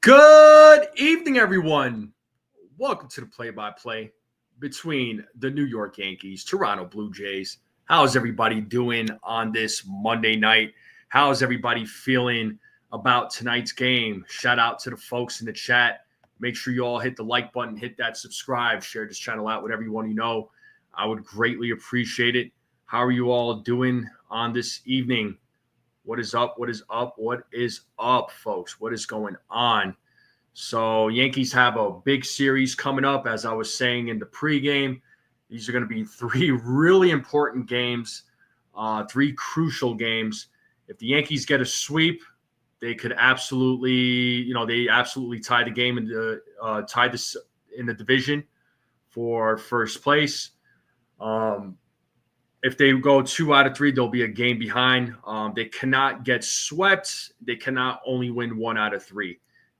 Good evening, everyone. Welcome to the play-by-play between the New York Yankees, Toronto Blue Jays. How's everybody doing on this Monday night? How's everybody feeling about tonight's game? Shout out to the folks in the chat. Make sure you all hit the like button, hit that subscribe, share this channel out with everyone you know. I would greatly appreciate it. How are you all doing on this evening? What is up? What is up? What is up, folks? What is going on? So Yankees have a big series coming up, as I was saying in the pregame. These are going to be three really important games, three crucial games. If the Yankees get a sweep, they could absolutely, they absolutely tie the game in the division for first place. If they go 2 out of 3, they'll be a game behind. They cannot get swept. They cannot only win 1 out of 3.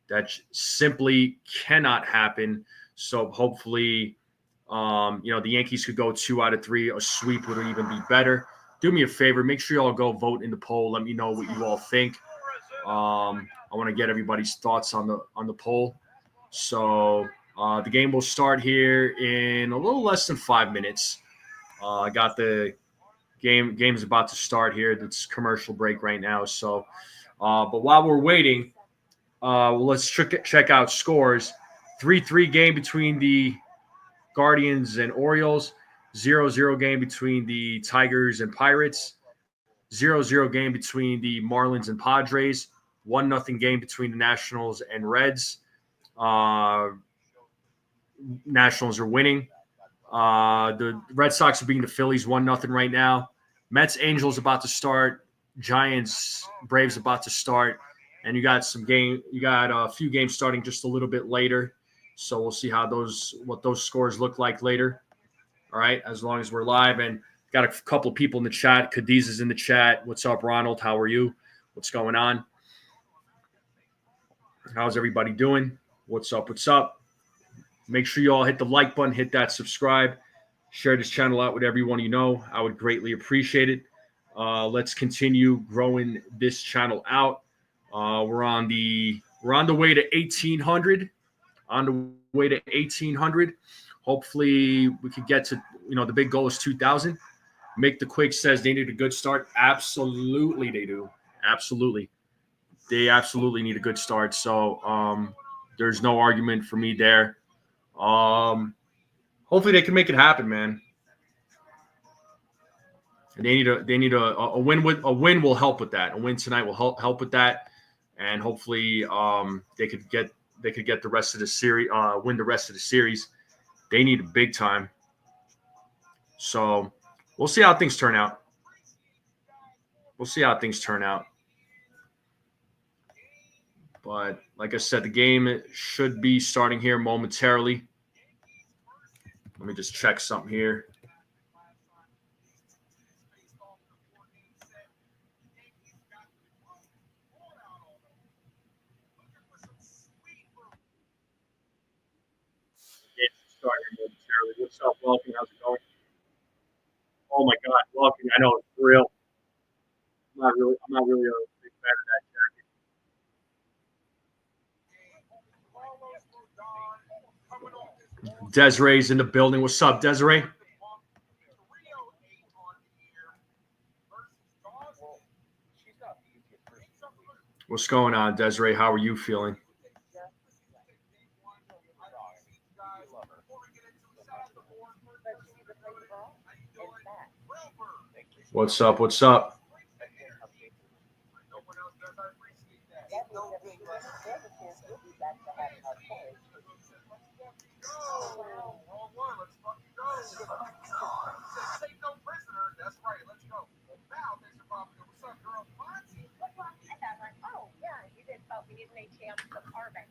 That simply cannot happen. So hopefully, the Yankees could go 2 out of 3. A sweep would even be better. Do me a favor. Make sure you all go vote in the poll. Let me know what you all think. I want to get everybody's thoughts on the poll. So the game will start here in a little less than 5 minutes. I got the game's about to start here. It's commercial break right now. So, but while we're waiting, let's check out scores. 3-3 game between the Guardians and Orioles. 0-0 game between the Tigers and Pirates. 0-0 game between the Marlins and Padres. 1-0 game between the Nationals and Reds. Nationals are winning. The Red Sox are beating the Phillies 1-0 right now. Mets, Angels about to start. Giants, Braves about to start. And you got a few games starting just a little bit later. So we'll see what those scores look like later. All right, as long as we're live. And got a couple of people in the chat. Cadiz is in the chat. What's up, Ronald? How are you? What's going on? How's everybody doing? What's up? What's up? Make sure you all hit the like button, hit that subscribe, share this channel out with everyone you know. I would greatly appreciate it. Let's continue growing this channel out. We're on the way to 1,800. On the way to 1,800. Hopefully we could get to, the big goal is 2,000. Mick the Quick says they need a good start. Absolutely they do. Absolutely. They absolutely need a good start. So there's no argument for me there. Hopefully they can make it happen, man. And they need a win. A win will help with that. A win tonight will help with that, and hopefully they could get the rest of the series, win the rest of the series. They need it big time. So we'll see how things turn out. But like I said, the game should be starting here momentarily. Let me just check something here. What's up, Welcome? How's it going? Oh my God, Welcome! I know it's real. I'm not really a big fan of that jacket. Desiree's in the building. What's up, Desiree? What's going on, Desiree? How are you feeling? What's up? What's up?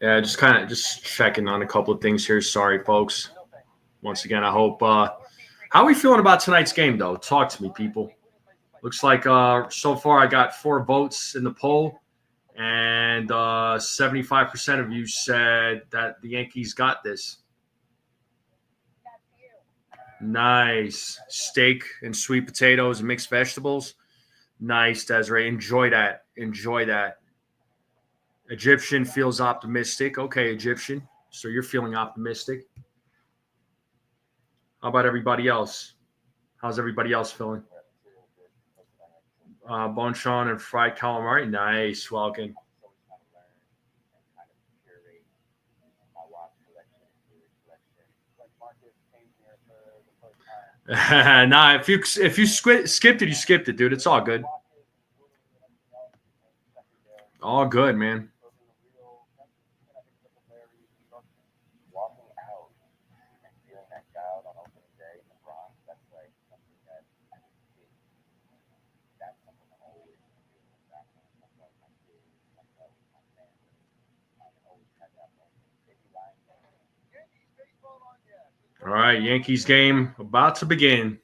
Yeah, just checking on a couple of things here. Sorry, folks. Once again, I hope. How are we feeling about tonight's game, though? Talk to me, people. Looks like so far I got 4 votes in the poll, and 75% of you said that the Yankees got this. Nice. Steak and sweet potatoes and mixed vegetables. Nice, Desiree. Enjoy that. Egyptian feels optimistic. Okay, Egyptian. So you're feeling optimistic. How about everybody else? How's everybody else feeling? Bonchon and fried calamari. Nice, Welkin. Nah, if you skipped it, you skipped it, dude. It's all good. All good, man. All right, Yankees game about to begin.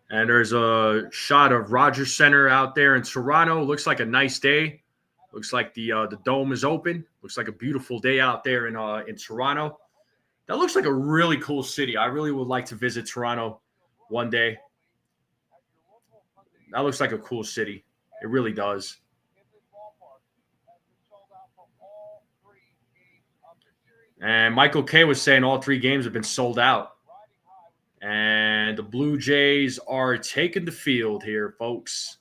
And there's a shot of Rogers Center out there in Toronto. Looks like a nice day. Looks like the dome is open. Looks like a beautiful day out there in Toronto. That looks like a really cool city. I really would like to visit Toronto one day. That looks like a cool city. It really does. And Michael K was saying all 3 games have been sold out. And the Blue Jays are taking the field here, folks.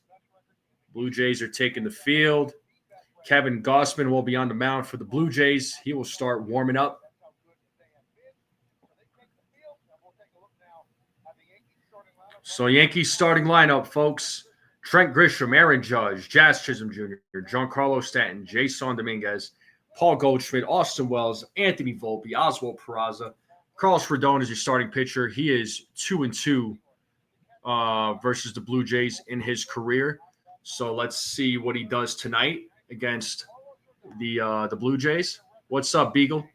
Blue Jays are taking the field. Kevin Gossman will be on the mound for the Blue Jays. He will start warming up. So Yankees starting lineup, folks. Trent Grisham, Aaron Judge, Jazz Chisholm Jr., Giancarlo Stanton, Jason Dominguez, Paul Goldschmidt, Austin Wells, Anthony Volpe, Oswald Peraza. Carlos Rodon is your starting pitcher. He is 2-2 versus the Blue Jays in his career. So let's see what he does tonight against the Blue Jays. What's up, Beagle?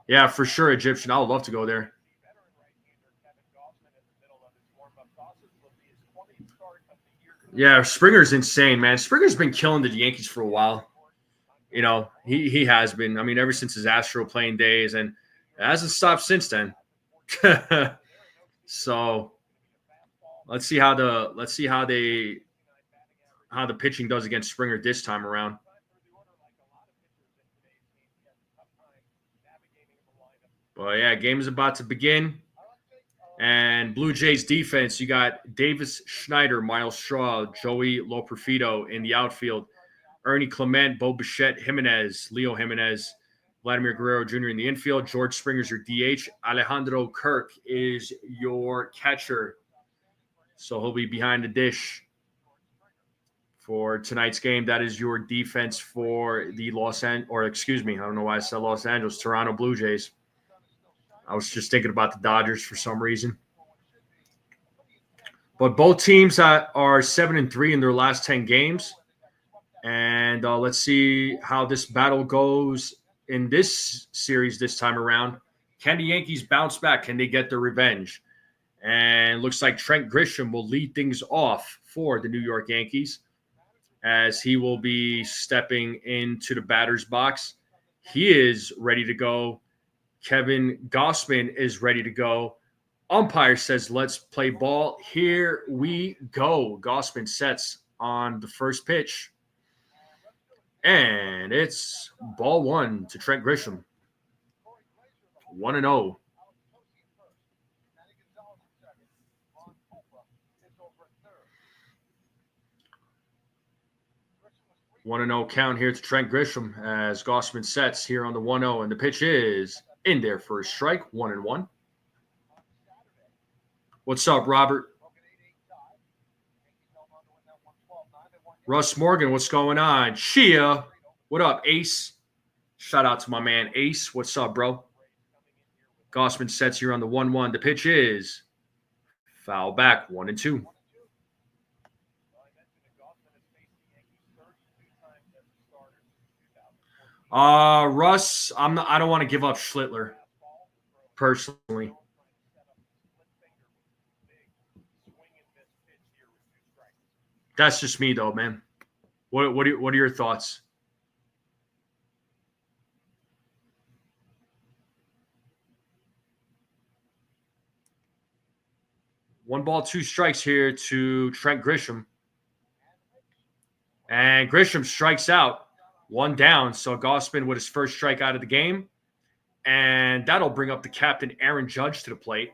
Yeah, for sure, Egyptian. I would love to go there. Yeah, Springer's insane, man. Springer's been killing the Yankees for a while. You know, he has been. I mean, ever since his Astro playing days, and it hasn't stopped since then. So let's see how the pitching does against Springer this time around. But yeah, game is about to begin. And Blue Jays defense, you got Davis Schneider, Miles Straw, Joey Loperfido in the outfield, Ernie Clement, Bo Bichette, Jimenez, Leo Jimenez, Vladimir Guerrero Jr. in the infield. George Springer's your DH. Alejandro Kirk is your catcher. So he'll be behind the dish for tonight's game. That is your defense for the I don't know why I said Los Angeles, Toronto Blue Jays. I was just thinking about the Dodgers for some reason. But both teams are 7-3 in their last 10 games. And let's see how this battle goes in this series this time around. Can the Yankees bounce back? Can they get their revenge? And looks like Trent Grisham will lead things off for the New York Yankees as he will be stepping into the batter's box. He is ready to go. Kevin Gossman is ready to go. Umpire says, let's play ball. Here we go. Gossman sets on the first pitch. And it's ball 1 to Trent Grisham. 1-0. 1-0 count here to Trent Grisham as Gossman sets here on the 1-0. And the pitch is in there for a strike, 1-1. What's up, Robert? Russ Morgan, what's going on? Shia, what up, Ace? Shout out to my man, Ace. What's up, bro? Gossman sets here on the 1-1. The pitch is foul back, 1-2. Russ, I don't want to give up Schlittler personally. That's just me, though, man. What are your thoughts? One ball, 2 strikes here to Trent Grisham. And Grisham strikes out. 1 down. So Gausman with his first strike out of the game. And that'll bring up the captain, Aaron Judge, to the plate.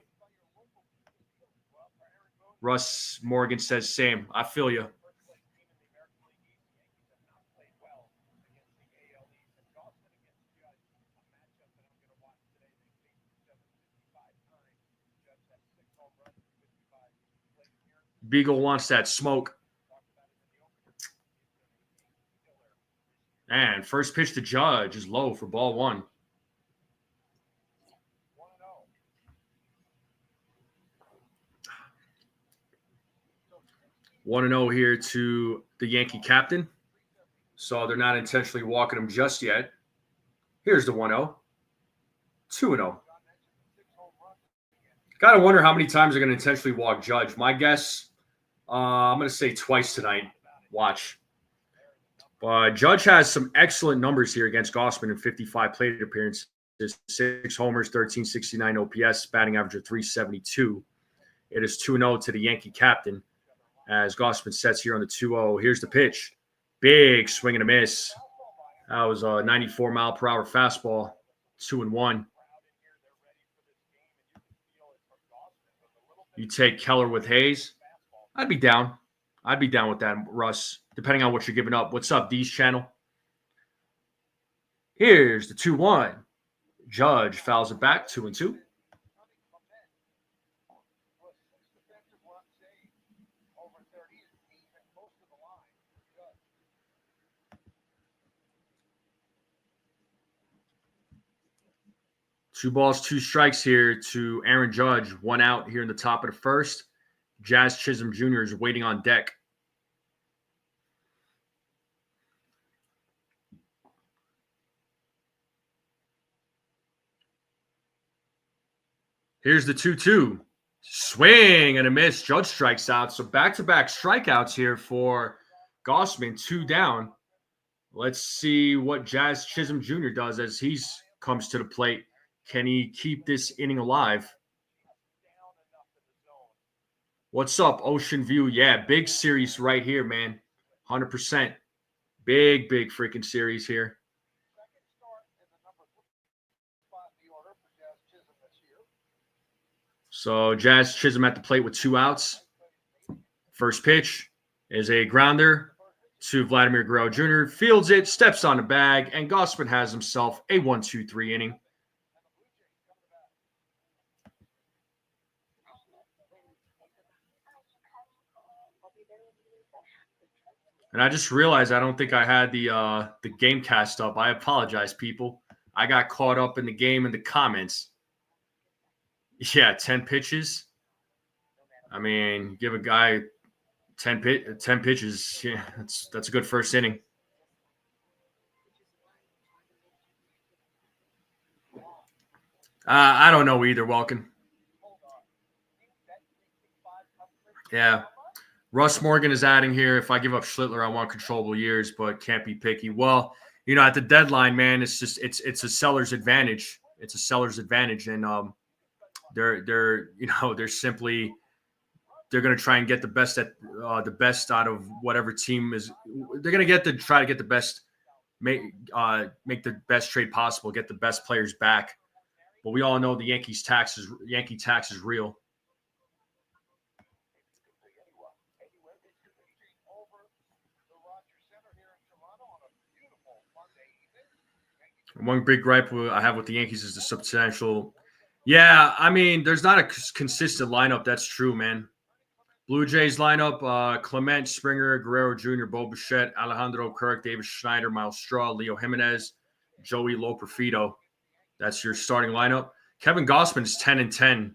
Russ Morgan says, same. I feel you. Beagle wants that smoke. And first pitch to Judge is low for ball 1. One and 0 here to the Yankee captain. So they're not intentionally walking him just yet. Here's the 1-0. 2-0. Gotta wonder how many times they're going to intentionally walk Judge. My guess, I'm going to say twice tonight. Watch. Judge has some excellent numbers here against Gausman in 55 plate appearances. 6 homers, 1369 OPS, batting average of 372. It is 2-0 to the Yankee captain as Gausman sets here on the 2-0. Here's the pitch. Big swing and a miss. That was a 94-mile-per-hour fastball. 2-1. You take Keller with Hayes. I'd be down. I'd be down with that, Russ, depending on what you're giving up. What's up, D's channel? Here's the 2-1. Judge fouls it back, 2-2. Two balls, 2 strikes here to Aaron Judge. 1 out here in the top of the first. Jazz Chisholm Jr. is waiting on deck. Here's the 2-2. Swing and a miss. Judge strikes out. So back-to-back strikeouts here for Gausman. 2 down. Let's see what Jazz Chisholm Jr. does as he comes to the plate. Can he keep this inning alive? What's up, Ocean View? Yeah, big series right here, man. 100%. Big freaking series here. So Jazz Chisholm at the plate with 2 outs. First pitch is a grounder to Vladimir Guerrero Jr. Fields it, steps on the bag, and Gausman has himself a 1-2-3 inning. And I just realized I don't think I had the game cast up. I apologize, people. I got caught up in the game in the comments. Yeah, 10 pitches. I mean, give a guy 10 pitches. Yeah, that's a good first inning. I don't know either, Welkin. Yeah. Russ Morgan is adding here. If I give up Schlittler, I want controllable years, but can't be picky. Well, at the deadline, man, it's a seller's advantage. It's a seller's advantage, and they're simply they're going to try and get the best out of whatever team is. They're going to try to get the best, make the best trade possible, get the best players back. But we all know the Yankee tax is real. One big gripe I have with the Yankees is the substantial. Yeah, I mean, there's not a consistent lineup. That's true, man. Blue Jays lineup: Clement, Springer, Guerrero Jr., Bo Bichette, Alejandro Kirk, David Schneider, Miles Straw, Leo Jimenez, Joey Loperfido. That's your starting lineup. Kevin Gausman is 10-10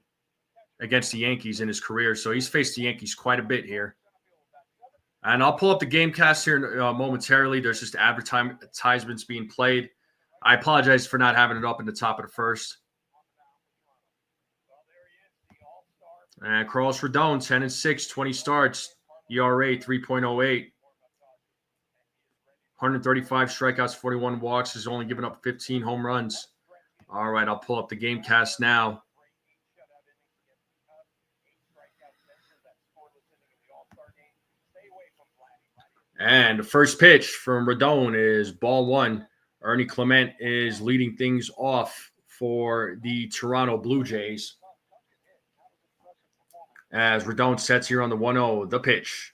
against the Yankees in his career, so he's faced the Yankees quite a bit here. And I'll pull up the game cast here momentarily. There's just advertisements being played. I apologize for not having it up in the top of the first. And Carlos Rodon, 10-6, 20 starts, ERA 3.08. 135 strikeouts, 41 walks, has only given up 15 home runs. All right, I'll pull up the game cast now. And the first pitch from Rodon is ball one. Ernie Clement is leading things off for the Toronto Blue Jays. As Rodon sets here on the 1-0, the pitch.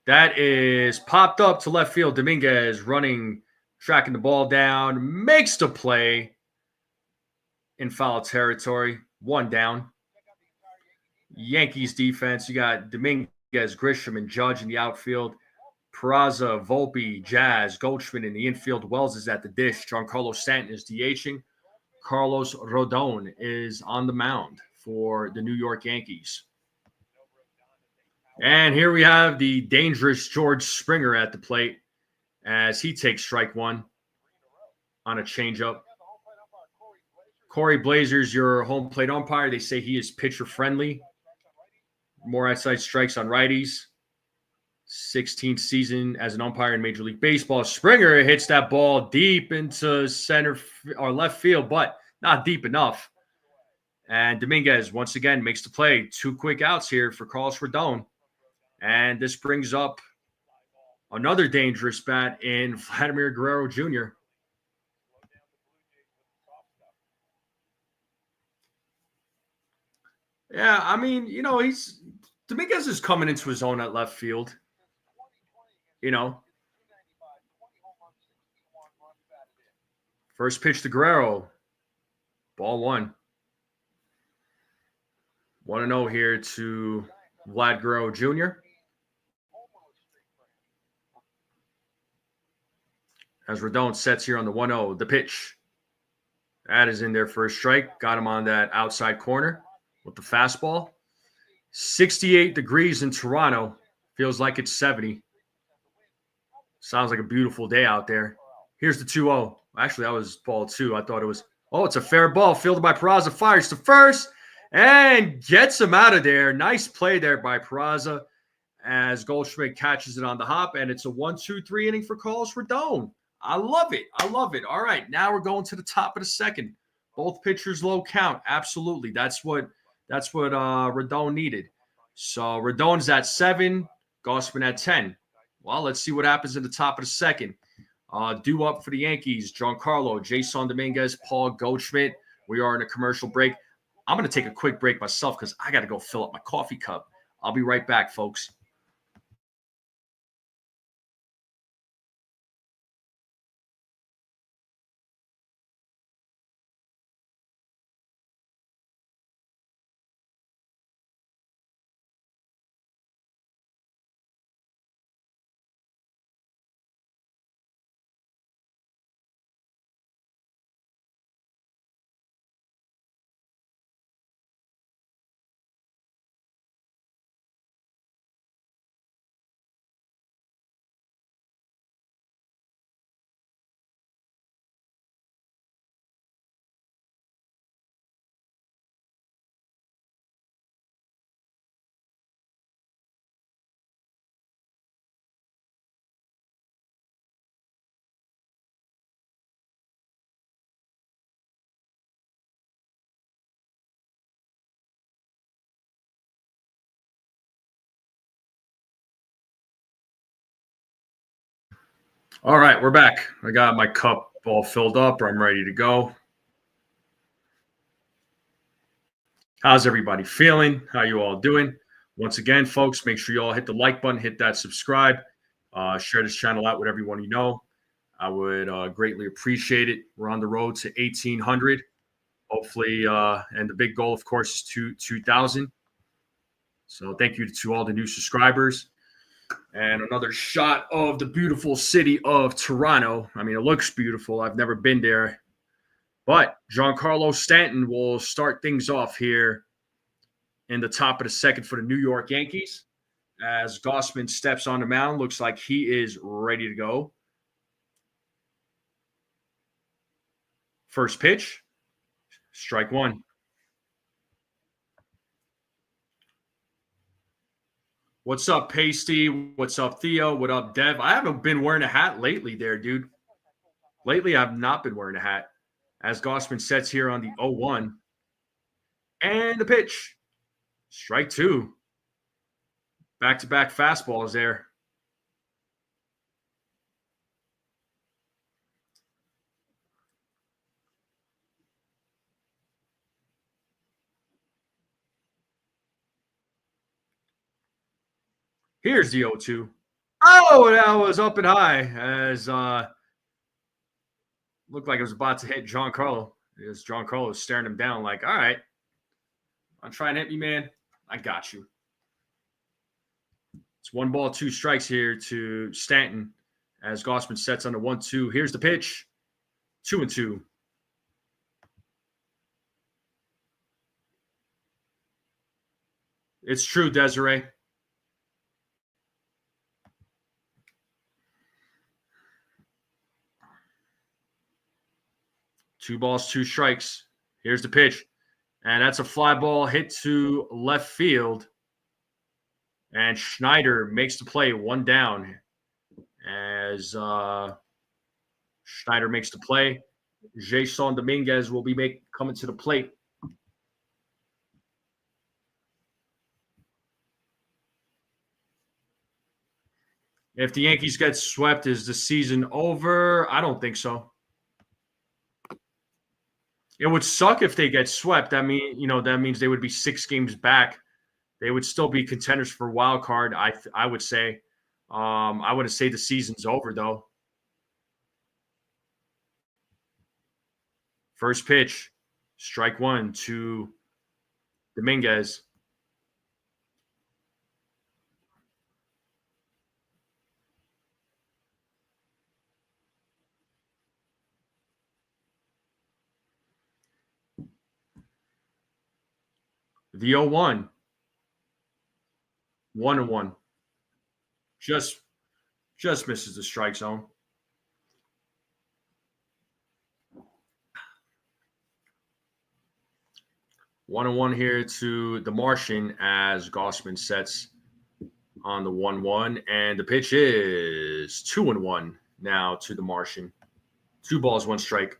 That is popped up to left field. Dominguez running, tracking the ball down, makes the play in foul territory. One down. Yankees defense, you got Dominguez, Grisham, and Judge in the outfield. Peraza, Volpe, Jazz, Goldschmidt in the infield. Wells is at the dish. Giancarlo Stanton is DHing. Carlos Rodon is on the mound for the New York Yankees. And here we have the dangerous George Springer at the plate as he takes strike one on a changeup. Corey Blazers, your home plate umpire. They say he is pitcher friendly. More outside strikes on righties. 16th season as an umpire in Major League Baseball. Springer hits that ball deep into center or left field, but not deep enough. And Dominguez once again makes the play. 2 quick outs here for Carlos Rodon. And this brings up another dangerous bat in Vladimir Guerrero Jr. Yeah, I mean, Dominguez is coming into his own at left field. First pitch to Guerrero. Ball one. 1-0 here to Vlad Guerrero Jr. As Rodon sets here on the 1-0, the pitch. That is in there for a strike. Got him on that outside corner with the fastball. 68 degrees in Toronto. Feels like it's 70. Sounds like a beautiful day out there. Here's the 2-0. Actually, that was ball 2. I thought it was. Oh, it's a fair ball. Fielded by Peraza. Fires to first and gets him out of there. Nice play there by Peraza as Goldschmidt catches it on the hop. And it's a 1-2-3 inning for Carlos Rodon. I love it. I love it. All right, now we're going to the top of the second. Both pitchers low count. Absolutely. That's what Rodon needed. So Rodon's at 7, Gossman at 10. Well, let's see what happens in the top of the second. Due up for the Yankees, Giancarlo, Jason Dominguez, Paul Goldschmidt. We are in a commercial break. I'm going to take a quick break myself because I got to go fill up my coffee cup. I'll be right back, folks. All right, we're back. I got my cup all filled up. I'm ready to go. How's everybody feeling? How you all doing? Once again, folks, make sure you all hit the like button, hit that subscribe, share this channel out with everyone you know. I would greatly appreciate it. We're on the road to 1,800. Hopefully, and the big goal, of course, is 2,000. So thank you to all the new subscribers. And another shot of the beautiful city of Toronto. I mean, it looks beautiful. I've never been there. But Giancarlo Stanton will start things off here in the top of the second for the New York Yankees. As Gossman steps on the mound, looks like he is ready to go. First pitch, strike one. What's up, Pasty? What's up, Theo? What up, Dev? I haven't been wearing a hat lately there, dude. Lately, I've not been wearing a hat. As Gossman sets here on the 0-1. And the pitch. Strike two. Back-to-back fastballs there. Here's the 0-2. Oh, that was up and high as looked like it was about to hit Giancarlo. As Giancarlo was staring him down like, all right, I'm trying to hit me, man. I got you. It's 1-2 here to Stanton as Gossman sets on the 1-2. Here's the pitch. 2-2. It's true, Desiree. Two balls, 2 strikes. Here's the pitch. And that's a fly ball hit to left field. And Schneider makes the play, 1 down. As Schneider makes the play, Jason Dominguez will be coming to the plate. If the Yankees get swept, is the season over? I don't think so. It would suck if they get swept. That means they would be 6 games back. They would still be contenders for wild card. I would say. I wouldn't say the season's over though. First pitch, strike 1 to Dominguez. The 0-1. 1-1. Just misses the strike zone. One and 1 here to the Martian as Gossman sets on the 1-1. And the pitch is 2-1 now to the Martian. 2 balls, 1 strike.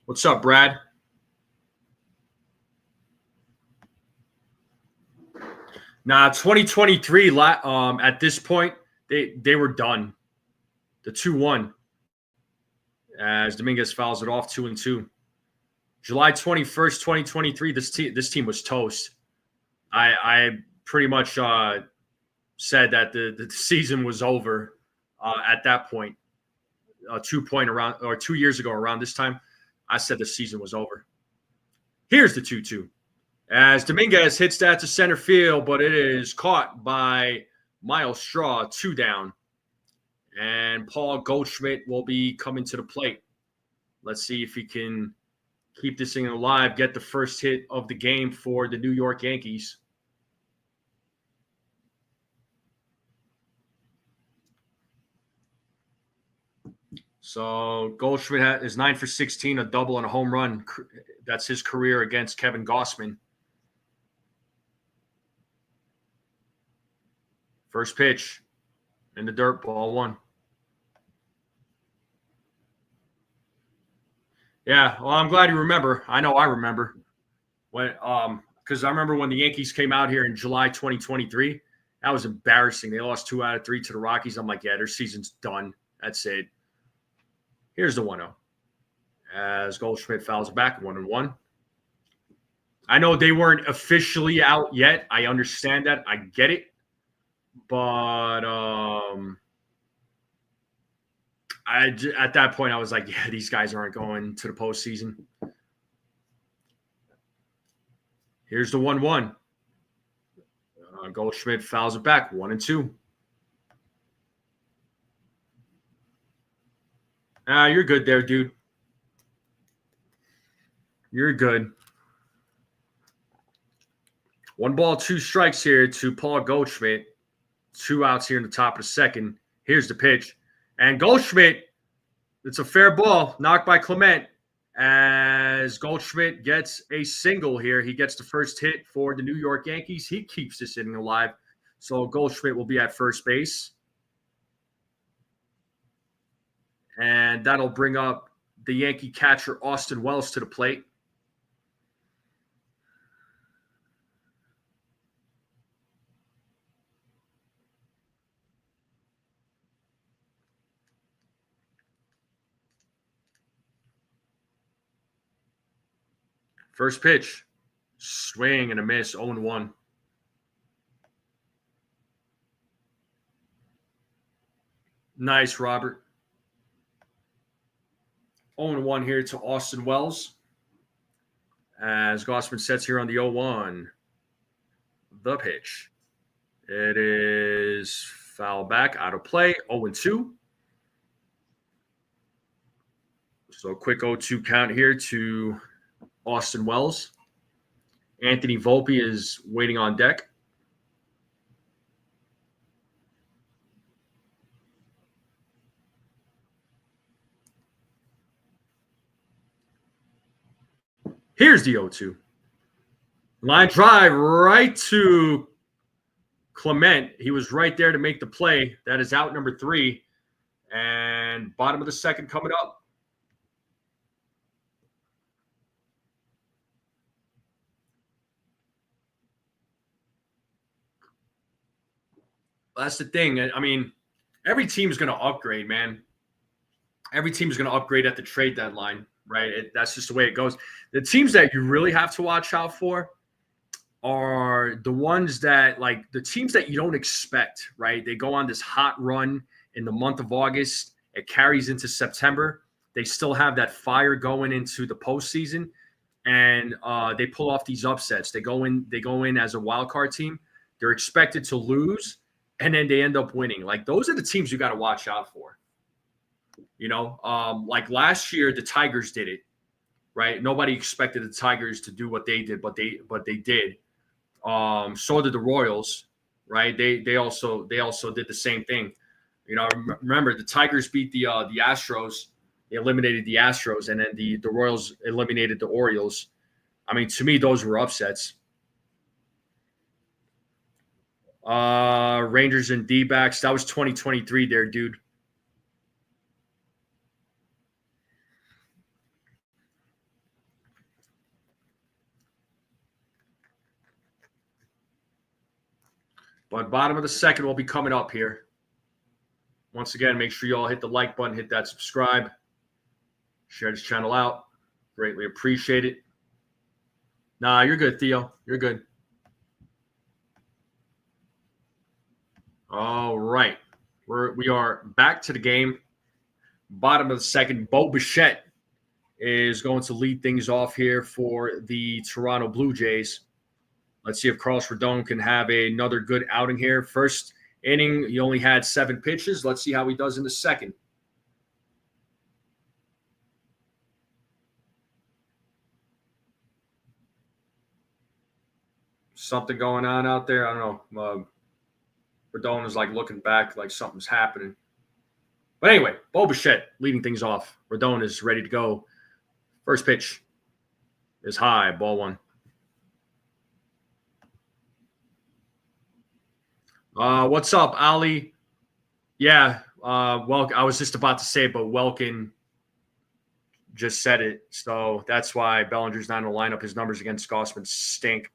What's up, Brad? Nah, 2023, at this point, they were done. The 2-1 as Dominguez fouls it off 2-2. July 21st, 2023, this team was toast. I pretty much said that the season was over at that point. 2 years ago around this time, I said the season was over. Here's the 2-2. As Dominguez hits that to center field, but it is caught by Miles Straw, 2 down. And Paul Goldschmidt will be coming to the plate. Let's see if he can keep this thing alive, get the first hit of the game for the New York Yankees. So Goldschmidt is 9 for 16, a double and a home run. That's his career against Kevin Gausman. First pitch in the dirt, ball 1. Yeah, well, I'm glad you remember. I know I remember when because I remember when the Yankees came out here in July 2023. That was embarrassing. They lost 2 out of 3 to the Rockies. I'm like, yeah, their season's done. That's it. Here's the 1-0. As Goldschmidt fouls back, 1-1. I know they weren't officially out yet. I understand that. I get it. But at that point, I was like, yeah, these guys aren't going to the postseason. Here's the 1-1. Goldschmidt fouls it back, 1-2. You're good there, dude. You're good. 1 ball, 2 strikes here to Paul Goldschmidt. 2 outs here in the top of the second. Here's the pitch. And Goldschmidt, it's a fair ball, knocked by Clement. As Goldschmidt gets a single here, he gets the first hit for the New York Yankees. He keeps this inning alive. So Goldschmidt will be at first base. And that'll bring up the Yankee catcher, Austin Wells, to the plate. First pitch, swing and a miss, 0-1. Nice, Robert. 0-1 here to Austin Wells. As Gossman sets here on the 0-1. The pitch. It is foul back, out of play, 0-2. So quick 0-2 count here to Austin Wells. Anthony Volpe is waiting on deck. Here's the 0-2. Line drive right to Clement. He was right there to make the play. That is out number 3. And bottom of the second coming up. That's the thing. I mean, every team's going to upgrade, man. Every team's going to upgrade at the trade deadline, right? That's just the way it goes. The teams that you really have to watch out for are the ones that, like, the teams that you don't expect, right? They go on this hot run in the month of August. It carries into September. They still have that fire going into the postseason, and they pull off these upsets. They go in as a wild card team. They're expected to lose, and then they end up winning. Like, those are the teams you got to watch out for. You know, like last year, the Tigers did it, right? Nobody expected the Tigers to do what they did, but they did. So did the Royals, right? They also did the same thing. You know, remember the Tigers beat the Astros. They eliminated the Astros, and then the Royals eliminated the Orioles. I mean, to me, those were upsets. Rangers and D-backs. That was 2023 there, dude. But bottom of the second will be coming up here. Once again, make sure you all hit the like button, hit that subscribe, share this channel out. Greatly appreciate it. Nah, you're good, Theo. You're good. All right. We are back to the game. Bottom of the second, Bo Bichette is going to lead things off here for the Toronto Blue Jays. Let's see if Carlos Rodon can have another good outing here. First inning, he only had 7 pitches. Let's see how he does in the second. Something going on out there. I don't know. Rodon is like looking back like something's happening. But anyway, Bo Bichette leading things off. Rodon is ready to go. First pitch is high, ball 1. What's up, Ali? Yeah, well, I was just about to say it, but Welkin just said it. So that's why Bellinger's not in the lineup. His numbers against Gossman stink.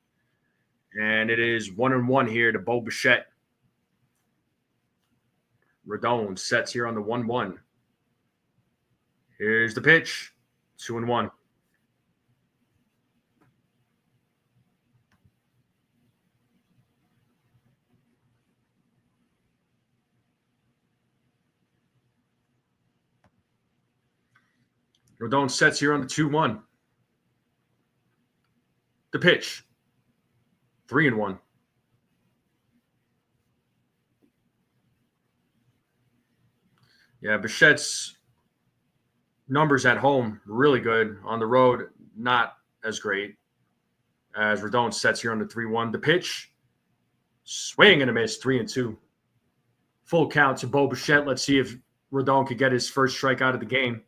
And it is 1-1 here to Bo Bichette. Rodon sets here on the 1-1. Here's the pitch. 2-1. Rodon sets here on the 2-1. The pitch. 3-1. Yeah, Bichette's numbers at home really good. On the road, not as great. As Rodon sets here on the 3-1. The pitch. Swing and a miss. 3-2. Full count to Bo Bichette. Let's see if Rodon could get his first strikeout of the game.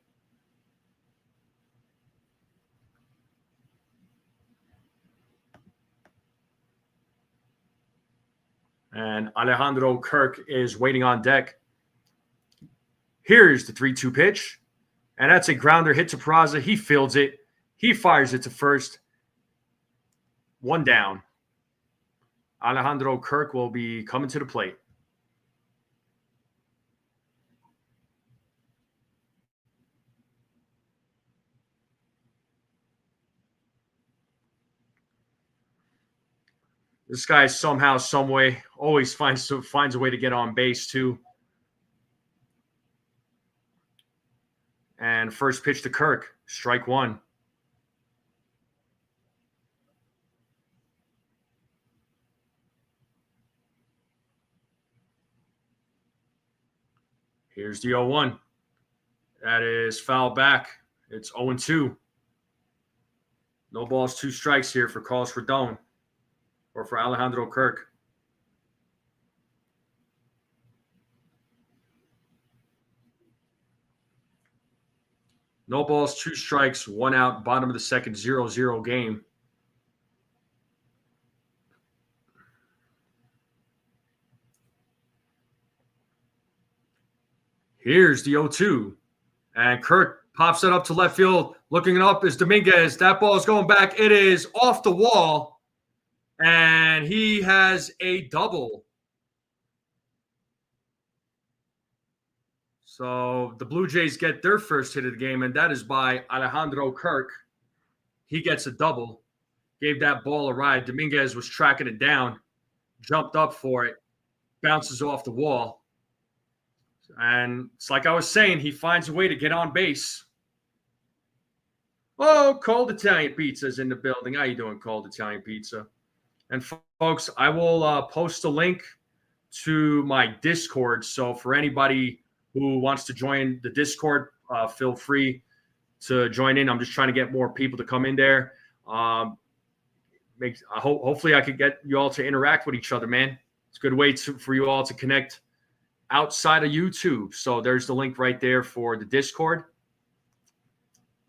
And Alejandro Kirk is waiting on deck. Here's the 3-2 pitch. And that's a grounder hit to Peraza. He fields it. He fires it to first. 1 down. Alejandro Kirk will be coming to the plate. This guy somehow, some way, always finds a way to get on base too. And first pitch to Kirk, strike one. Here's the 0-1. That is foul back. It's 0-2. No balls, 2 strikes here for Carlos Rodon or for Alejandro Kirk. No balls, 2 strikes, 1 out, bottom of the second, 0-0 game. Here's the 0-2. And Kirk pops it up to left field. Looking it up is Dominguez. That ball is going back. It is off the wall. And he has a double. So the Blue Jays get their first hit of the game, and that is by Alejandro Kirk. He gets a double. Gave that ball a ride. Dominguez was tracking it down. Jumped up for it. Bounces off the wall. And it's like I was saying, he finds a way to get on base. Oh, Cold Italian Pizza is in the building. How you doing, Cold Italian Pizza? And folks, I will post a link to my Discord. So for anybody who wants to join the Discord, feel free to join in. I'm just trying to get more people to come in there. Hopefully I could get you all to interact with each other, man. It's a good way for you all to connect outside of YouTube. So there's the link right there for the Discord.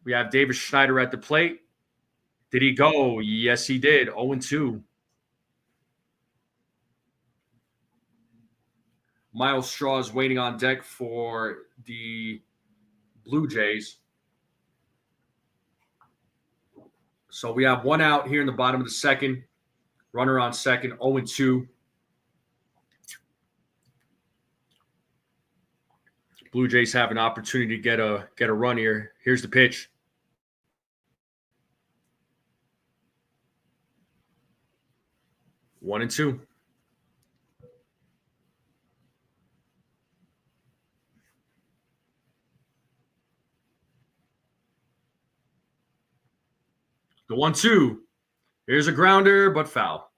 We have David Schneider at the plate. Did he go? Yes, he did. 0-2. Miles Straw is waiting on deck for the Blue Jays. So we have 1 out here in the bottom of the second. Runner on second, 0-2. Blue Jays have an opportunity to get a run here. Here's the pitch. One and two. The 1-2. Here's a grounder, but foul.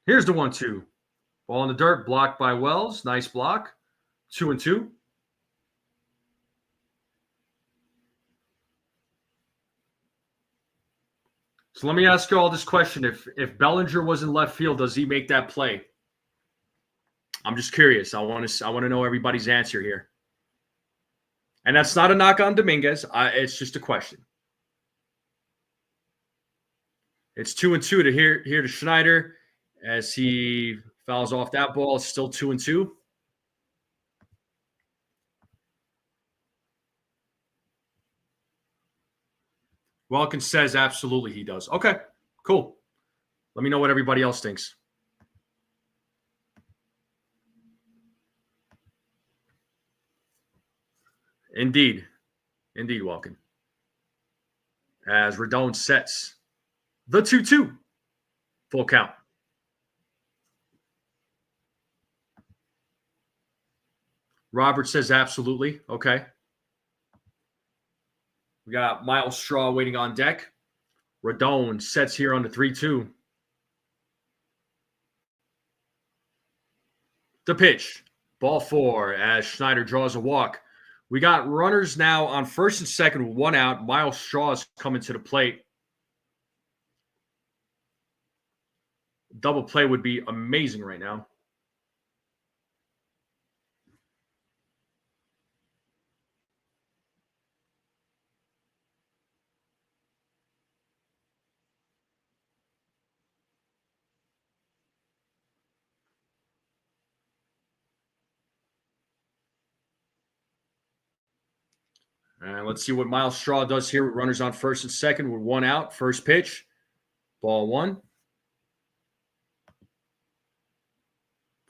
Here's the 1-2. Ball in the dirt, blocked by Wells. Nice block. 2-2. So let me ask you all this question. If Bellinger was in left field, does he make that play? I'm just curious. I want to know everybody's answer here. And that's not a knock on Dominguez. It's just a question. It's 2-2 to here to Schneider as he fouls off that ball. It's still 2-2. Welkin says absolutely he does. Okay, cool. Let me know what everybody else thinks. Indeed, Welkin. As Rodon sets the 2-2. Full count. Robert says absolutely. Okay. We got Miles Straw waiting on deck. Rodon sets here on the 3-2. The pitch. Ball 4 as Schneider draws a walk. We got runners now on first and second with 1 out. Miles Straw is coming to the plate. Double play would be amazing right now. And let's see what Miles Straw does here with runners on first and second with 1 out. First pitch. Ball 1.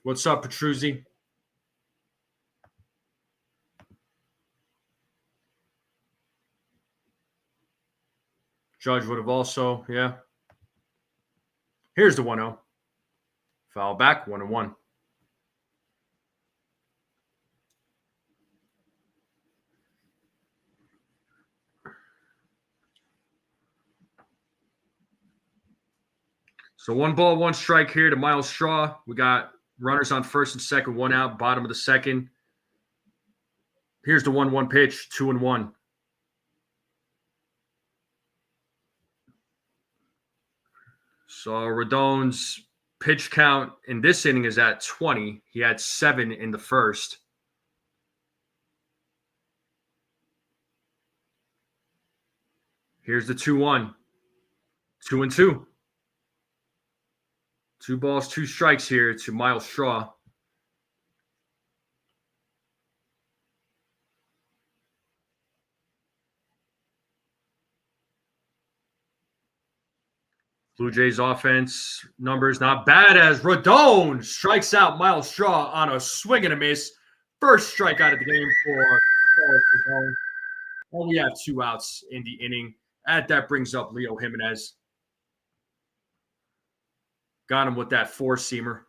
What's up, Petruzzi? Judge would have also, yeah. Here's the 1-0. Foul back, 1-1. So 1 ball, 1 strike here to Miles Straw. We got runners on first and second, 1 out, bottom of the second. Here's the 1-1 pitch, 2-1. So Rodon's pitch count in this inning is at 20. He had 7 in the first. Here's the 2-1. 2-2. 2 balls, 2 strikes here to Miles Straw. Blue Jays offense numbers not bad as Rodon strikes out Miles Straw on a swing and a miss. First strikeout of the game for Rodon. And we have 2 outs in the inning. That brings up Leo Jimenez. Got him with that 4-seamer.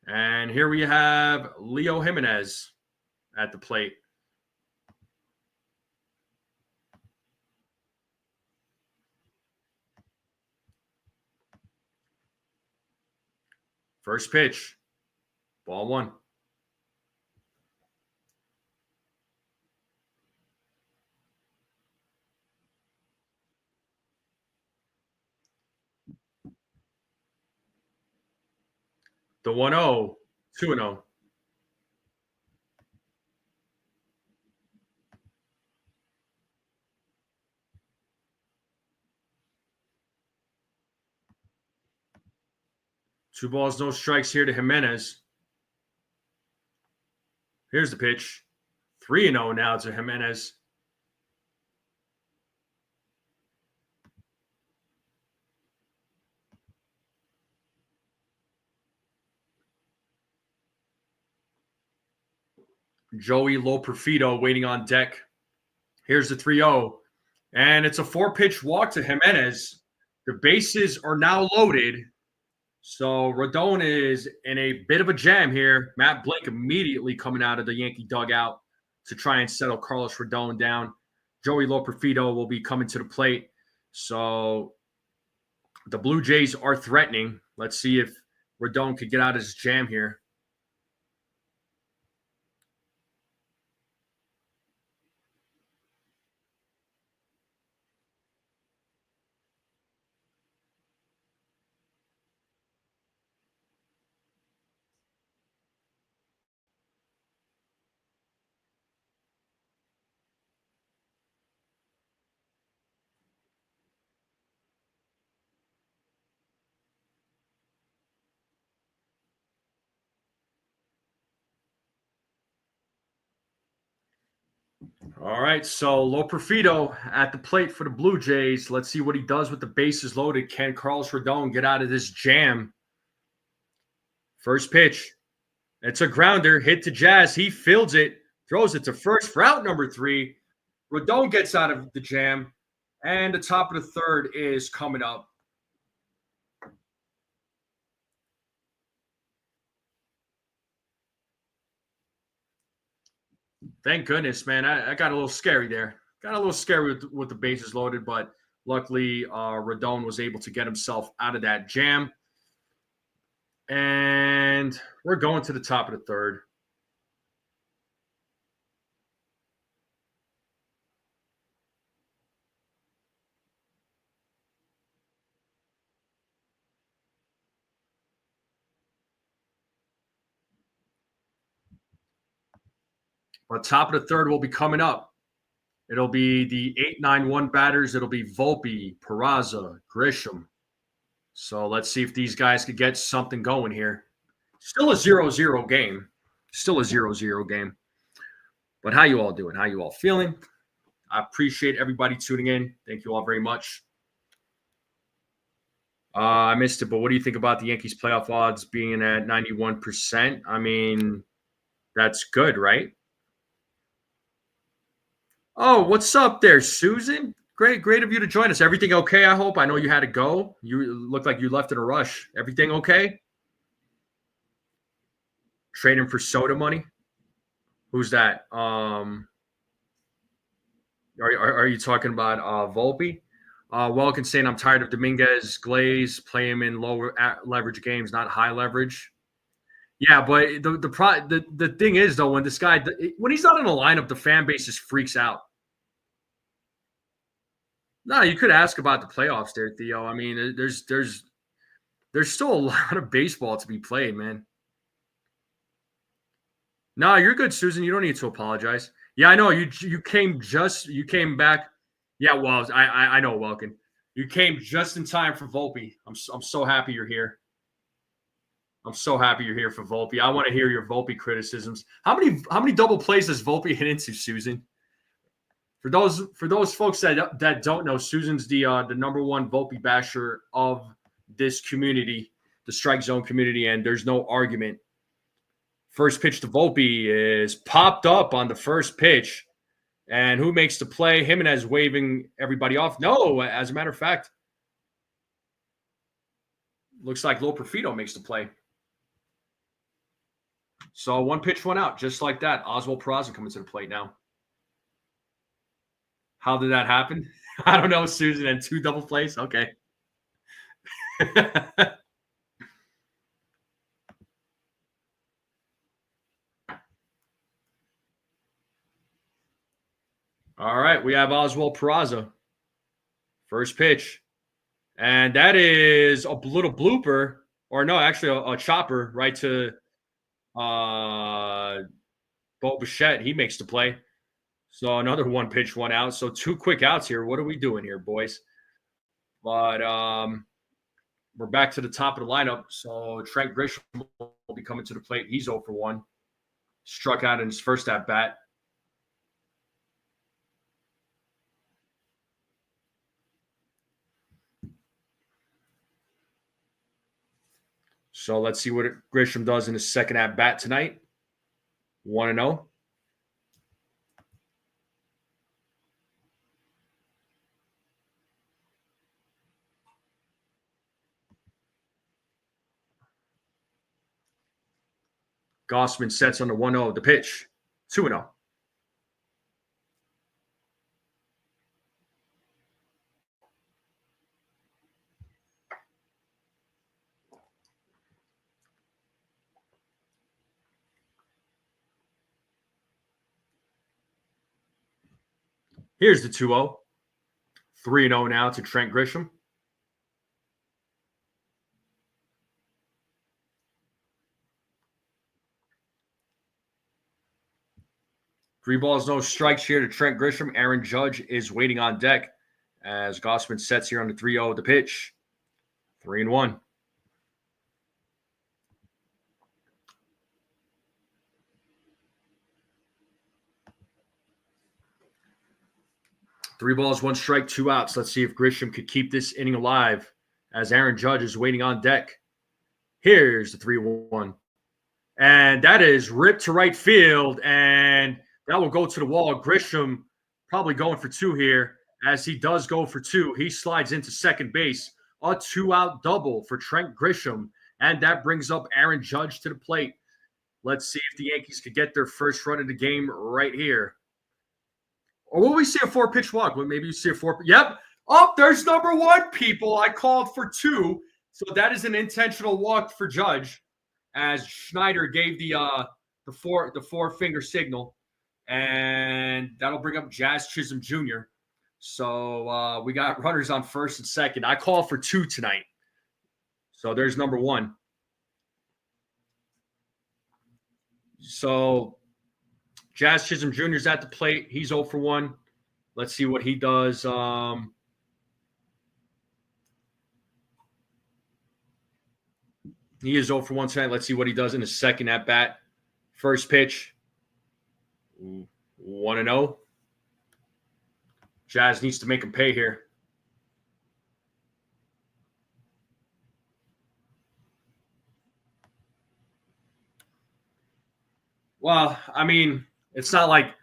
And here we have Leo Jimenez at the plate. First pitch, ball 1. The 1-0, 2-0. Two balls, no strikes here to Jimenez. Here's the pitch. 3-0 now to Jimenez. Joey Loperfido waiting on deck. Here's the 3-0. And it's a 4-pitch walk to Jimenez. The bases are now loaded. So Rodon is in a bit of a jam here. Matt Blake immediately coming out of the Yankee dugout to try and settle Carlos Rodon down. Joey Loperfido will be coming to the plate. So the Blue Jays are threatening. Let's see if Rodon could get out of his jam here. All right, so Loperfido at the plate for the Blue Jays. Let's see what he does with the bases loaded. Can Carlos Rodon get out of this jam? First pitch. It's a grounder, hit to Jazz. He fields it, throws it to first for out number 3. Rodon gets out of the jam, and the top of the third is coming up. Thank goodness, man. I got a little scary there. Got a little scary with the bases loaded, but luckily Rodon was able to get himself out of that jam. And we're going to the top of the third. But top of the third will be coming up. It'll be the 8-9-1 batters. It'll be Volpe, Peraza, Grisham. So let's see if these guys could get something going here. Still a 0-0 game. Still a 0-0 game. But how you all doing? How you all feeling? I appreciate everybody tuning in. Thank you all very much. I missed it, but what do you think about the Yankees playoff odds being at 91%? I mean, that's good, right? Oh, what's up there, Susan? Great of you to join us. Everything okay, I hope? I know you had to go. You look like you left in a rush. Everything okay? Trading for soda money? Who's that? Are you talking about Volpe? Welkin saying I'm tired of Dominguez Glaze. Play him in lower leverage games, not high leverage. Yeah, but the thing is though, when this guy when he's not in the lineup, the fan base just freaks out. No, you could ask about the playoffs there, Theo. I mean, there's still a lot of baseball to be played, man. No, you're good, Susan. You don't need to apologize. Yeah, I know you came back. Yeah, well, I know, Welkin. You came just in time for Volpe. I'm so happy you're here. I'm so happy you're here for Volpe. I want to hear your Volpe criticisms. How many double plays does Volpe hit into, Susan? For those folks that don't know, Susan's the number one Volpe basher of this community, the strike zone community, and there's no argument. First pitch to Volpe is popped up on the first pitch. And who makes the play? Jimenez waving everybody off. No, as a matter of fact, looks like Lo Profito makes the play. So one pitch, one out, just like that. Oswald Peraza coming to the plate now. How did that happen? I don't know, Susan, and two double plays? Okay. All right, we have Oswald Peraza. First pitch. And that is a little blooper, or no, actually a chopper right to Bo Bichette. He makes the play. So another one pitch, one out. So two quick outs here. What are we doing here, boys? But we're back to the top of the lineup. So Trent Grisham will be coming to the plate. He's 0 for 1. Struck out in his first at bat. So let's see what Grisham does in his second at bat tonight. 1-0. Gossman sets on the 1-0. The pitch. 2-0. Here's the 2-0. 3-0 now to Trent Grisham. Three balls, no strikes here to Trent Grisham. Aaron Judge is waiting on deck as Gossman sets here on the 3-0. The pitch. 3-1. Three balls, one strike, two outs. Let's see if Grisham could keep this inning alive as Aaron Judge is waiting on deck. Here's the 3-1. And that is ripped to right field, and that will go to the wall. Grisham probably going for two here. As he does go for two, he slides into second base. A two-out double for Trent Grisham, and that brings up Aaron Judge to the plate. Let's see if the Yankees could get their first run of the game right here. Or will we see a four-pitch walk? Well, maybe you see a four. Yep. Oh, there's number one, people. I called for two. So that is an intentional walk for Judge, as Schneider gave the four finger signal, and that'll bring up Jazz Chisholm Jr. So we got runners on first and second. I call for two tonight. So there's number one. So Jazz Chisholm Jr. is at the plate. He's 0 for 1. Let's see what he does. He is 0 for 1 tonight. Let's see what he does in his second at bat. First pitch. 1-0. Jazz needs to make him pay here. Well, I mean, it's not like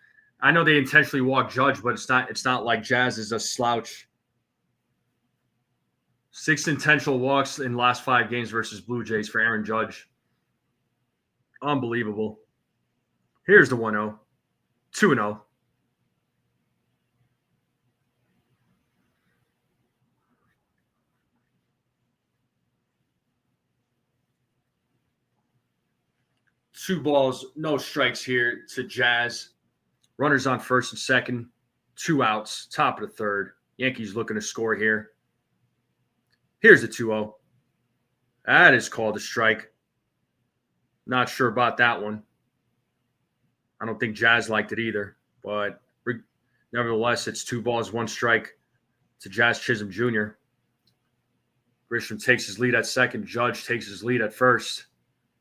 I know they intentionally walk Judge, but it's not like Jazz is a slouch. 6 intentional walks in last 5 games versus Blue Jays for Aaron Judge. Unbelievable. Here's the 1-0. 2-0. Two balls, no strikes here to Jazz. Runners on first and second. 2 outs. Top of the third. Yankees looking to score here. Here's the 2-0. That is called a strike. Not sure about that one. I don't think Jazz liked it either. But nevertheless, it's 2 balls, 1 strike to Jazz Chisholm Jr. Grisham takes his lead at second. Judge takes his lead at first.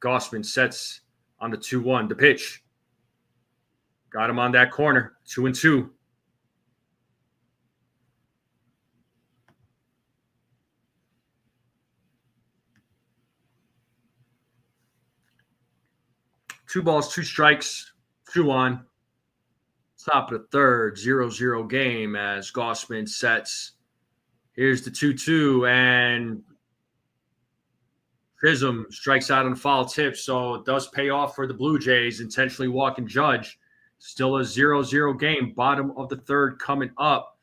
Gossman sets on the 2-1. The pitch. Got him on that corner. 2-2. Two balls, 2 strikes, 2 on. Top of the third, 0-0 game as Gossman sets. Here's the 2-2, and Chisholm strikes out on a foul tip, so it does pay off for the Blue Jays, intentionally walking Judge. Still a 0-0 game. Bottom of the third coming up.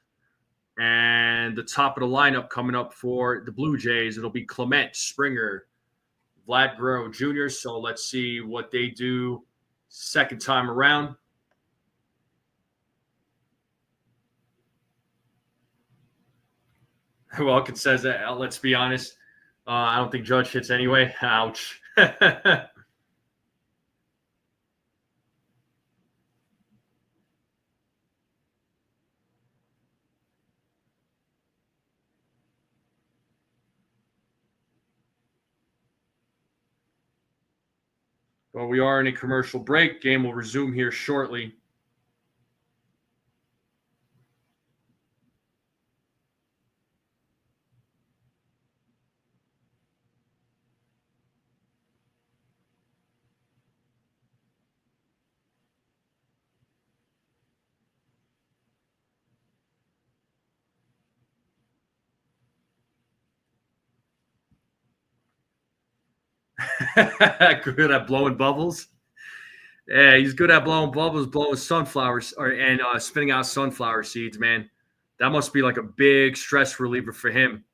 And the top of the lineup coming up for the Blue Jays, it'll be Clement, Springer, Vlad Guerrero Jr. So let's see what they do second time around. Well, it says that. Let's be honest. I don't think Judge hits anyway. Ouch. Well, we are in a commercial break. Game will resume here shortly. Good at blowing bubbles. Yeah, he's good at blowing bubbles, blowing sunflowers, and spitting out sunflower seeds. Man, that must be like a big stress reliever for him.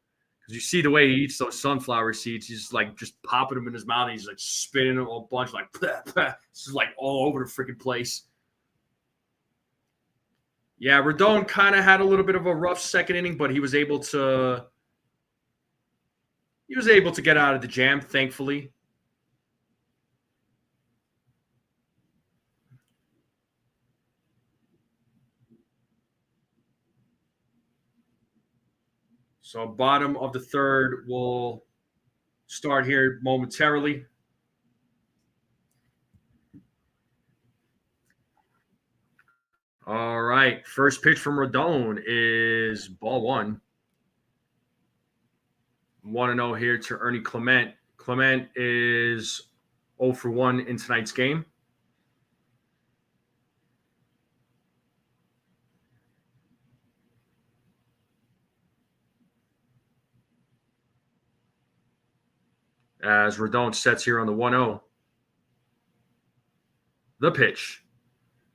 Because you see the way he eats those sunflower seeds, he's like just popping them in his mouth. And he's like spitting them a bunch, like this is like all over the freaking place. Yeah, Rodon kind of had a little bit of a rough second inning, but he was able to get out of the jam, thankfully. So bottom of the third will start here momentarily. All right. First pitch from Rodon is ball one. 1-0 here to Ernie Clement. Clement is 0 for 1 in tonight's game. As Rodon sets here on the 1-0. The pitch.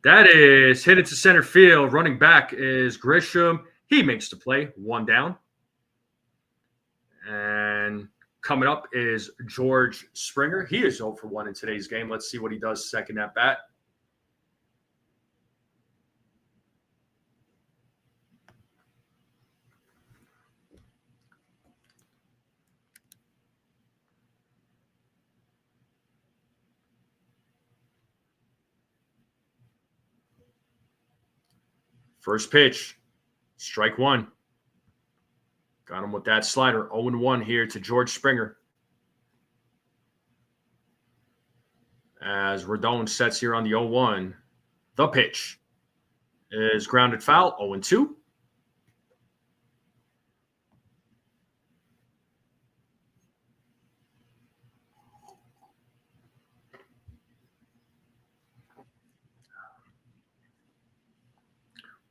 That is hit into center field. Running back is Grisham. He makes the play. 1 down. And coming up is George Springer. He is 0 for 1 in today's game. Let's see what he does second at bat. First pitch, strike one. Got him with that slider. 0-1 here to George Springer. As Rodon sets here on the 0-1. The pitch is grounded foul. 0-2.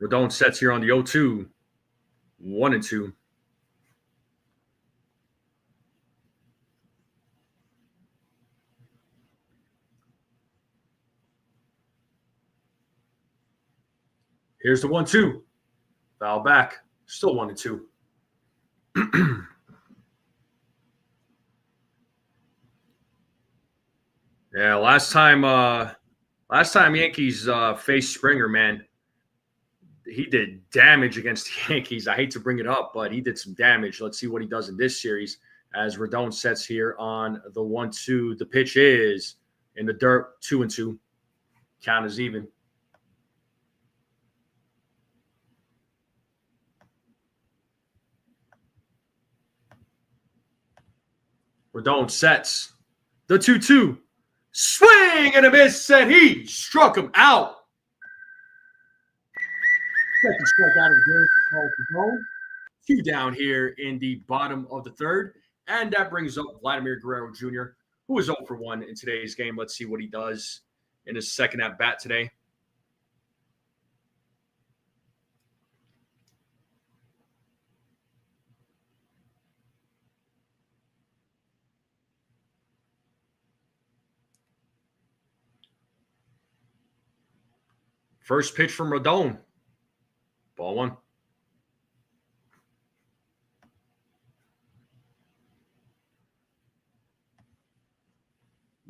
Rodon sets here on the 0-2. 1-2. Here's the 1-2. Foul back. Still 1-2. Yeah, last time Yankees faced Springer, man, he did damage against the Yankees. I hate to bring it up, but he did some damage. Let's see what he does in this series as Rodon sets here on the 1-2. The pitch is in the dirt, 2-2. Count is even. Rodon sets the 2-2. Swing and a miss, and he struck him out. Second strikeout of the game for Carlos Rodon. 2 down here in the bottom of the third. And that brings up Vladimir Guerrero Jr., who is 0 for 1 in today's game. Let's see what he does in his second at bat today. First pitch from Rodon. Ball 1.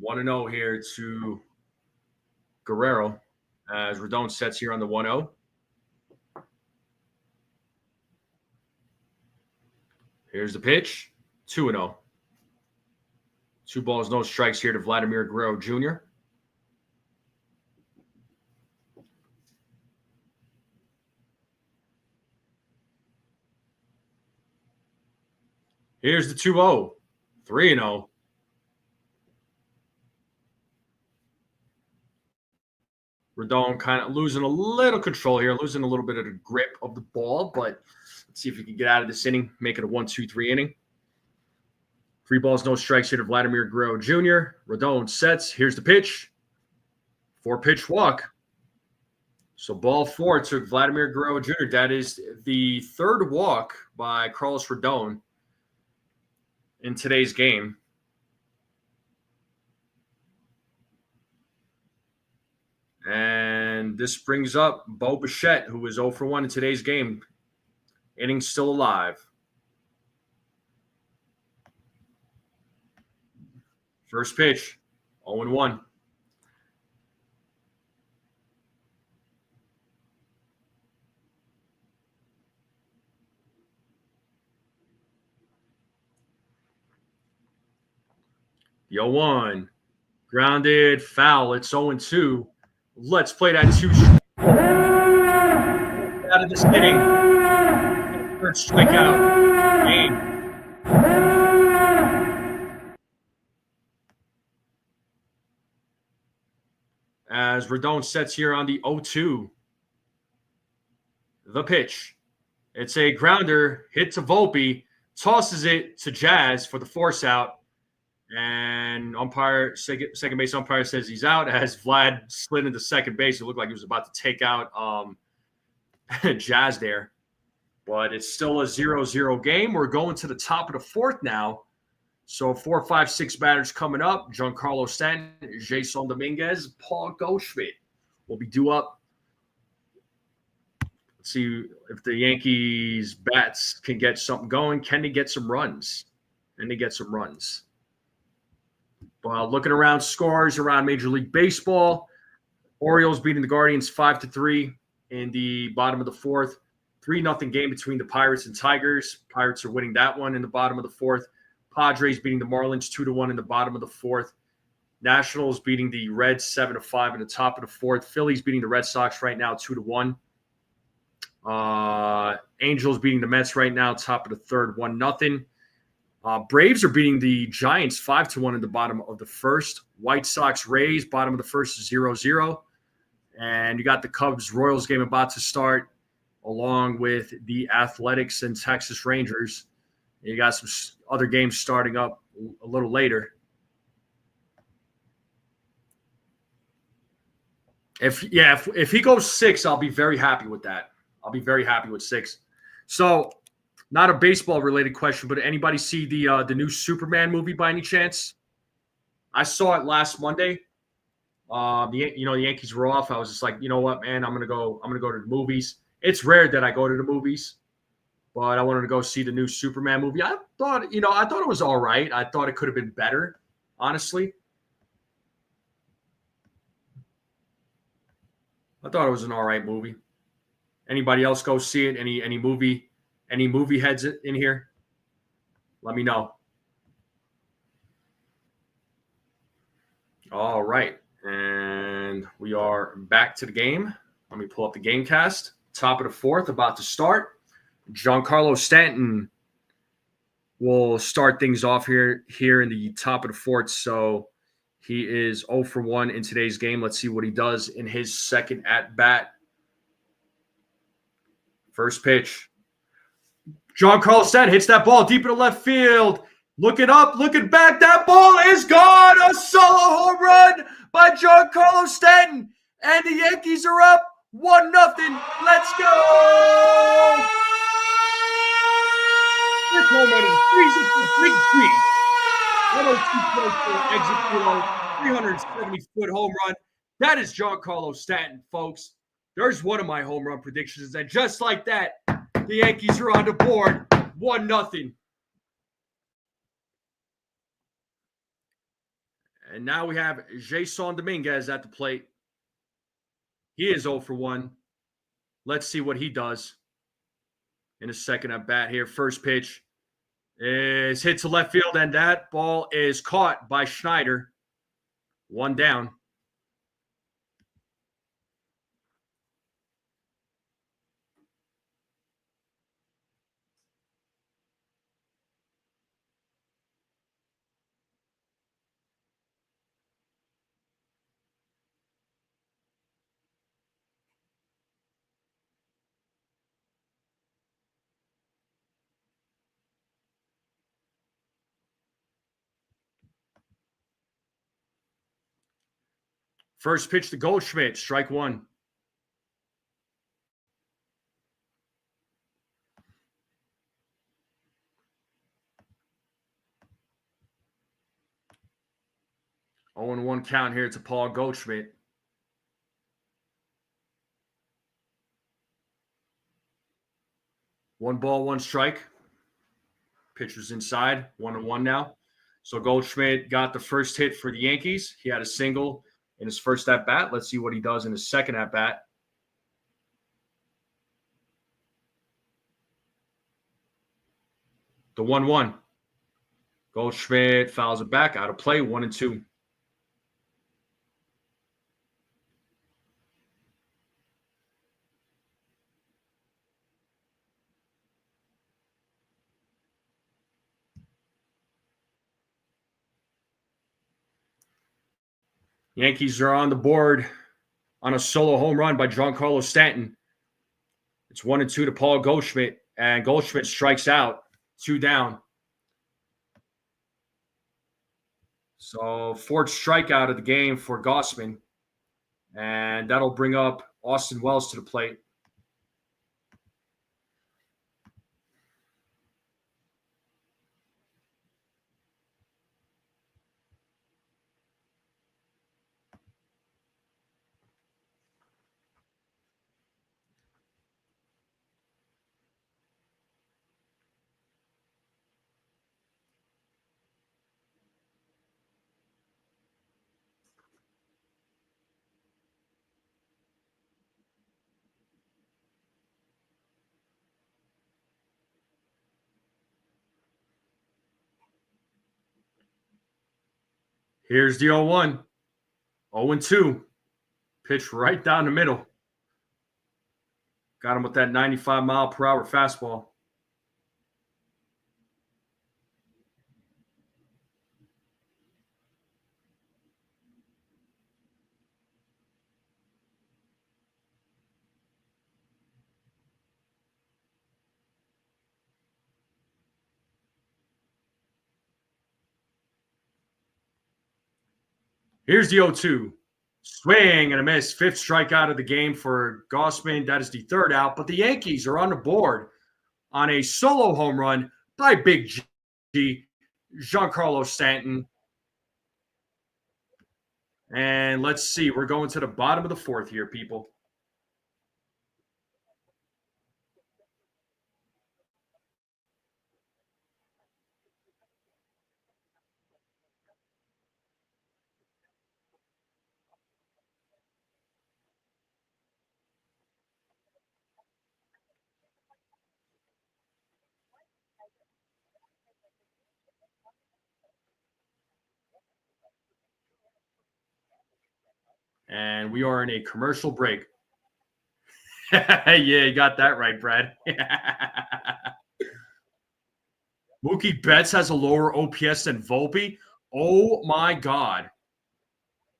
1-0 here to Guerrero as Rodon sets here on the 1-0. Here's the pitch. 2-0. 2 balls, no strikes here to Vladimir Guerrero Jr. Here's the 2-0. 3-0. Rodon kind of losing a little control here, losing a little bit of the grip of the ball, but let's see if he can get out of this inning, make it a 1-2-3 inning. 3 balls, no strikes here to Vladimir Guerrero Jr. Rodon sets. Here's the pitch. 4-pitch walk. So ball 4 to Vladimir Guerrero Jr. That is the 3rd walk by Carlos Rodon in today's game. And this brings up Bo Bichette, who is 0 for 1 in today's game. Inning still alive. First pitch, 0-1. The 0-1. Grounded, foul. It's 0-2. Let's play that 2 out of this inning. 3rd strikeout. Game. As Rodon sets here on the 0-2. The pitch. It's a grounder, hit to Volpe, tosses it to Jazz for the force out. And second base umpire says he's out as Vlad slid into second base. It looked like he was about to take out Jazz there. But it's still a 0-0 game. We're going to the top of the 4th now. So 4, 5, 6 batters coming up. Giancarlo Stanton, Jason Dominguez, Paul Goldschmidt will be due up. Let's see if the Yankees bats can get something going. Can they get some runs? Well, looking around scores around Major League Baseball, Orioles beating the Guardians 5-3 in the bottom of the 4th. 3-0 game between the Pirates and Tigers. Pirates are winning that one in the bottom of the 4th. Padres beating the Marlins 2-1 in the bottom of the 4th. Nationals beating the Reds 7-5 in the top of the 4th. Phillies beating the Red Sox right now 2-1. Angels beating the Mets right now, top of the 3rd, 1-0. Braves are beating the Giants 5-1 in the bottom of the 1st. White Sox Rays, bottom of the 1st, 0-0. And you got the Cubs-Royals game about to start, along with the Athletics and Texas Rangers. And you got some other games starting up a little later. If he goes 6, I'll be very happy with that. I'll be very happy with 6. So, not a baseball related question, but anybody see the new Superman movie by any chance? I saw it last Monday. The Yankees were off. I was just like, you know what, man, I'm gonna go to the movies. It's rare that I go to the movies, but I wanted to go see the new Superman movie. I thought it was all right. I thought it could have been better, honestly. I thought it was an all right movie. Anybody else go see it? Any movie heads in here? Let me know. All right. And we are back to the game. Let me pull up the game cast. Top of the 4th, about to start. Giancarlo Stanton will start things off here in the top of the 4th. So he is 0 for 1 in today's game. Let's see what he does in his second at bat. First pitch. Giancarlo Stanton hits that ball deep into left field. Looking up, looking back. That ball is gone. A solo home run by Giancarlo Stanton. And the Yankees are up 1-0. Let's go. This home run is freezing for Big G. 102.4 exit field, 370-foot home run. That is Giancarlo Stanton, folks. There's one of my home run predictions. And just like that, the Yankees are on the board, 1-0. And now we have Jason Dominguez at the plate. He is 0 for 1. Let's see what he does in a second at bat here. First pitch is hit to left field, and that ball is caught by Schneider. 1 down. First pitch to Goldschmidt, strike 1. Oh, 0-1 count here to Paul Goldschmidt. One ball, one strike. Pitcher's inside, 1-1 now. So Goldschmidt got the first hit for the Yankees. He had a single in his first at bat. Let's see what he does in his second at bat. The 1-1. Goldschmidt fouls it back, out of play, 1-2. Yankees are on the board on a solo home run by Giancarlo Stanton. It's 1-2 to Paul Goldschmidt, and Goldschmidt strikes out, 2 down. So 4th strikeout of the game for Gausman, and that'll bring up Austin Wells to the plate. Here's the 0-1. 0-2. Pitch right down the middle. Got him with that 95-mile-per-hour fastball. Here's the 0-2. Swing and a miss. Fifth strikeout of the game for Gossman. That is the third out. But the Yankees are on the board on a solo home run by Big G, Giancarlo Stanton. And let's see. We're going to the bottom of the fourth here, people. And we are in a commercial break. Yeah, you got that right, Brad. Mookie Betts has a lower OPS than Volpe. Oh my God.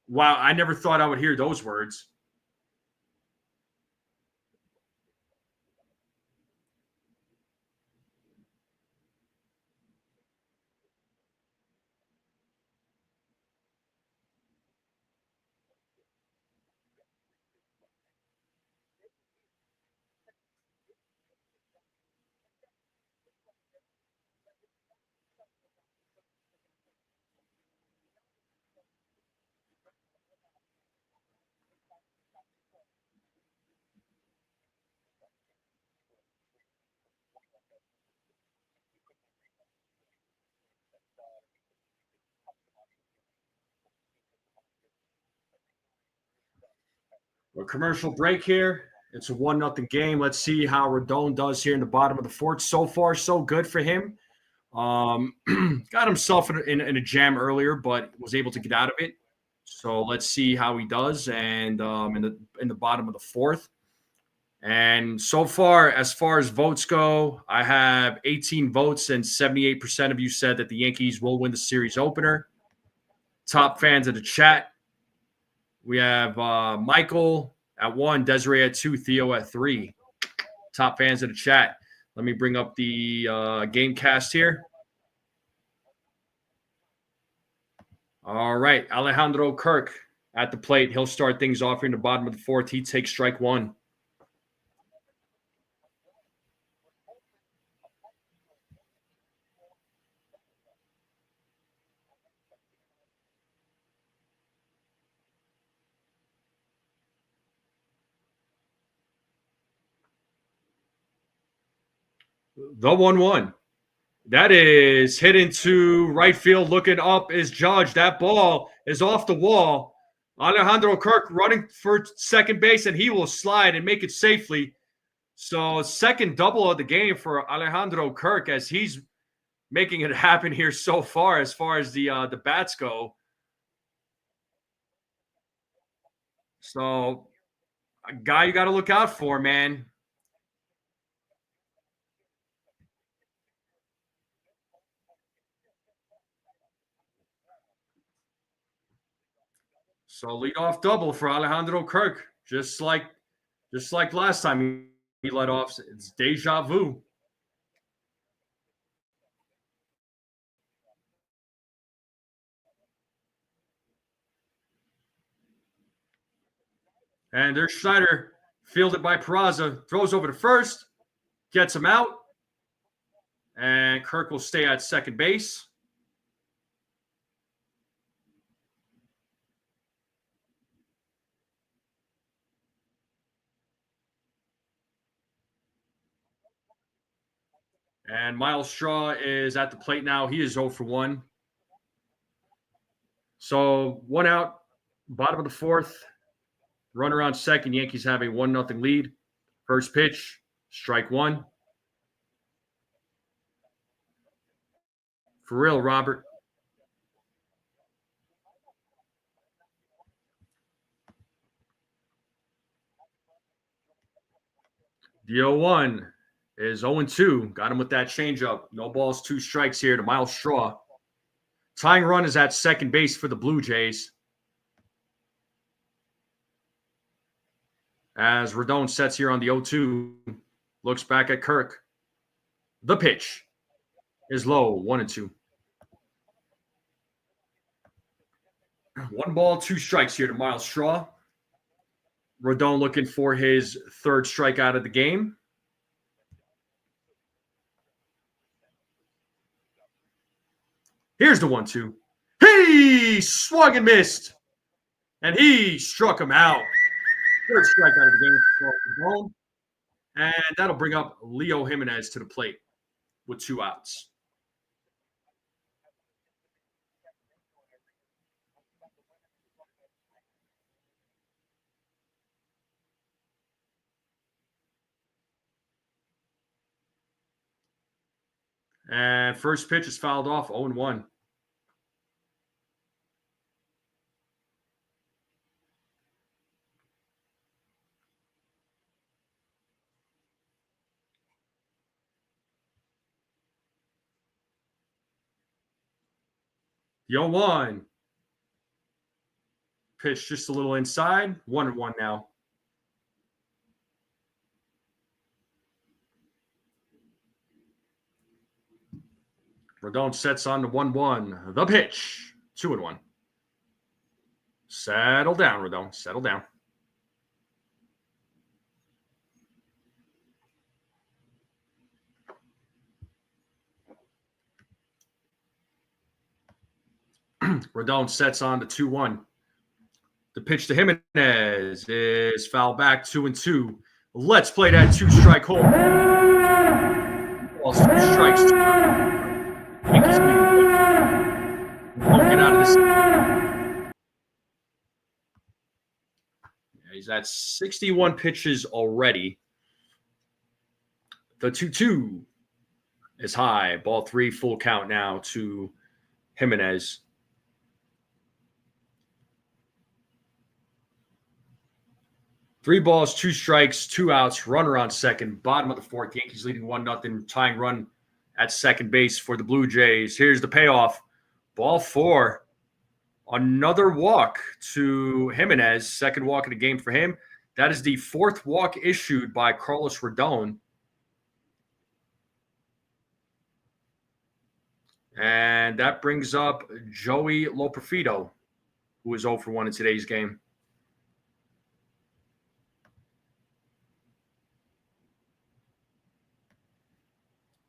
Wow, I never thought I would hear those words. A commercial break here. It's a 1-0 game. Let's see how Rodon does here in the bottom of the fourth. So far, so good for him. Got himself in a jam earlier, but was able to get out of it. So let's see how he does. And in the bottom of the fourth. And so far as votes go, I have 18 votes, and 78% of you said that the Yankees will win the series opener. Top fans of the chat. We have Michael at 1, Desiree at 2, Theo at 3. Top fans of the chat. Let me bring up the game cast here. All right. Alejandro Kirk at the plate. He'll start things off here in the bottom of the fourth. He takes strike one. The 1-1. That is hit into right field. Looking up is Judge. That ball is off the wall. Alejandro Kirk running for second base, and he will slide and make it safely. So second double of the game for Alejandro Kirk as he's making it happen here so far as the bats go. So a guy you got to look out for, man. So leadoff double for Alejandro Kirk, just like last time he led off. It's deja vu. And there's Schneider, fielded by Peraza, throws over to first, gets him out, and Kirk will stay at second base. And Miles Straw is at the plate now. He is 0 for 1. So 1 out, bottom of the fourth, runner on second. Yankees have a 1-0 lead. First pitch, strike one. For real, Robert. The 0-1 is 0-2. Got him with that changeup. No balls, 2 strikes here to Miles Straw. Tying run is at second base for the Blue Jays. As Rodon sets here on the 0-2, looks back at Kirk. The pitch is low, 1-2. 1 ball, 2 strikes here to Miles Straw. Rodon looking for his 3rd strikeout of the game. Here's the 1-2. He swung and missed. And he struck him out. 3rd strikeout of the game for Rodon. And that'll bring up Leo Jimenez to the plate with 2 outs. And first pitch is fouled off, 0-1. The 0-1. Pitch just a little inside. 1-1 now. Rodon sets on the 1-1. The pitch. 2-1. Settle down, Rodon. Settle down. Rodon sets on the 2-1. The pitch to Jimenez is foul back, 2-2. Let's play that 2-strike hold. Balls, 2 strikes. Yankees won't get out of this. He's at 61 pitches already. The 2-2 is high. Ball 3, full count now to Jimenez. Three balls, 2 strikes, 2 outs, runner on second, bottom of the 4th. Yankees leading 1-0, tying run at second base for the Blue Jays. Here's the payoff. Ball 4. Another walk to Jimenez. 2nd walk of the game for him. That is the 4th walk issued by Carlos Rodon. And that brings up Joey Loperfido, who is 0 for 1 in today's game.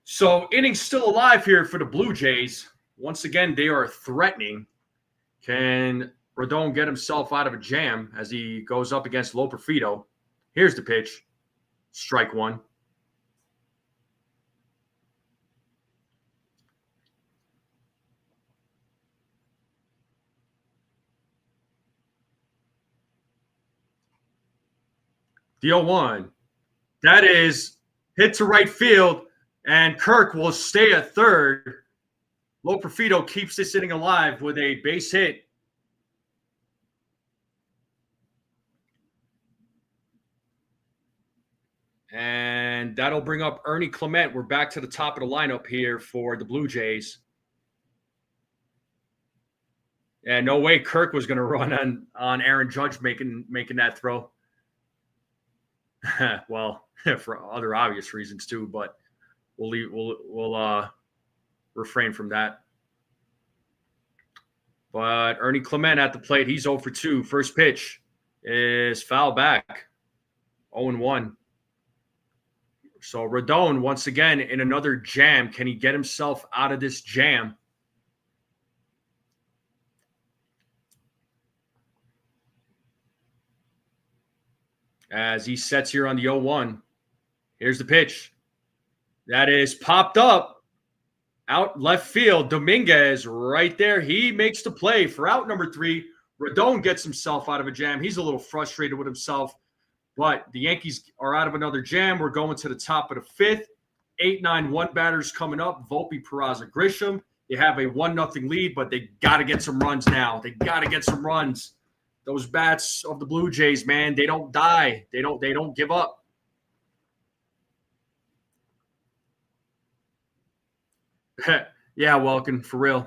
So innings still alive here for the Blue Jays. Once again, they are threatening. Can Rodon get himself out of a jam as he goes up against Loperfido? Here's the pitch. Strike 1. The 0-1. That is hit to right field. And Kirk will stay at third. Loperfido keeps this inning alive with a base hit. And that'll bring up Ernie Clement. We're back to the top of the lineup here for the Blue Jays. And no way Kirk was going to run on Aaron Judge making that throw. Well, for other obvious reasons too, but we'll refrain from that. But Ernie Clement at the plate, he's 0 for 2. First pitch is foul back, 0-1. So Rodon, once again, in another jam. Can he get himself out of this jam? As he sets here on the 0-1. Here's the pitch. That is popped up out left field. Dominguez right there. He makes the play for out number 3. Rodon gets himself out of a jam. He's a little frustrated with himself, but the Yankees are out of another jam. We're going to the top of the 5th. 8-9-1 batters coming up. Volpe, Peraza, Grisham. They have a 1-0 lead, but they got to get some runs now. They got to get some runs. Those bats of the Blue Jays, man, they don't die. They don't give up. Yeah, Welkin, for real.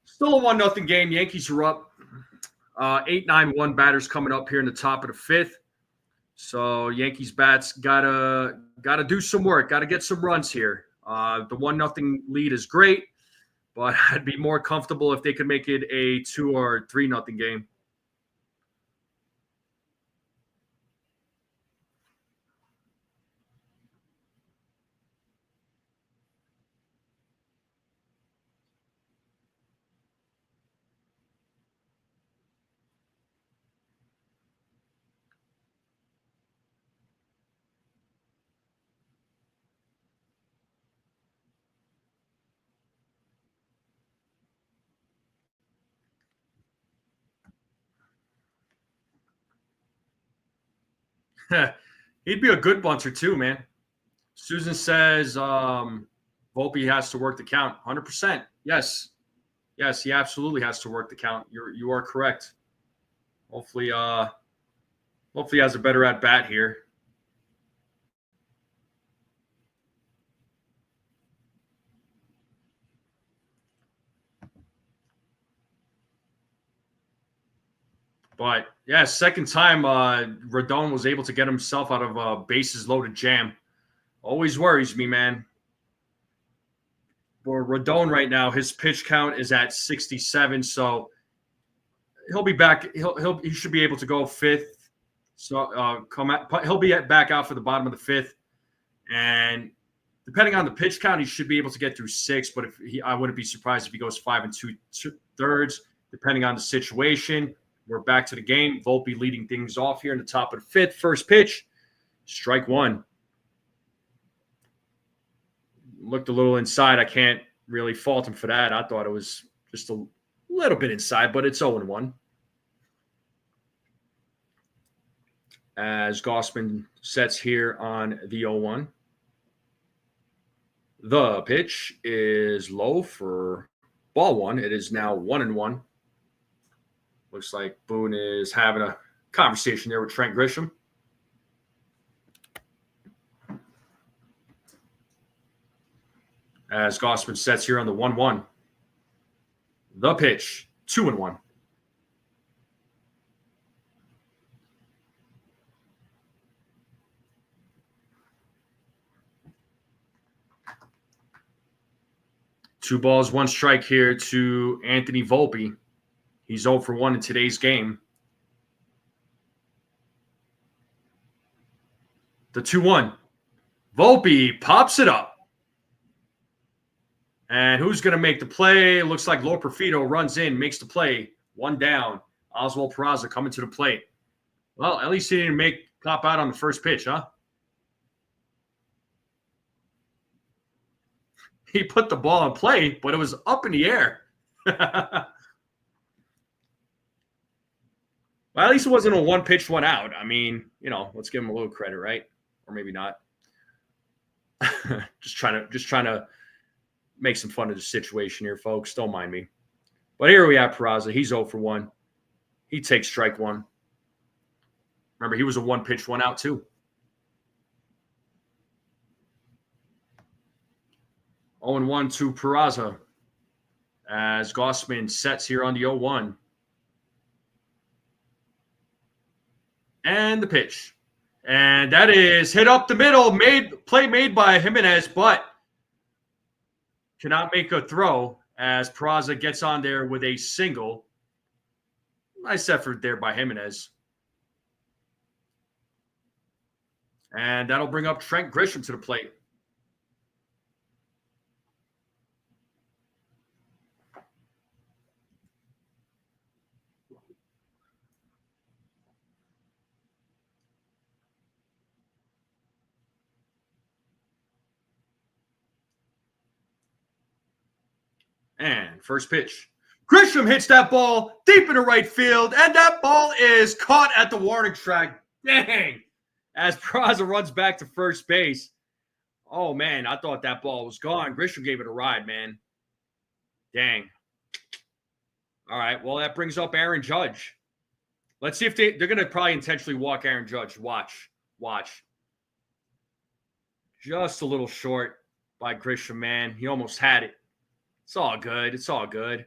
Still a 1-0 game. Yankees are up. 8-9-1 batters coming up here in the top of the 5th. So Yankees bats gotta do some work. Gotta get some runs here. The 1-0 lead is great, but I'd be more comfortable if they could make it a 2 or 3-0 game. He'd be a good bunter too, man. Susan says Volpe has to work the count. 100%. Yes. Yes, he absolutely has to work the count. You are correct. Hopefully he has a better at bat here. But yeah, second time Rodon was able to get himself out of a bases loaded jam. Always worries me, man. For Rodon right now, his pitch count is at 67, so he'll be back. He should be able to go fifth. So he'll be back out for the bottom of the fifth, and depending on the pitch count, he should be able to get through 6. But I wouldn't be surprised if he goes 5 2/3, depending on the situation. We're back to the game. Volpe leading things off here in the top of the 5th. First pitch, strike 1. Looked a little inside. I can't really fault him for that. I thought it was just a little bit inside, but it's 0-1. As Gossman sets here on the 0-1. The pitch is low for ball 1. It is now 1-1. Looks like Boone is having a conversation there with Trent Grisham. As Gossman sets here on the 1-1. The pitch, 2-1. Two balls, one strike here to Anthony Volpe. He's 0-1 in today's game. The 2-1. Volpe pops it up. And who's going to make the play? Looks like Loperfido runs in, makes the play. 1 down. Oswald Peraza coming to the plate. Well, at least he didn't pop out on the first pitch, huh? He put the ball in play, but it was up in the air. Well, at least it wasn't a 1-pitch, 1 out. I mean, let's give him a little credit, right? Or maybe not. just trying to make some fun of the situation here, folks. Don't mind me. But here we have Peraza. He's 0-1. He takes strike 1. Remember, he was a 1-pitch, 1 out too. 0-1 to Peraza as Gossman sets here on the 0-1. And the pitch. And that is hit up the middle. Play made by Jimenez, but cannot make a throw as Peraza gets on there with a single. Nice effort there by Jimenez. And that'll bring up Trent Grisham to the plate. And first pitch. Grisham hits that ball deep into right field, and that ball is caught at the warning track. Dang. As Peraza runs back to first base. Oh, man, I thought that ball was gone. Grisham gave it a ride, man. Dang. All right, well, that brings up Aaron Judge. Let's see if they're going to probably intentionally walk Aaron Judge. Watch. Just a little short by Grisham, man. He almost had it. It's all good.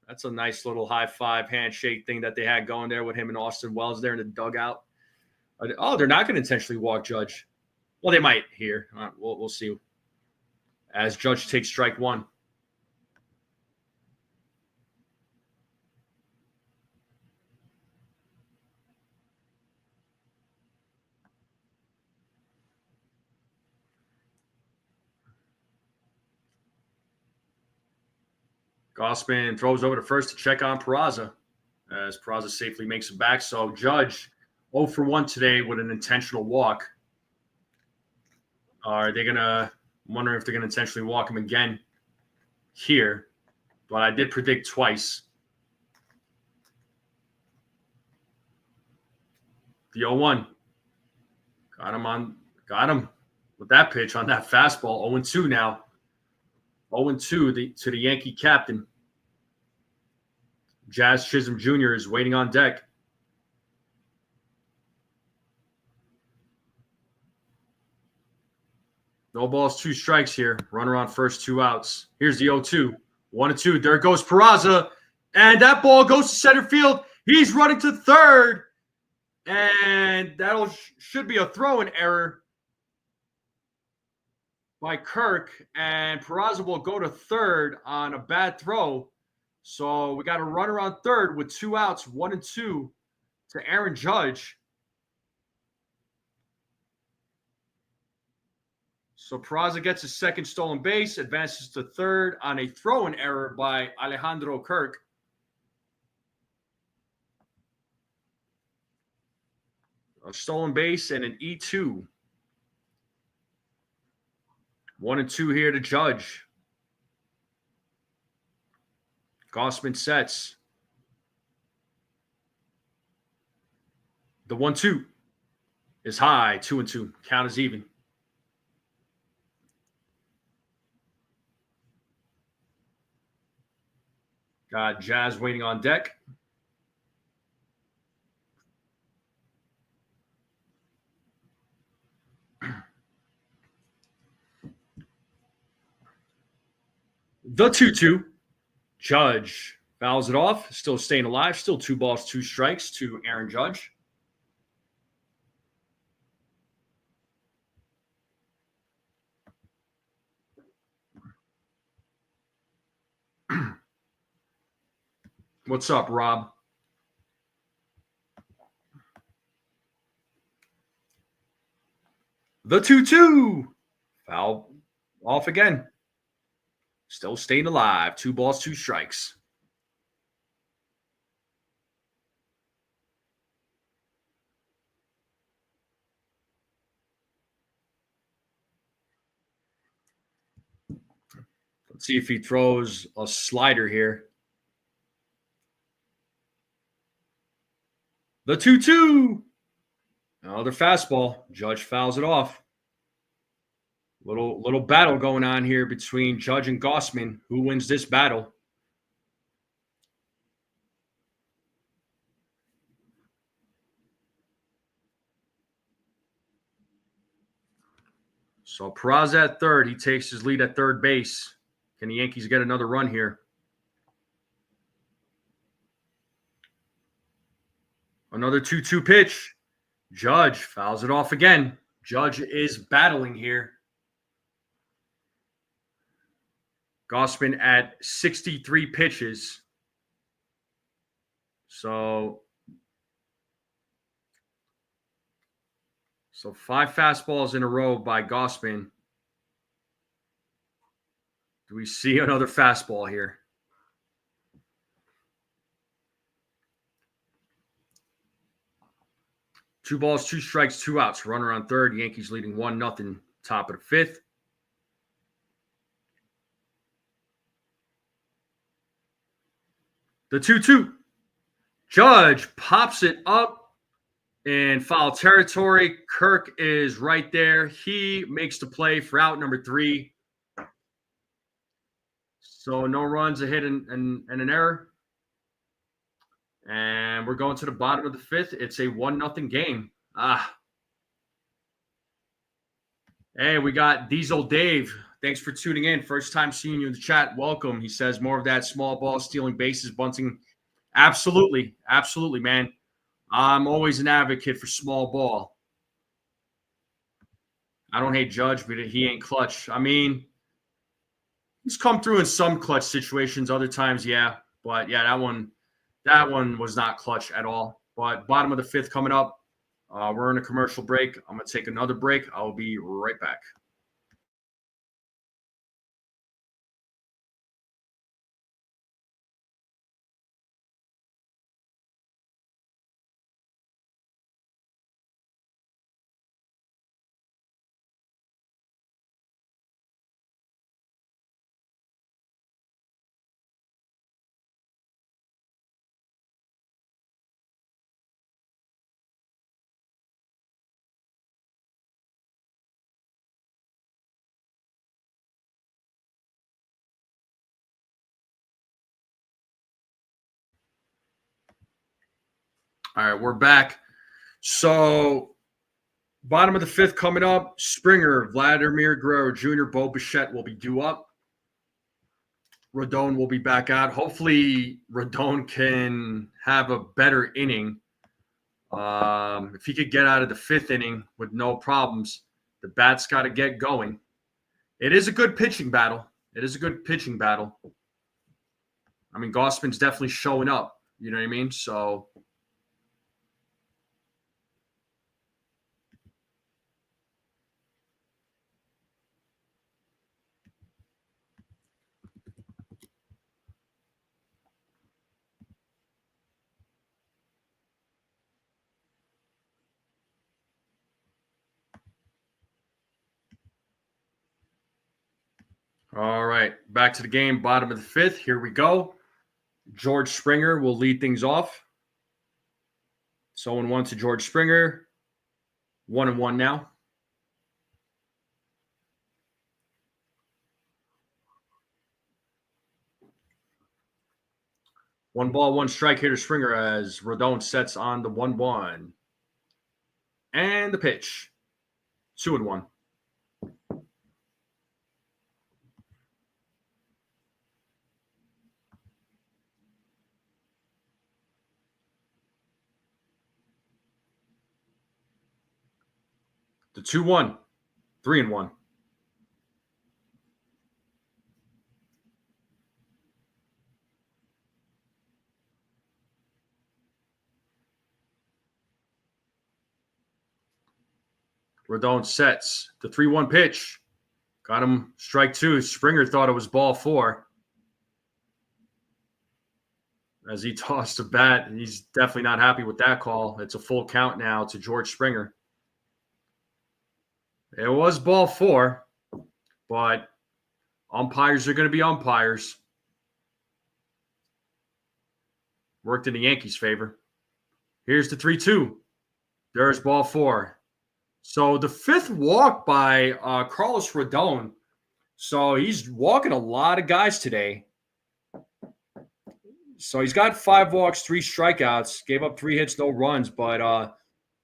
That's a nice little high-five handshake thing that they had going there with him and Austin Wells there in the dugout. Oh, they're not going to intentionally walk Judge. Well, they might here. We'll see. as Judge takes strike one. Gausman throws over to first to check on Peraza as Peraza safely makes it back. So Judge 0 for 1 today with an intentional walk. Are they going to – I'm wondering if they're going to intentionally walk him again here. But I did predict twice. The 0-1. Got him with that pitch on that fastball. 0-2 now. 0-2 to the Yankee captain. Jazz Chisholm Jr. is waiting on deck. No balls, 2 strikes here. Runner on first, 2 outs. Here's the 0-2. 1-2. There goes Peraza. And that ball goes to center field. He's running to third. And that should be a throw-in error by Kirk. And Peraza will go to third on a bad throw. So we got a runner on third with 2 outs, 1-2 to Aaron Judge. So Peraza gets his second stolen base, advances to third on a throw-in error by Alejandro Kirk. A stolen base and an E2. 1-2 here to Judge. Gausman sets. The 1-2 is high. 2-2. Count is even. Got Jazz waiting on deck. The 2-2. Judge fouls it off. Still staying alive. Still 2 balls, 2 strikes to Aaron Judge. What's up, Rob? The 2-2. Foul off again. Still staying alive. 2 balls, 2 strikes. Let's see if he throws a slider here. The 2-2. Another fastball. Judge fouls it off. Little battle going on here between Judge and Gausman. Who wins this battle? So Peraza at third. He takes his lead at third base. Can the Yankees get another run here? Another 2-2 pitch. Judge fouls it off again. Judge is battling here. Gausman at 63 pitches. So 5 fastballs in a row by Gausman. Do we see another fastball here? Two balls, 2 strikes, 2 outs. Runner on third. Yankees leading 1-0. Top of the 5th. The 2-2. Judge pops it up in foul territory. Kirk is right there. He makes the play for out number 3. So no runs, a hit, and an error. And we're going to the bottom of the 5th. It's a 1-0 game. Hey, we got Diesel Dave. Thanks for tuning in. First time seeing you in the chat. Welcome. He says more of that small ball, stealing bases, bunting. Absolutely. Absolutely, man. I'm always an advocate for small ball. I don't hate Judge, but he ain't clutch. I mean, He's come through in some clutch situations. Other times, yeah. But yeah, that one was not clutch at all. But bottom of the fifth coming up. We're in a commercial break. I'm going to take another break. I'll be right back. All right, we're back. So, bottom of the fifth coming up. Springer, Vladimir Guerrero Jr., Bo Bichette will be due up. Rodon will be back out. Hopefully, Rodon can have a better inning. If he could get out of the fifth inning with no problems, the bat's got to get going. It is a good pitching battle. I mean, Gossman's definitely showing up. You know what I mean? So, all right, back to the game. Bottom of the fifth. Here we go. George Springer will lead things off. So 0-1 to George Springer. 1-1 now. One ball, one strike here to Springer as Rodon sets on the 1-1. And the pitch. 2-1. The 2-1. 3-1. Rodon sets the 3-1 pitch. Got him strike two. Springer thought it was ball four. As he tossed the bat, he's definitely not happy with that call. It's a full count now to George Springer. It was ball four, but umpires are going to be umpires. Worked in the Yankees' favor. Here's the 3-2. There's ball four. So the fifth walk by Carlos Rodon. So he's walking a lot of guys today. So he's got 5 walks, 3 strikeouts, gave up 3 hits, no runs, but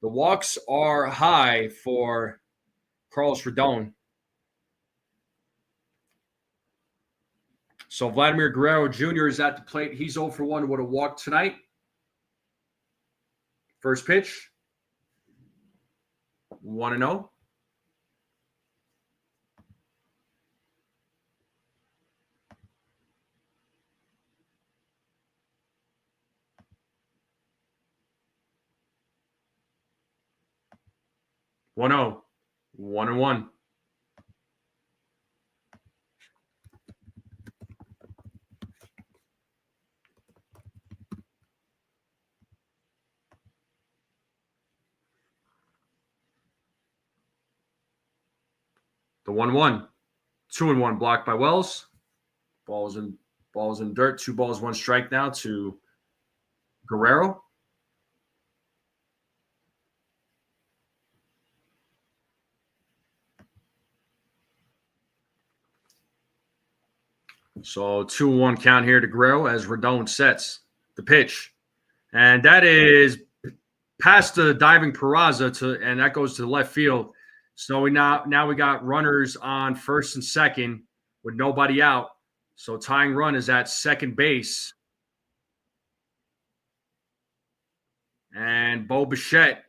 the walks are high for Carlos Rodon. So Vladimir Guerrero Jr. is at the plate. He's 0-for-1 with a walk tonight. First pitch. 1-0. One zero, 1-1. The 1-1. 2-1 blocked by Wells. Balls in dirt. 2 balls, 1 strike now to Guerrero. So 2-1 count here to Guerrero as Rodon sets the pitch. And that is past the diving Peraza and that goes to the left field. So we got runners on first and second with nobody out. So tying run is at second base. And Bo Bichette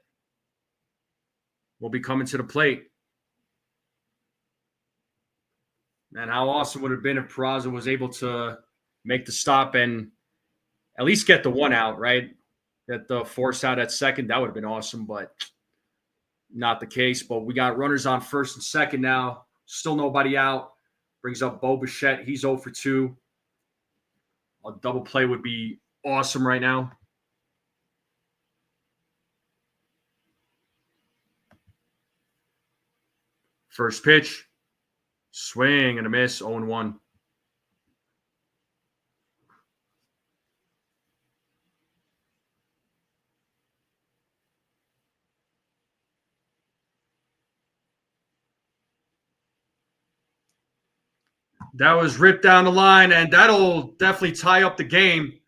will be coming to the plate. Man, how awesome would it have been if Peraza was able to make the stop and at least get the one out, right? Get the force out at second. That would have been awesome, but not the case. But we got runners on first and second now. Still nobody out. Brings up Bo Bichette. He's 0 for 2. A double play would be awesome right now. First pitch. Swing and a miss. 0-1. That was ripped down the line, and that'll definitely tie up the game.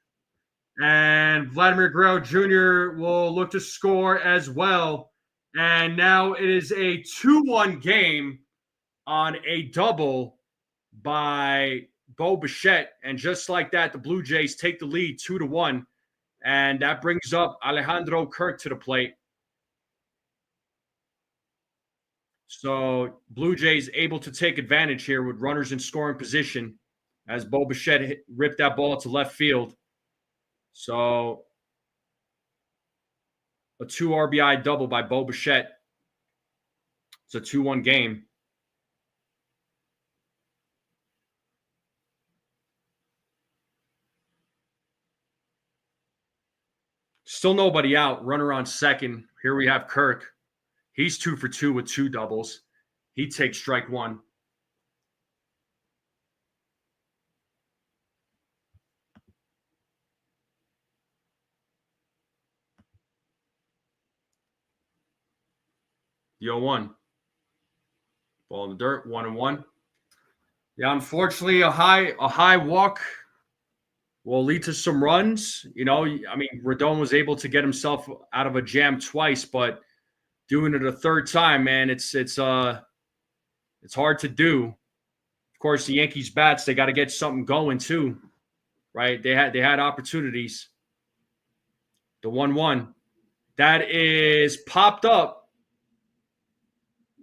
And Vladimir Guerrero Jr. will look to score as well. And now it is a 2-1 game on a double by Bo Bichette. And just like that, the Blue Jays take the lead 2-1. And that brings up Alejandro Kirk to the plate. So Blue Jays able to take advantage here with runners in scoring position as Bo Bichette ripped that ball to left field. So a 2 RBI double by Bo Bichette. It's a 2-1 game. Still nobody out. Runner on second. Here we have Kirk. He's 2 for 2 with 2 doubles. He takes strike 1. The 0-1. Ball in the dirt, 1-1. Yeah, unfortunately, a high walk will lead to some runs. You know, I mean, Rodon was able to get himself out of a jam twice, but doing it a third time, man, it's hard to do. Of course, the Yankees bats, they got to get something going too, right? They had opportunities. The 1-1. That is popped up.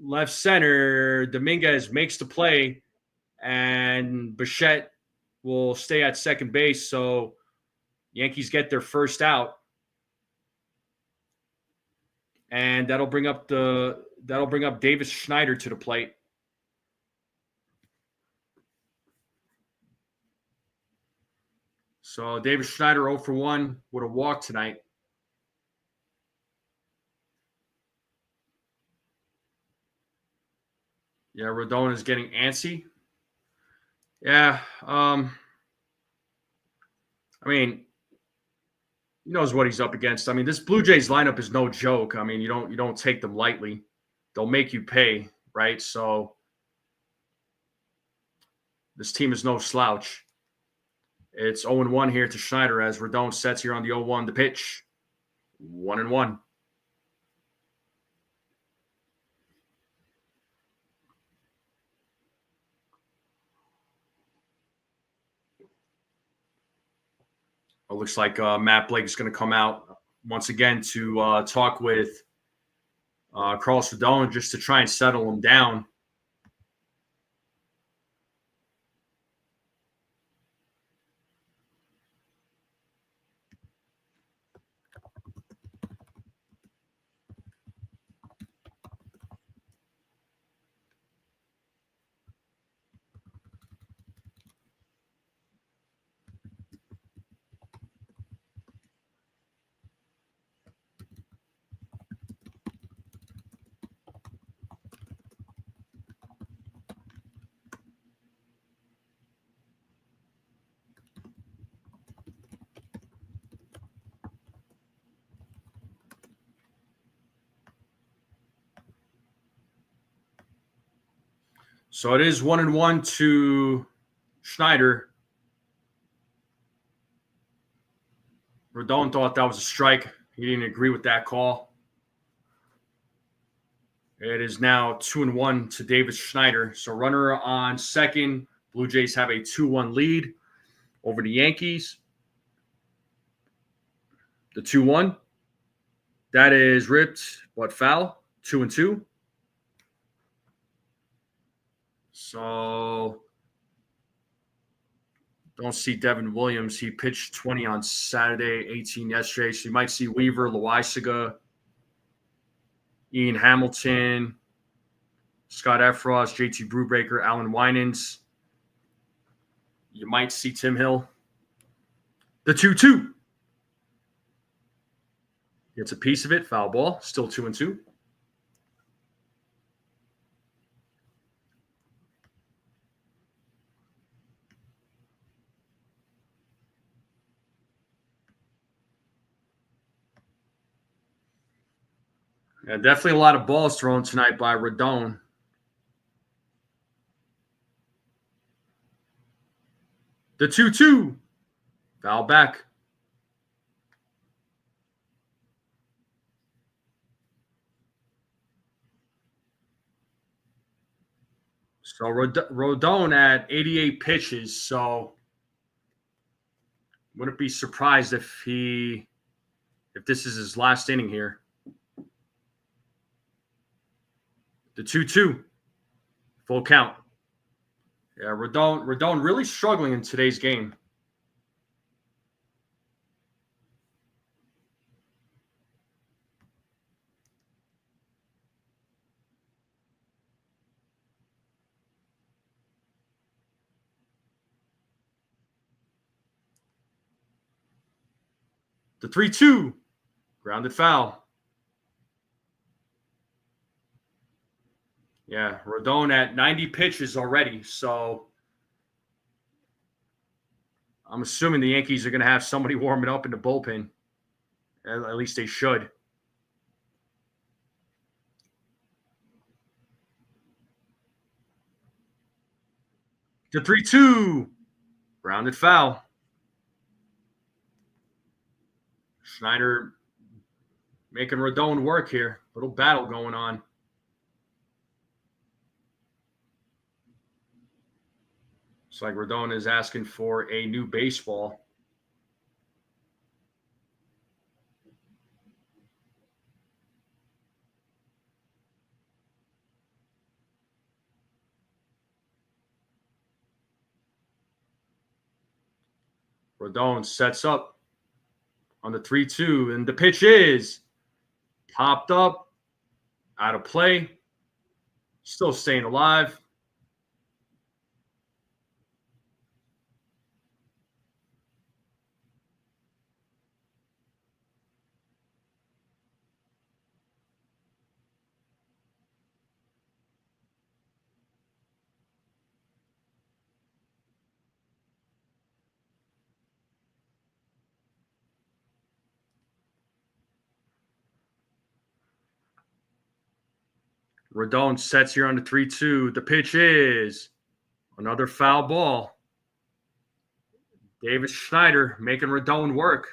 Left center, Dominguez makes the play, and Bichette will stay at second base. So Yankees get their first out. And that'll bring up Davis Schneider to the plate. So Davis Schneider 0 for 1 with a walk tonight. Yeah, Rodon is getting antsy. Yeah, I mean, he knows what he's up against. I mean, this Blue Jays lineup is no joke. I mean, you don't take them lightly. They'll make you pay, right? So this team is no slouch. It's 0-1 here to Schneider as Rodon sets here on the 0-1. The pitch, 1-1. It looks like Matt Blake is going to come out once again to talk with Carlos Rodon just to try and settle him down. So it is 1-1 to Schneider. Rodon thought that was a strike. He didn't agree with that call. It is now 2-1 to Davis Schneider. So runner on second. Blue Jays have a 2-1 lead over the Yankees. The 2-1. That is ripped, but foul. 2-2. So Don't see Devin Williams. He pitched 20 on Saturday, 18 yesterday. So you might see Weaver, Loisaga, Ian Hamilton, Scott Efros, JT Brubaker, Alan Winans. You might see Tim Hill. The 2-2. Gets a piece of it. Foul ball. Still 2-2. Yeah, definitely a lot of balls thrown tonight by Rodon. The 2-2. Foul back. So Rodon at 88 pitches. So wouldn't be surprised if this is his last inning here. The 2-2. Full count. Yeah, Rodon really struggling in today's game. The 3-2. Grounded foul. Yeah, Rodon at 90 pitches already. So I'm assuming the Yankees are going to have somebody warming up in the bullpen. At least they should. The 3-2. Grounded foul. Schneider making Rodon work here. Little battle going on. It's like Rodon is asking for a new baseball. Rodon sets up on the 3-2, and the pitch is popped up, out of play, still staying alive. Rodon sets here on the 3-2. The pitch is another foul ball. Davis Schneider making Rodon work.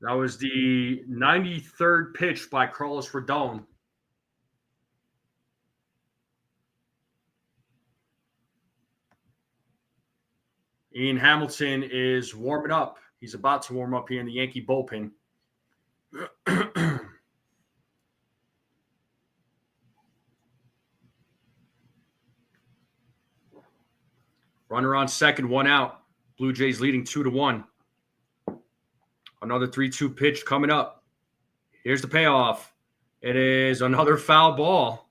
That was the 93rd pitch by Carlos Rodon. Ian Hamilton is warming up. He's about to warm up here in the Yankee bullpen. Runner on second, one out. Blue Jays leading 2-1. Another 3-2 pitch coming up. Here's the payoff. It is another foul ball.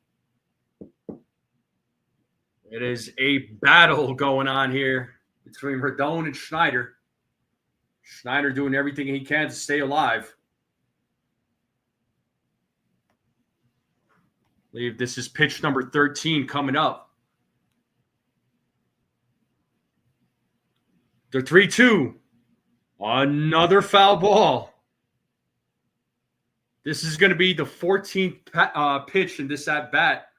It is a battle going on here between Rodon and Schneider. Schneider doing everything he can to stay alive. I believe this is pitch number 13 coming up. The 3-2. Another foul ball. This is going to be the 14th pitch in this at-bat.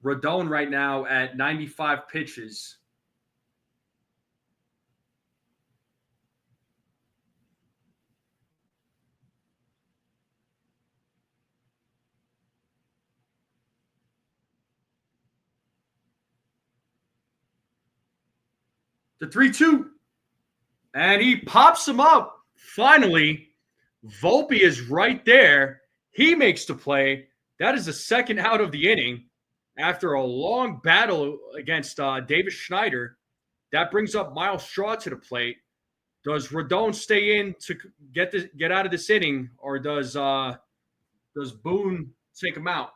Rodon right now at 95 pitches. The 3-2. And he pops him up. Finally, Volpe is right there. He makes the play. That is the second out of the inning. after a long battle against Davis Schneider, that brings up Miles Straw to the plate. Does Rodon stay in to get out of this inning, or does Boone take him out?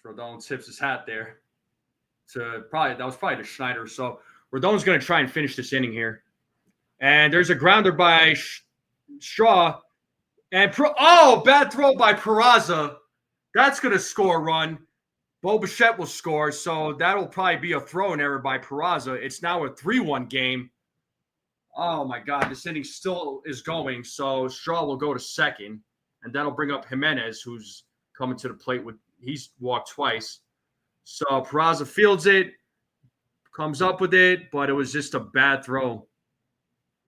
Rodon tips his hat there to that was probably to Schneider. So Rodon's going to try and finish this inning here. And there's a grounder by Straw. And bad throw by Peraza. That's going to score a run. Bo Bichette will score, so that'll probably be a throwing error by Peraza. It's now a 3-1 game. Oh, my God. This inning still is going, so Straw will go to second, and that'll bring up Jimenez, who's coming to the plate. He's walked twice. So Peraza fields it, comes up with it, but it was just a bad throw.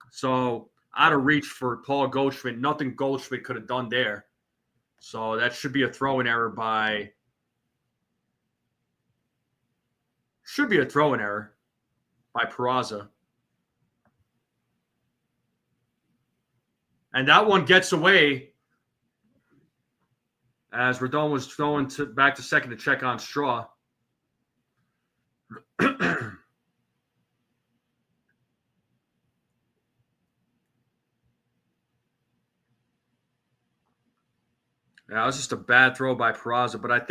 So out of reach for Paul Goldschmidt. Nothing Goldschmidt could have done there. So that should be a throwing error by Peraza. And that one gets away as Rodon was throwing back to second to check on Straw. Yeah, it was just a bad throw by Peraza, but I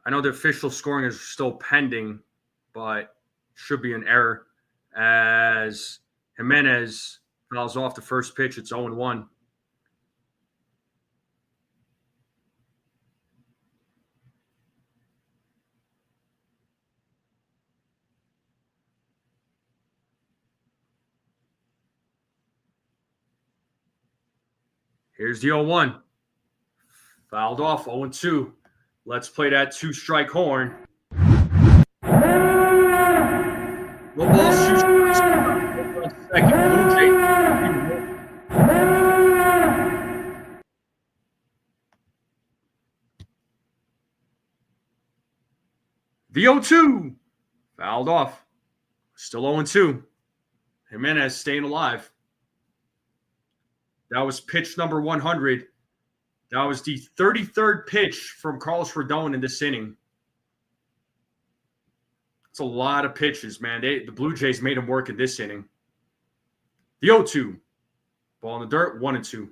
know the official scoring is still pending, but should be an error as Jimenez fouls off the first pitch. It's 0-1. Here's the 0-1. Fouled off, 0-2. Let's play that 2-strike horn. Low ball shoots second. Blue Jay. The 0-2. Fouled off. Still 0-2. Jimenez staying alive. That was pitch number 100. That was the 33rd pitch from Carlos Rodon in this inning. It's a lot of pitches, man. The Blue Jays made him work in this inning. The 0-2. Ball in the dirt, 1-2.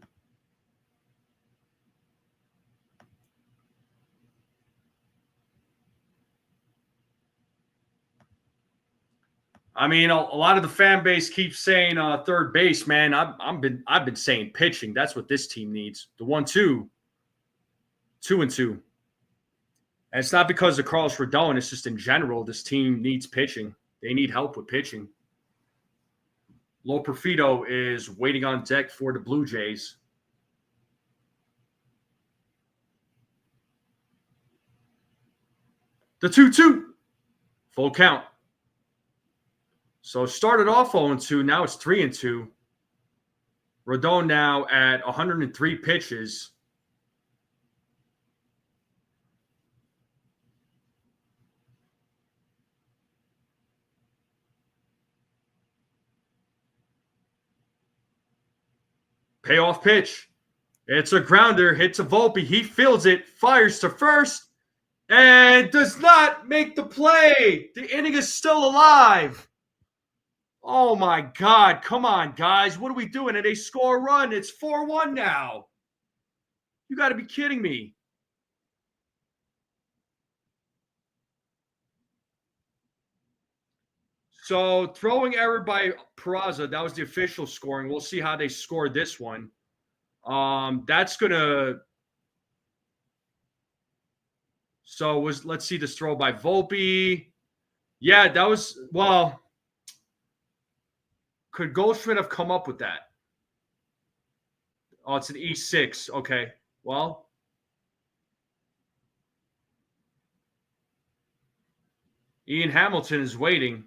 I mean, a lot of the fan base keeps saying third base, man. I've been saying pitching. That's what this team needs. The 1-2, 2-2. And it's not because of Carlos Rodon. It's just in general, this team needs pitching. They need help with pitching. Lo Perfido is waiting on deck for the Blue Jays. The 2-2. Full count. So started off 0-2. Now it's 3-2. Rodon now at 103 pitches. Payoff pitch. It's a grounder. Hits a Volpe. He fields it. Fires to first. And does not make the play. The inning is still alive. Oh, my God. Come on, guys. What are we doing? And they score a run. It's 4-1 now. You got to be kidding me. So throwing error by Peraza. That was the official scoring. We'll see how they score this one. That's going to – so let's see this throw by Volpe. Yeah, that was – well – could Goldschmidt have come up with that? Oh, it's an E6. Okay. Well, Ian Hamilton is waiting.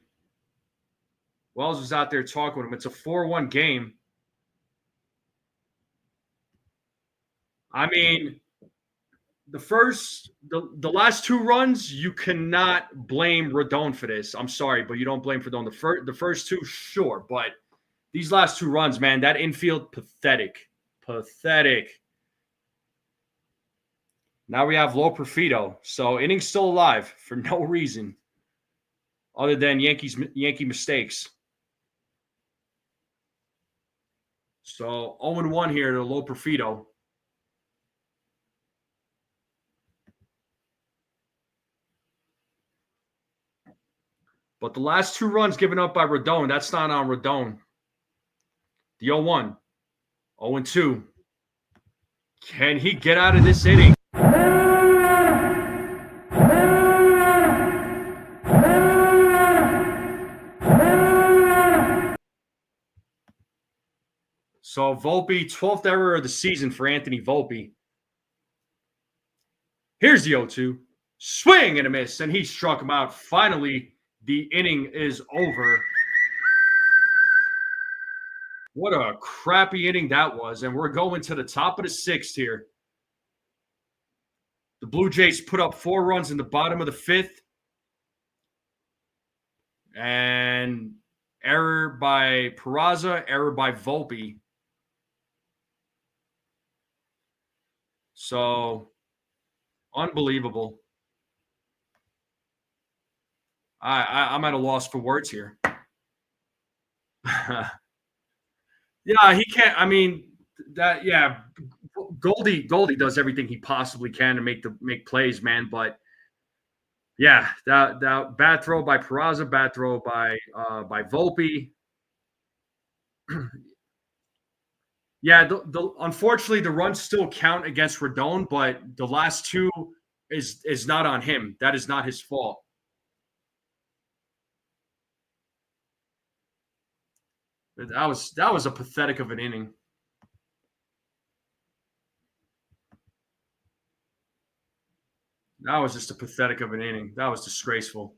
Wells was out there talking with him. It's a 4-1 game. I mean, the last two runs, you cannot blame Rodon for this. I'm sorry, but you don't blame Rodon. The first two, sure, but These last 2 runs, man, that infield, pathetic. Pathetic. Now we have low Perfido. So inning still alive for no reason other than Yankee mistakes. So 0-1 here to low Perfido. But the last 2 runs given up by Rodon, that's not on Rodon. The 0-1, 0-2. Can he get out of this inning? So Volpe, 12th error of the season for Anthony Volpe. Here's the 0-2. Swing and a miss, and he struck him out. Finally, the inning is over. What a crappy inning that was. And we're going to the top of the 6th here. The Blue Jays put up 4 runs in the bottom of the 5th. And error by Peraza, error by Volpe. So, unbelievable. I'm at a loss for words here. Yeah, he can't. I mean, that. Yeah, Goldie does everything he possibly can to make plays, man. But yeah, that bad throw by Peraza, bad throw by Volpe. Yeah, unfortunately the runs still count against Rodon, but the last 2 is not on him. That is not his fault. That was a pathetic of an inning. That was just a pathetic of an inning. That was disgraceful.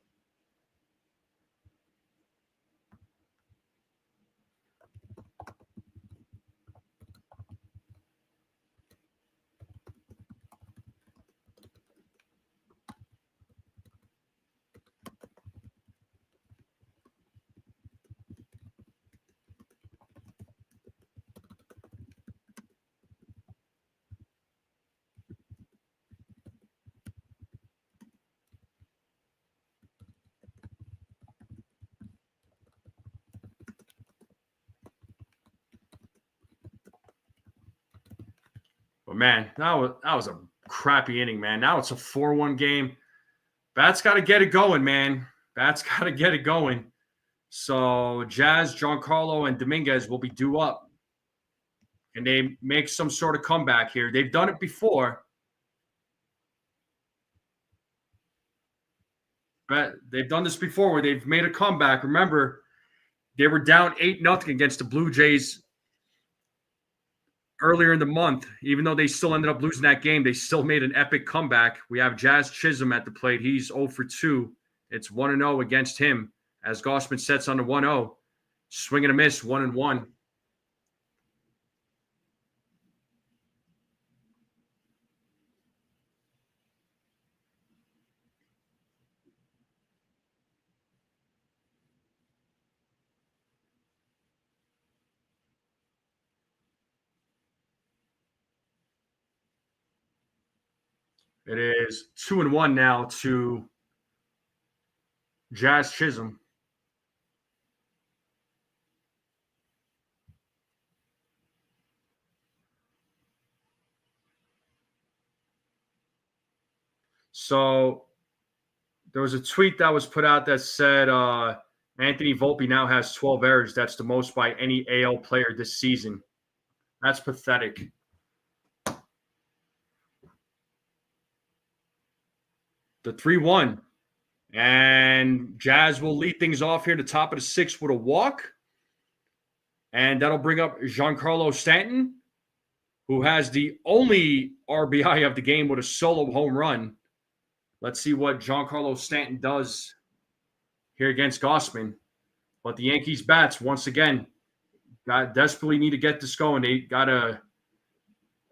But man, that was a crappy inning, man. Now it's a 4-1 game. Bats got to get it going, man. Bats got to get it going. So Jazz, Giancarlo, and Dominguez will be due up. And they make some sort of comeback here. They've done it before. But they've done this before where they've made a comeback. Remember, they were down 8-0 against the Blue Jays earlier in the month. Even though they still ended up losing that game, they still made an epic comeback. We have Jazz Chisholm at the plate. He's 0-2. It's 1-0 against him as Gausman sets on the 1-0. Swing and a miss, 1-1. It is 2-1 now to Jazz Chisholm. So there was a tweet that was put out that said Anthony Volpe now has 12 errors. That's the most by any AL player this season. That's pathetic. The 3-1. And Jazz will lead things off here to the top of the 6th with a walk. And that'll bring up Giancarlo Stanton, who has the only RBI of the game with a solo home run. Let's see what Giancarlo Stanton does here against Gausman. But the Yankees bats, once again, desperately need to get this going. They got to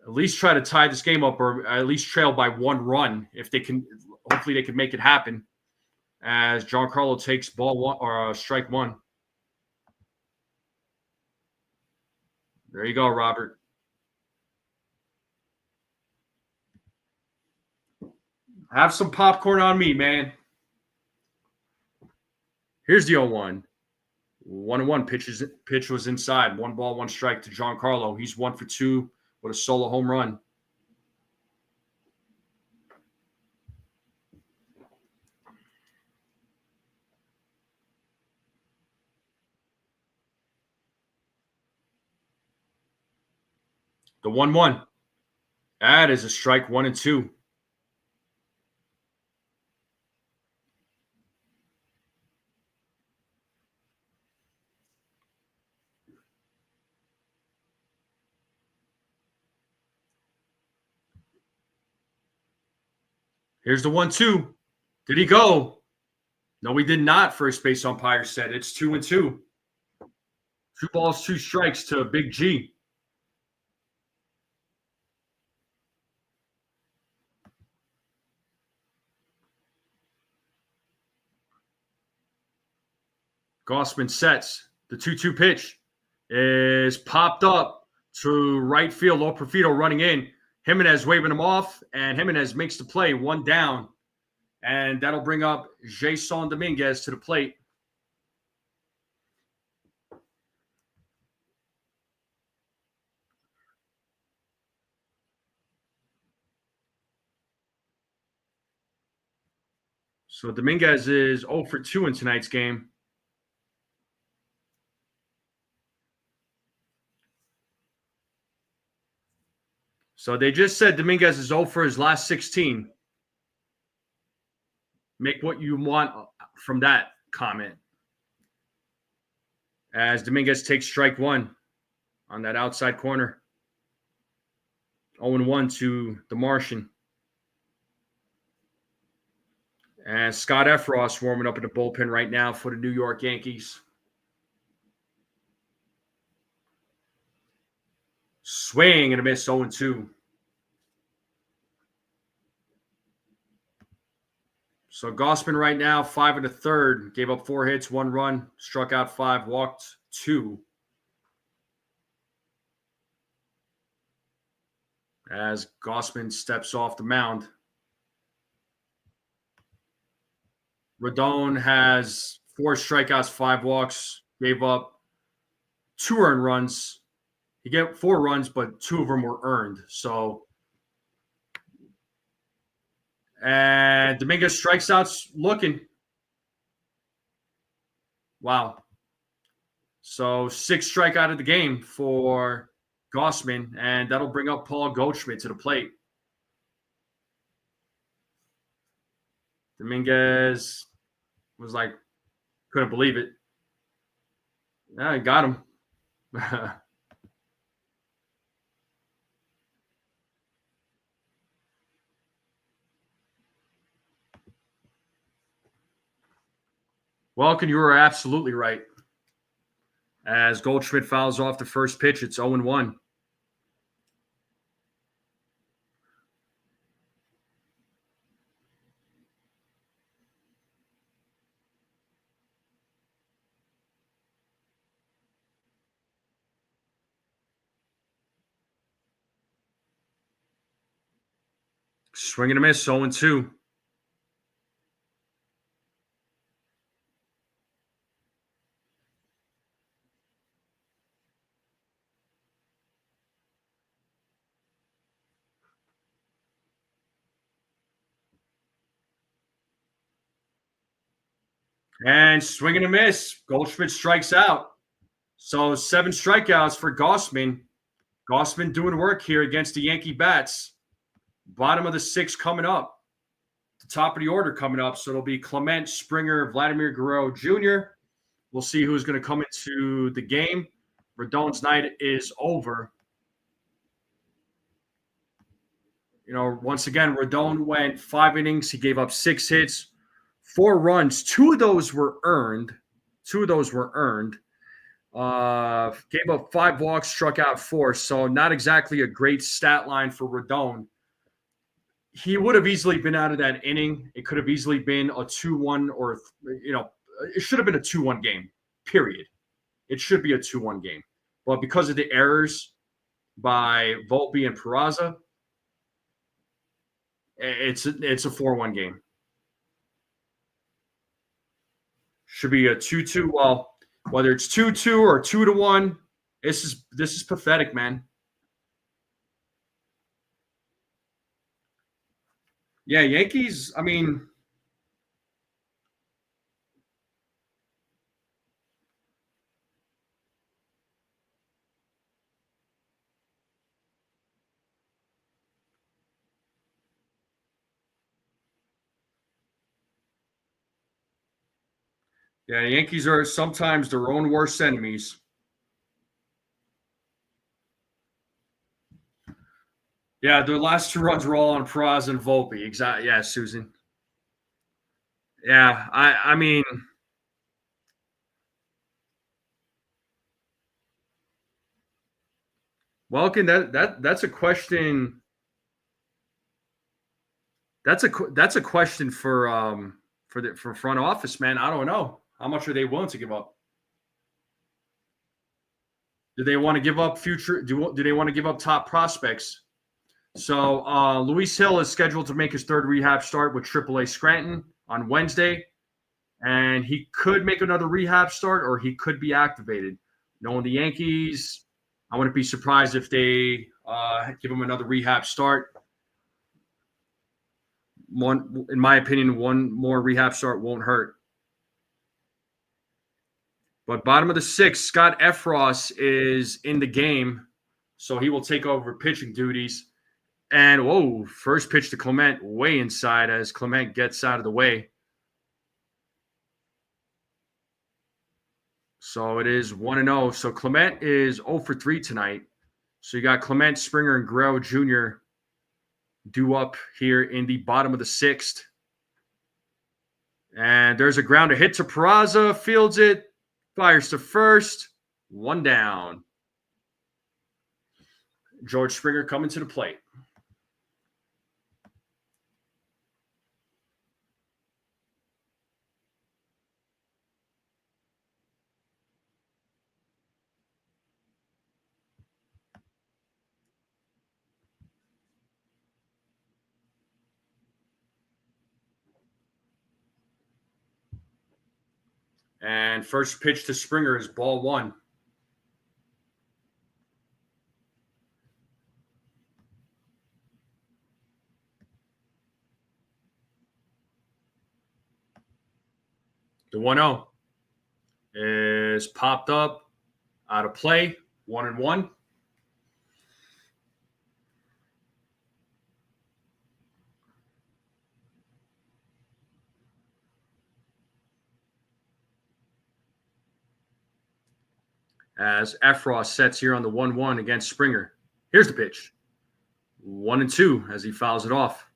at least try to tie this game up or at least trail by 1 run. If they can, hopefully they can make it happen as Giancarlo takes ball 1 or strike 1. There you go, Robert. Have some popcorn on me, man. Here's the 0-1. 1-1 pitch was inside. 1 ball, 1 strike to Giancarlo. He's 1 for 2 with a solo home run. The 1-1. That is a strike, 1-2. Here's the 1-2. Did he go? No, he did not. First base umpire said it's 2-2. 2 balls, 2 strikes to Big G. Gossman sets. The 2-2 pitch is popped up to right field. Loperfido running in. Jimenez waving him off, and Jimenez makes the play, 1 down. And that'll bring up Jason Dominguez to the plate. So Dominguez is 0 for 2 in tonight's game. So they just said Dominguez is 0 for his last 16. Make what you want from that comment. As Dominguez takes strike 1 on that outside corner. 0-1 to the Martian. And Scott Efros warming up in the bullpen right now for the New York Yankees. Swing and a miss, 0-2. So Gossman right now, 5 1/3, gave up 4 hits, 1 run, struck out 5, walked 2. As Gossman steps off the mound. Rodon has 4 strikeouts, 5 walks, gave up 2 earned runs. He gave 4 runs, but 2 of them were earned. So, and Dominguez strikes out looking. Wow. So 6 strikeout of the game for Gossman, and that'll bring up Paul Goldschmidt to the plate. Dominguez was like, couldn't believe it. Yeah, I got him. Welken, you were absolutely right. As Goldschmidt fouls off the first pitch, it's 0-1. Swing and a miss, 0-2. And swing and a miss. Goldschmidt strikes out. So 7 strikeouts for Gossman. Gossman doing work here against the Yankee bats. Bottom of the 6 coming up. The top of the order coming up. So it'll be Clement, Springer, Vladimir Guerrero Jr. We'll see who's going to come into the game. Rodon's night is over. You know, once again, Rodon went 5 innings. He gave up 6 hits, 4 runs. 2 of those were earned. Gave up 5 walks, struck out 4. So not exactly a great stat line for Rodon. He would have easily been out of that inning. It could have easily been a 2-1 or, it should have been a 2-1 game, period. It should be a 2-1 game. But because of the errors by Volpe and Peraza, it's a 4-1 game. Should be a 2-2. Well, whether it's 2-2 or 2-1, this is pathetic, man. Yeah, Yankees. I mean, yeah, Yankees are sometimes their own worst enemies. Yeah, their last 2 runs were all on Peraza and Volpe. Exactly. Yeah, Susan. Yeah, I mean, Welkin, that's a question. That's a question for front office, man. I don't know. How much are they willing to give up? Do they want to give up future? Do they want to give up top prospects? So Luis Hill is scheduled to make his third rehab start with AAA Scranton on Wednesday, and he could make another rehab start or he could be activated. Knowing the Yankees, I wouldn't be surprised if they give him another rehab start. One, in my opinion, one more rehab start won't hurt. But bottom of the sixth, Scott Efros is in the game, so he will take over pitching duties. And whoa, first pitch to Clement, way inside as Clement gets out of the way. So it is 1-0. So Clement is 0 for 3 tonight. So you got Clement, Springer, and Guerrero Jr. due up here in the bottom of the sixth. And there's a grounder hit to Peraza, fields it, fires to first, 1 down. George Springer coming to the plate. And first pitch to Springer is ball 1. The 1-0 is popped up, out of play, 1-1. As Efros sets here on the 1-1 against Springer. Here's the pitch. 1-2 as he fouls it off.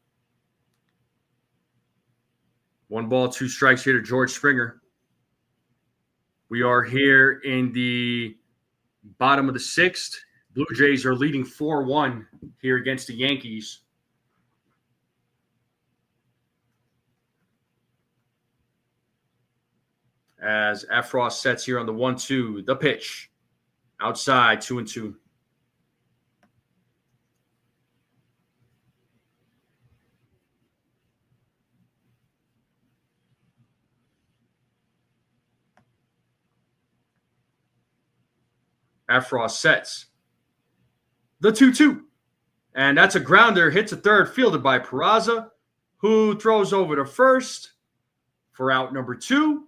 1 ball, 2 strikes here to George Springer. We are here in the bottom of the sixth. Blue Jays are leading 4-1 here against the Yankees. As Efros sets here on the 1-2, the pitch. Outside, 2-2. Efros sets the 2-2. And that's a grounder, hits a third, fielded by Peraza, who throws over to first for out number 2.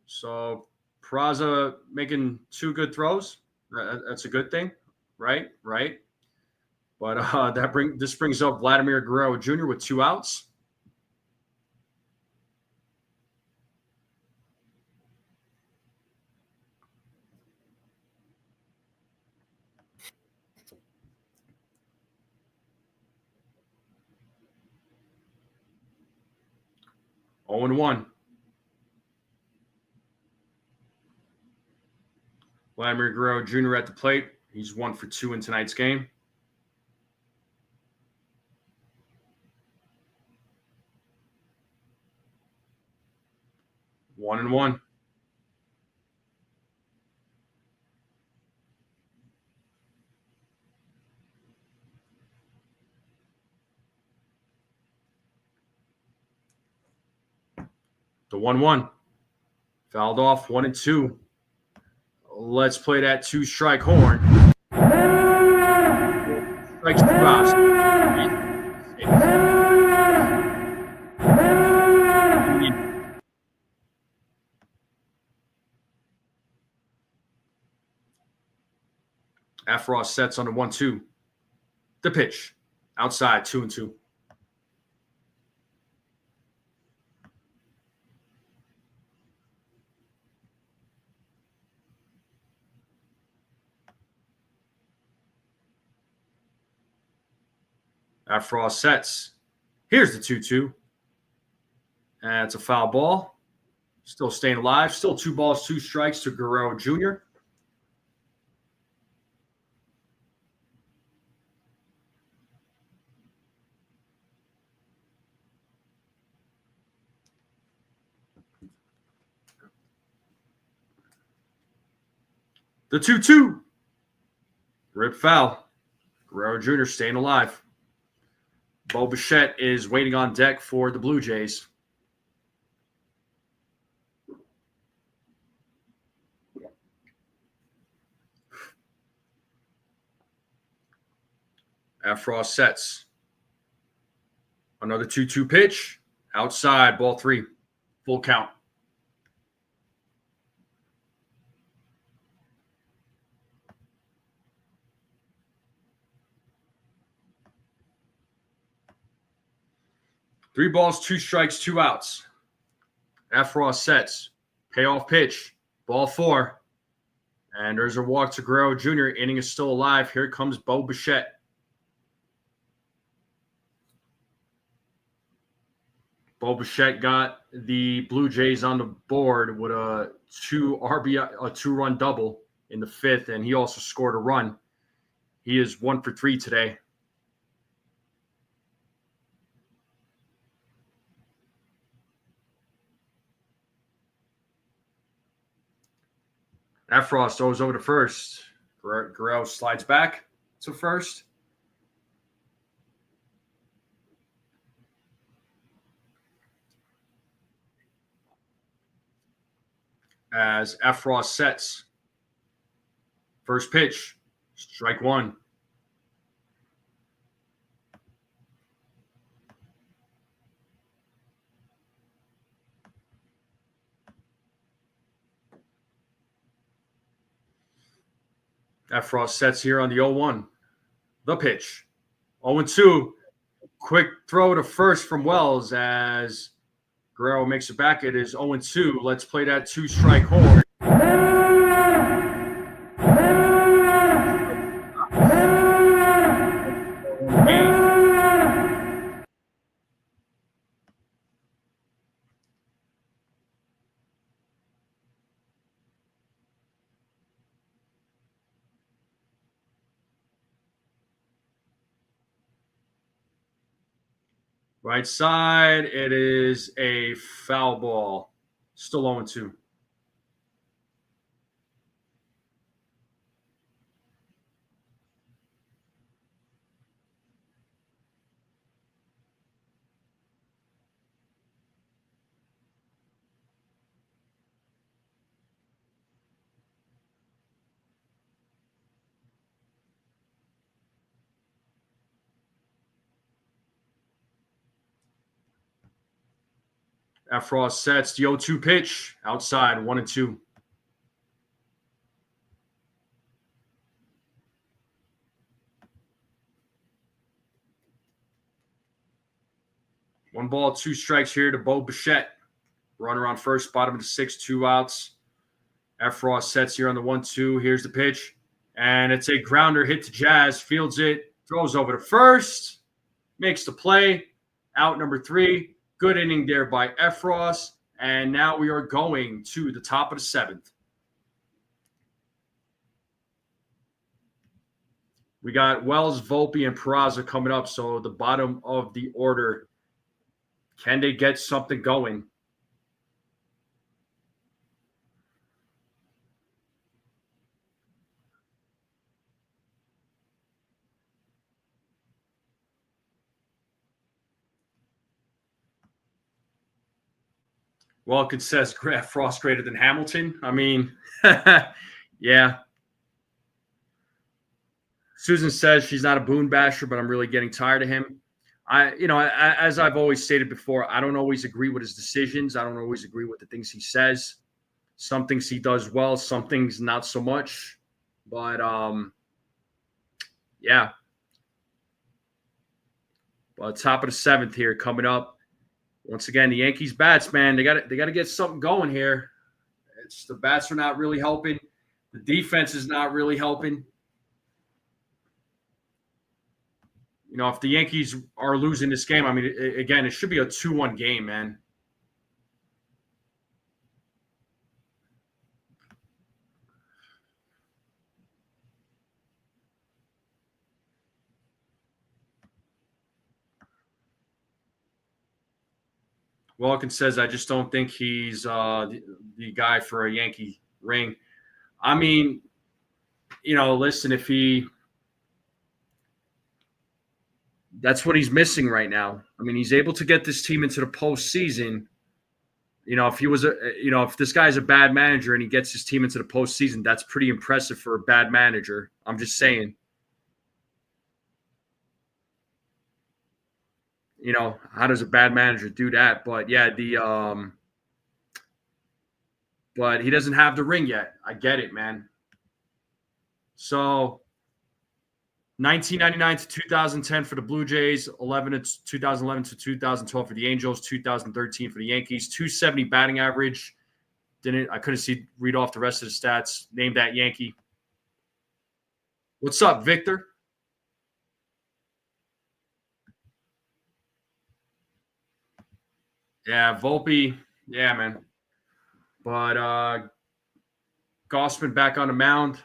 So Peraza making 2 good throws. That's a good thing, right? Right. But this brings up Vladimir Guerrero Jr. with 2 outs. Oh and 1. Vladimir Guerrero Jr. at the plate. He's 1 for 2 in tonight's game. One and 1. The 1-1. Fouled off 1-2. Let's play that 2-strike horn. Strikes 2 outs. Afross sets on the 1-2. The pitch. Outside 2-2. Afross sets. Here's the 2-2. And it's a foul ball. Still staying alive. Still 2 balls, 2 strikes to Guerrero Jr. The 2-2. Rip foul. Guerrero Jr. staying alive. Bo Bichette is waiting on deck for the Blue Jays. Afross sets. Another 2-2 pitch. Outside, ball 3. Full count. Three balls, 2 strikes, 2 outs. Afross sets. Payoff pitch. Ball 4. And there's a walk to Guerrero Jr. Inning is still alive. Here comes Bo Bichette. Bo Bichette got the Blue Jays on the board with a 2-run double in the 5th, and he also scored a run. He is 1 for 3 today. Afross throws over to first. Guerrero slides back to first. As Afross sets. First pitch. Strike 1. Afross sets here on the 0-1. The pitch. 0-2. Quick throw to first from Wells as Guerrero makes it back. It is 0-2. Let's play that 2-strike horn. Right side, it is a foul ball. Still 0-2. Afross sets the 0-2 pitch. Outside, 1-2. One ball, 2 strikes here to Bo Bichette. Runner on first, bottom of the 6th, 2 outs. Afross sets here on the 1-2. Here's the pitch. And it's a grounder hit to Jazz. Fields it. Throws over to first. Makes the play. Out number 3. Good inning there by Afross. And now we are going to the top of the 7th. We got Wells, Volpe, and Peraza coming up. So the bottom of the order. Can they get something going? Welkin says Frost greater than Hamilton. I mean, yeah. Susan says she's not a Boone basher, but I'm really getting tired of him. As I've always stated before, I don't always agree with his decisions. I don't always agree with the things he says. Some things he does well, some things not so much. But yeah. Well, top of the 7th here coming up. Once again, the Yankees bats, man, they got to get something going here. The bats are not really helping. The defense is not really helping. If the Yankees are losing this game, I mean, again, it should be a 2-1 game, man. Welkin says, I just don't think he's the guy for a Yankee ring. I mean, listen, that's what he's missing right now. I mean, he's able to get this team into the postseason. If this guy's a bad manager and he gets his team into the postseason, that's pretty impressive for a bad manager. I'm just saying. How does a bad manager do that? But yeah, but he doesn't have the ring yet. I get it, man. So 1999 to 2010 for the Blue Jays, 2011 to 2012 for the Angels, 2013 for the Yankees, 270 batting average. I couldn't read off the rest of the stats. Name that Yankee. What's up, Victor? Yeah, Volpe. Yeah, man. But Gausman back on the mound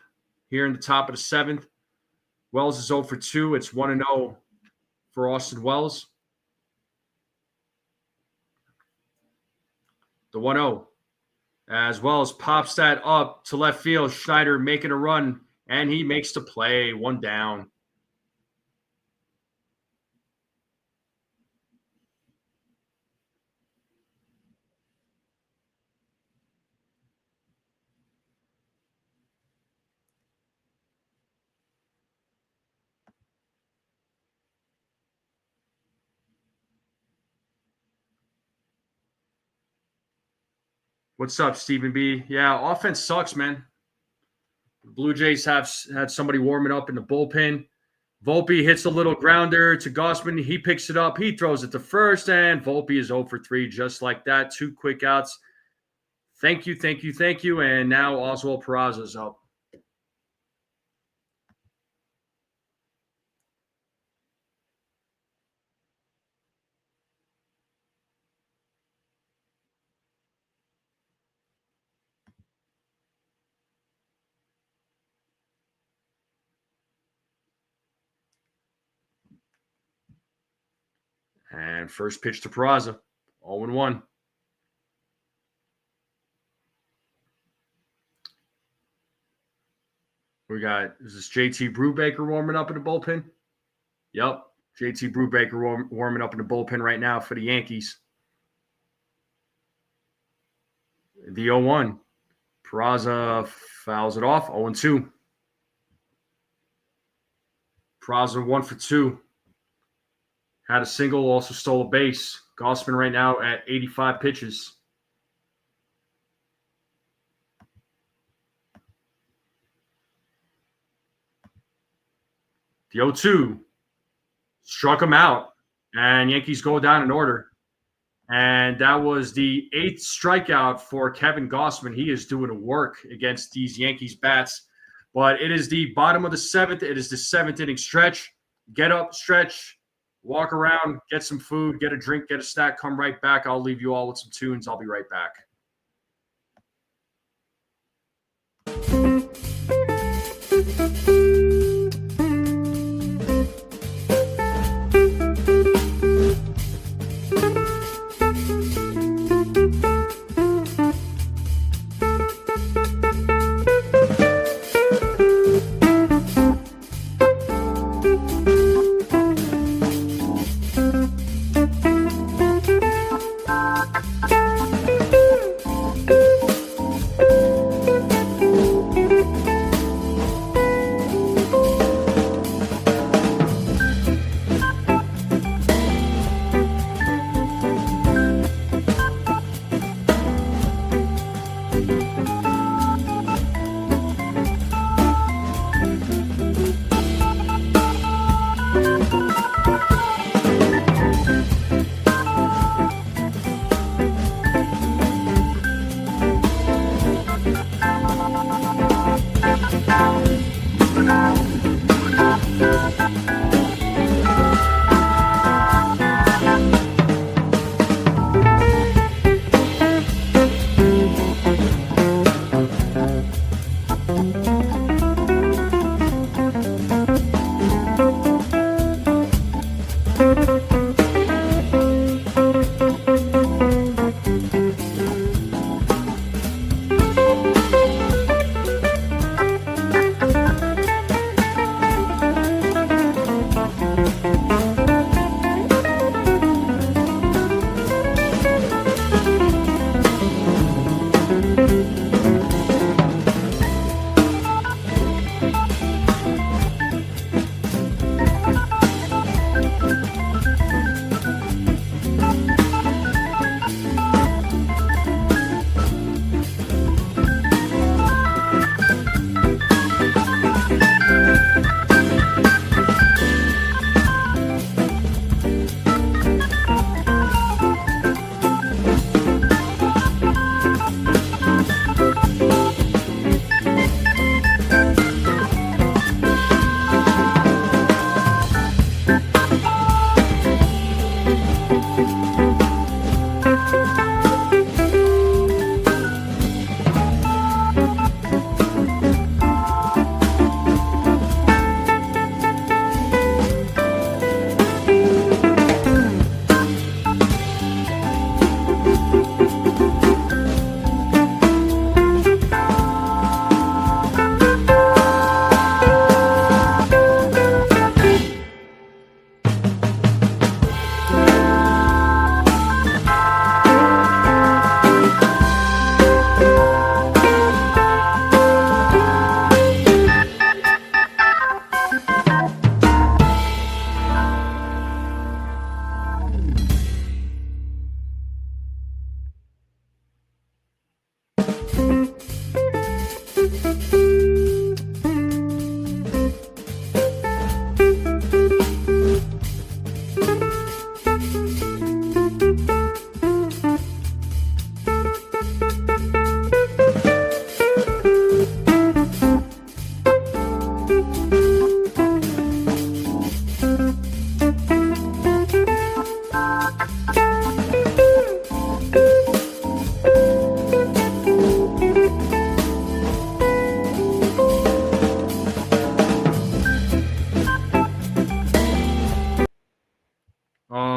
here in the top of the 7th. Wells is 0 for 2. It's 1-0 for Austin Wells. The 1-0. As Wells pops that up to left field. Schneider making a run, and he makes the play. 1 down. What's up, Stephen B? Yeah, offense sucks, man. The Blue Jays have had somebody warming up in the bullpen. Volpe hits a little grounder to Gausman. He picks it up. He throws it to first, and Volpe is 0 for 3 just like that. 2 quick outs. Thank you. And now Oswald Peraza is up. And first pitch to Peraza, 0-1. Is this JT Brubaker warming up in the bullpen? Yep, JT Brubaker warming up in the bullpen right now for the Yankees. The 0-1. Peraza fouls it off, 0-2. Peraza 1 for 2. Had a single, also stole a base. Gausman right now at 85 pitches. The 0-2 struck him out, and Yankees go down in order. And that was the 8th strikeout for Kevin Gausman. He is doing work against these Yankees bats. But it is the bottom of the 7th. It is the 7th inning stretch. Get up, stretch, walk around, get some food, get a drink, get a snack, come right back. I'll leave you all with some tunes. I'll be right back.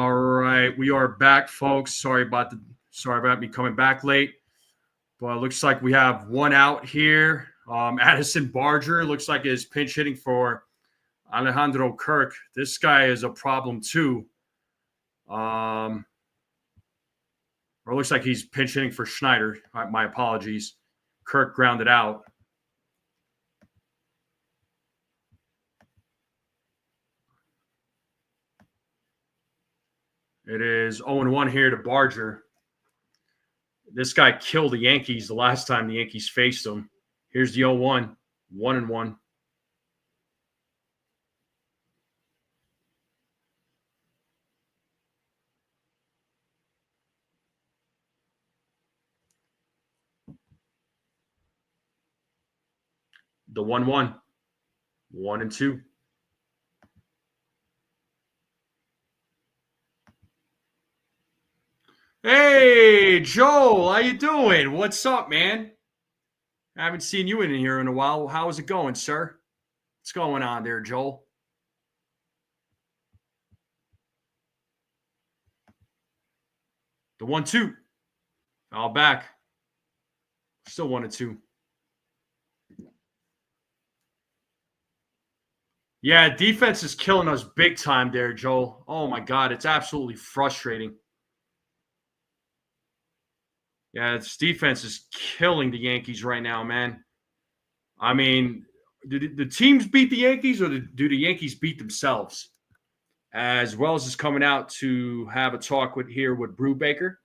All right, we are back, folks. Sorry about me coming back late, but it looks like we have one out here. Addison Barger looks like is pinch hitting for Alejandro Kirk. This guy is a problem too. Or it looks like he's pinch hitting for Schneider. My apologies. Kirk grounded out. It is 0-1 here to Barger. This guy killed the Yankees the last time the Yankees faced him. Here's the 0-1, 1-1. The 1-1, 1-2. Hey, Joel, how you doing? What's up, man? I haven't seen you in here in a while. How's it going, sir? What's going on there, Joel? The 1-2. Foul back. Still 1-2. Yeah, defense is killing us big time there, Joel. Oh, my God. It's absolutely frustrating. Yeah, its defense is killing the Yankees right now, man. I mean, do the teams beat the Yankees or do the Yankees beat themselves? As well as is coming out to have a talk with Brubaker.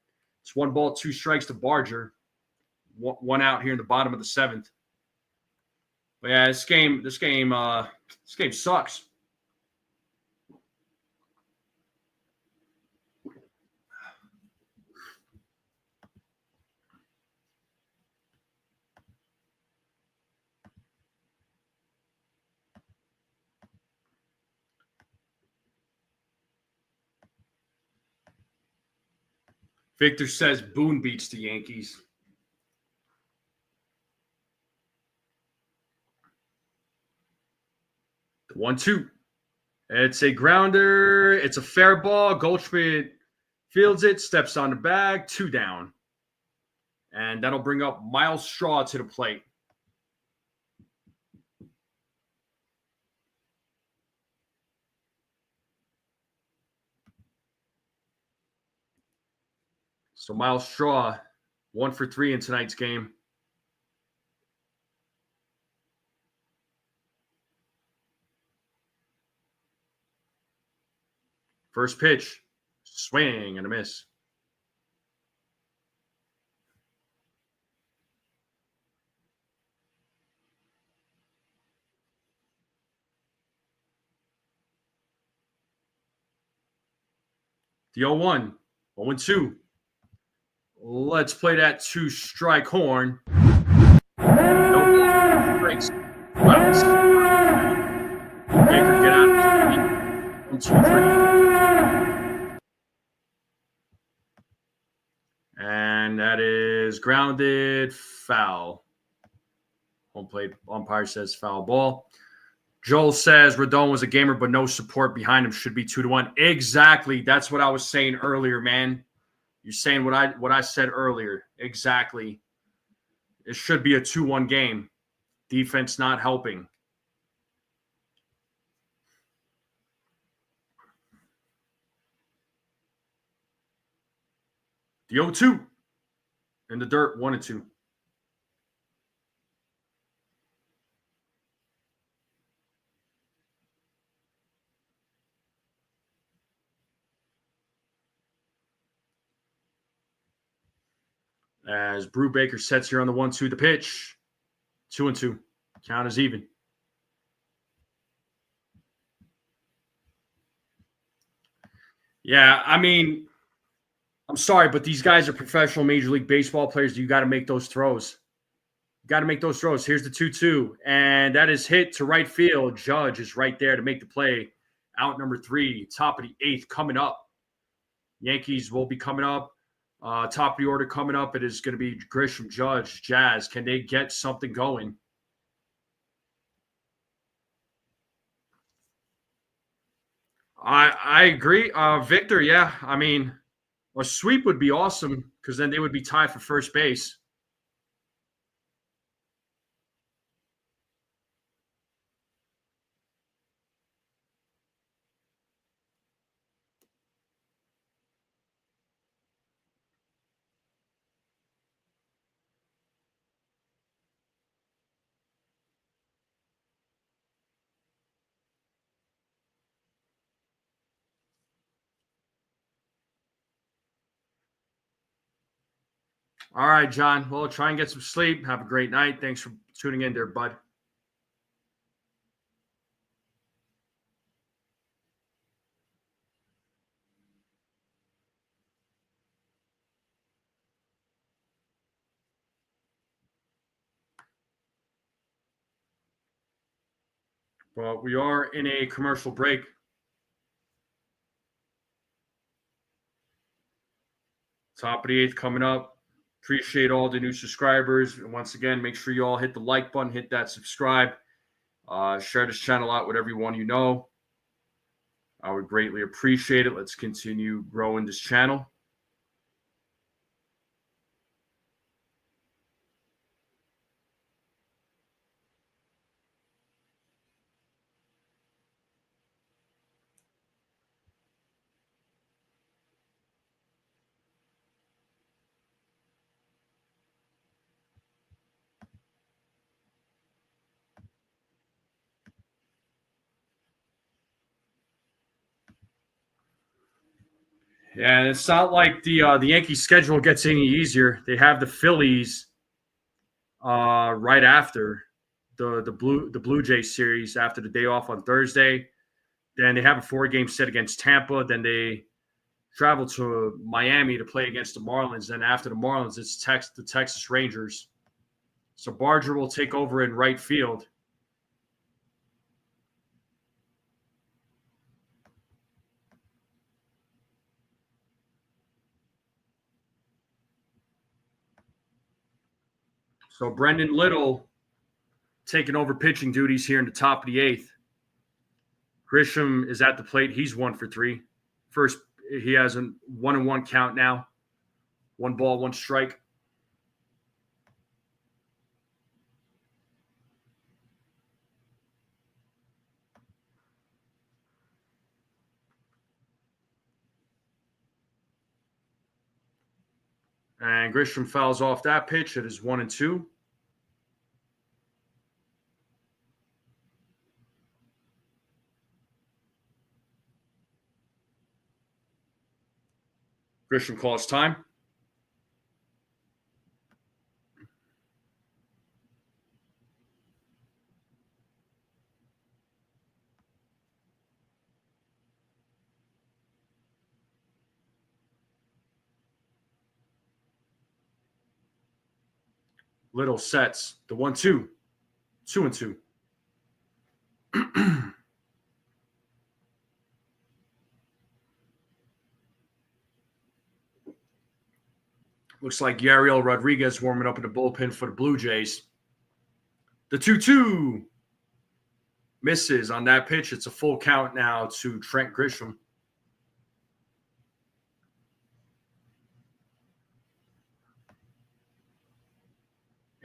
It's 1 ball, 2 strikes to Barger. One out here in the bottom of the 7th. But yeah, this game sucks. Victor says Boone beats the Yankees. The 1-2. It's a grounder. It's a fair ball. Goldschmidt fields it, steps on the bag, 2 down. And that'll bring up Miles Straw to the plate. So Miles Straw, 1 for 3 in tonight's game. First pitch, swing and a miss. The 0-1, 0-2. Let's play that 2-strike horn. No breaks. Baker, get out of 1, 2, 3. And that is grounded, foul. Home plate umpire says foul ball. Joel says Rodon was a gamer, but no support behind him. Should be 2-1. Exactly. That's what I was saying earlier, man. You're saying what I said earlier. Exactly. It should be a 2-1 game. Defense not helping. The 0-2 in the dirt, 1-2. As Brubaker sets here on the 1-2, the pitch, 2-2. Count is even. Yeah, I mean, I'm sorry, but these guys are professional Major League Baseball players. You got to make those throws. You got to make those throws. Here's the 2-2, and that is hit to right field. Judge is right there to make the play. Out number 3, top of the 8th coming up. Yankees will be coming up. Top of the order coming up. It is going to be Grisham, Judge, Jazz. Can they get something going? I agree. Victor, yeah. I mean, a sweep would be awesome because then they would be tied for first base. All right, John. Well, try and get some sleep. Have a great night. Thanks for tuning in there, bud. Well, we are in a commercial break. Top of the eighth coming up. Appreciate all the new subscribers. And once again, make sure you all hit the like button, hit that subscribe, share this channel out with everyone you know. I would greatly appreciate it. Let's continue growing this channel. Yeah, and it's not like the Yankees schedule gets any easier. They have the Phillies right after the Blue Jays series after the day off on Thursday. Then they have a 4-game set against Tampa. Then they travel to Miami to play against the Marlins. Then after the Marlins, it's the Texas Rangers. So Barger will take over in right field. So Brendan Little taking over pitching duties here in the top of the eighth. Grisham is at the plate. He's 1 for 3. First, he has a 1-1 count now. 1 ball, 1 strike. And Grisham fouls off that pitch. It is 1-2. Grisham calls time. Little sets the 1-2. 2-2. Looks like Yariel Rodriguez warming up in the bullpen for the Blue Jays. The 2-2 misses on that pitch. It's a full count now to Trent Grisham.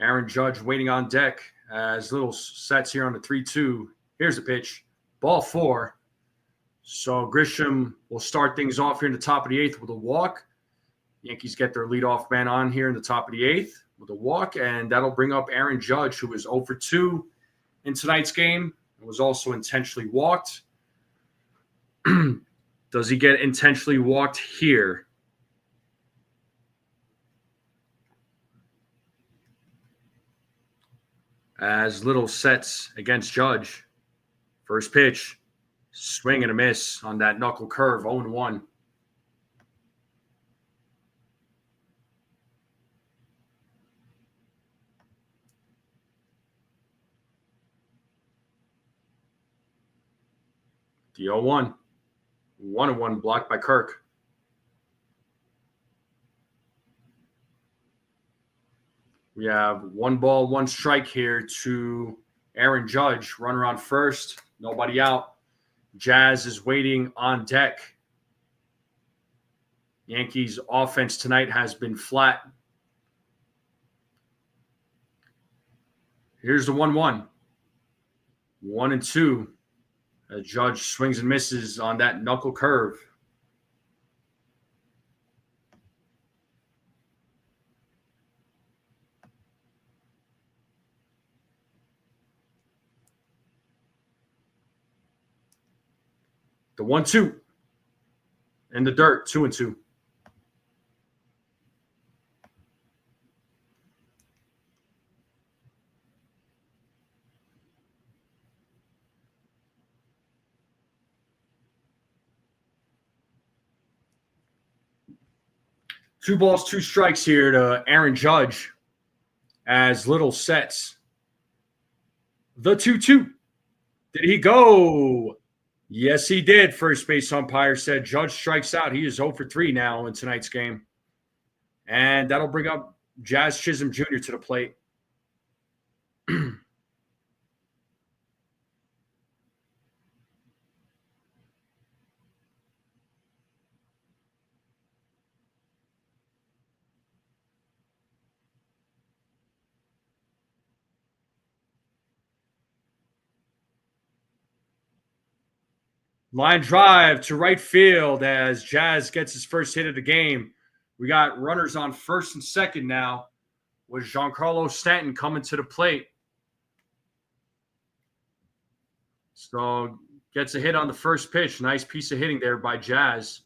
Aaron Judge waiting on deck as Little sets here on the 3-2. Here's the pitch. Ball 4. So Grisham will start things off here in the top of the eighth with a walk. Yankees get their leadoff man on here in the top of the eighth with a walk, and that'll bring up Aaron Judge, who is 0 for 2 in tonight's game and was also intentionally walked. Does he get intentionally walked here? As Little sets against Judge. First pitch, swing and a miss on that knuckle curve, 0-1. The 0-1. 1-1 blocked by Kirk. We have 1 ball, 1 strike here to Aaron Judge. Runner on first, nobody out. Jazz is waiting on deck. Yankees offense tonight has been flat. Here's the 1-1. 1-2. Judge swings and misses on that knuckle curve. The 1-2. In the dirt, 2-2. Two balls, two strikes here to Aaron Judge as Little sets the 2-2. Did he go? Yes, he did. First base umpire said Judge strikes out. He is 0 for 3 now in tonight's game. And that'll bring up Jazz Chisholm Jr. to the plate. Line drive to right field as Jazz gets his first hit of the game. We got runners on first and second now with Giancarlo Stanton coming to the plate. So gets a hit on the first pitch. Nice piece of hitting there by Jazz.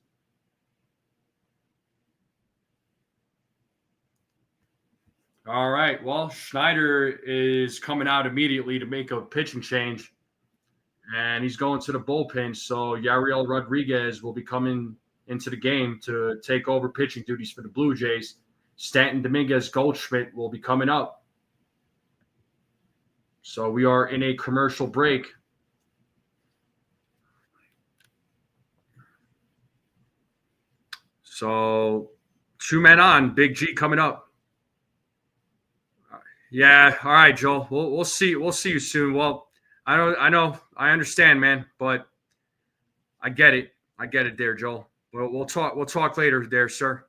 All right. Well, Schneider is coming out immediately to make a pitching change. And he's going to the bullpen. So Yariel Rodriguez will be coming into the game to take over pitching duties for the Blue Jays. Stanton Dominguez Goldschmidt will be coming up. So we are in a commercial break. So 2 men on, Big G coming up. Yeah, all right, Joel. We'll see. We'll see you soon. Well, I know, I understand, man, but I get it. I get it there, Joel. We'll talk. We'll talk later there, sir.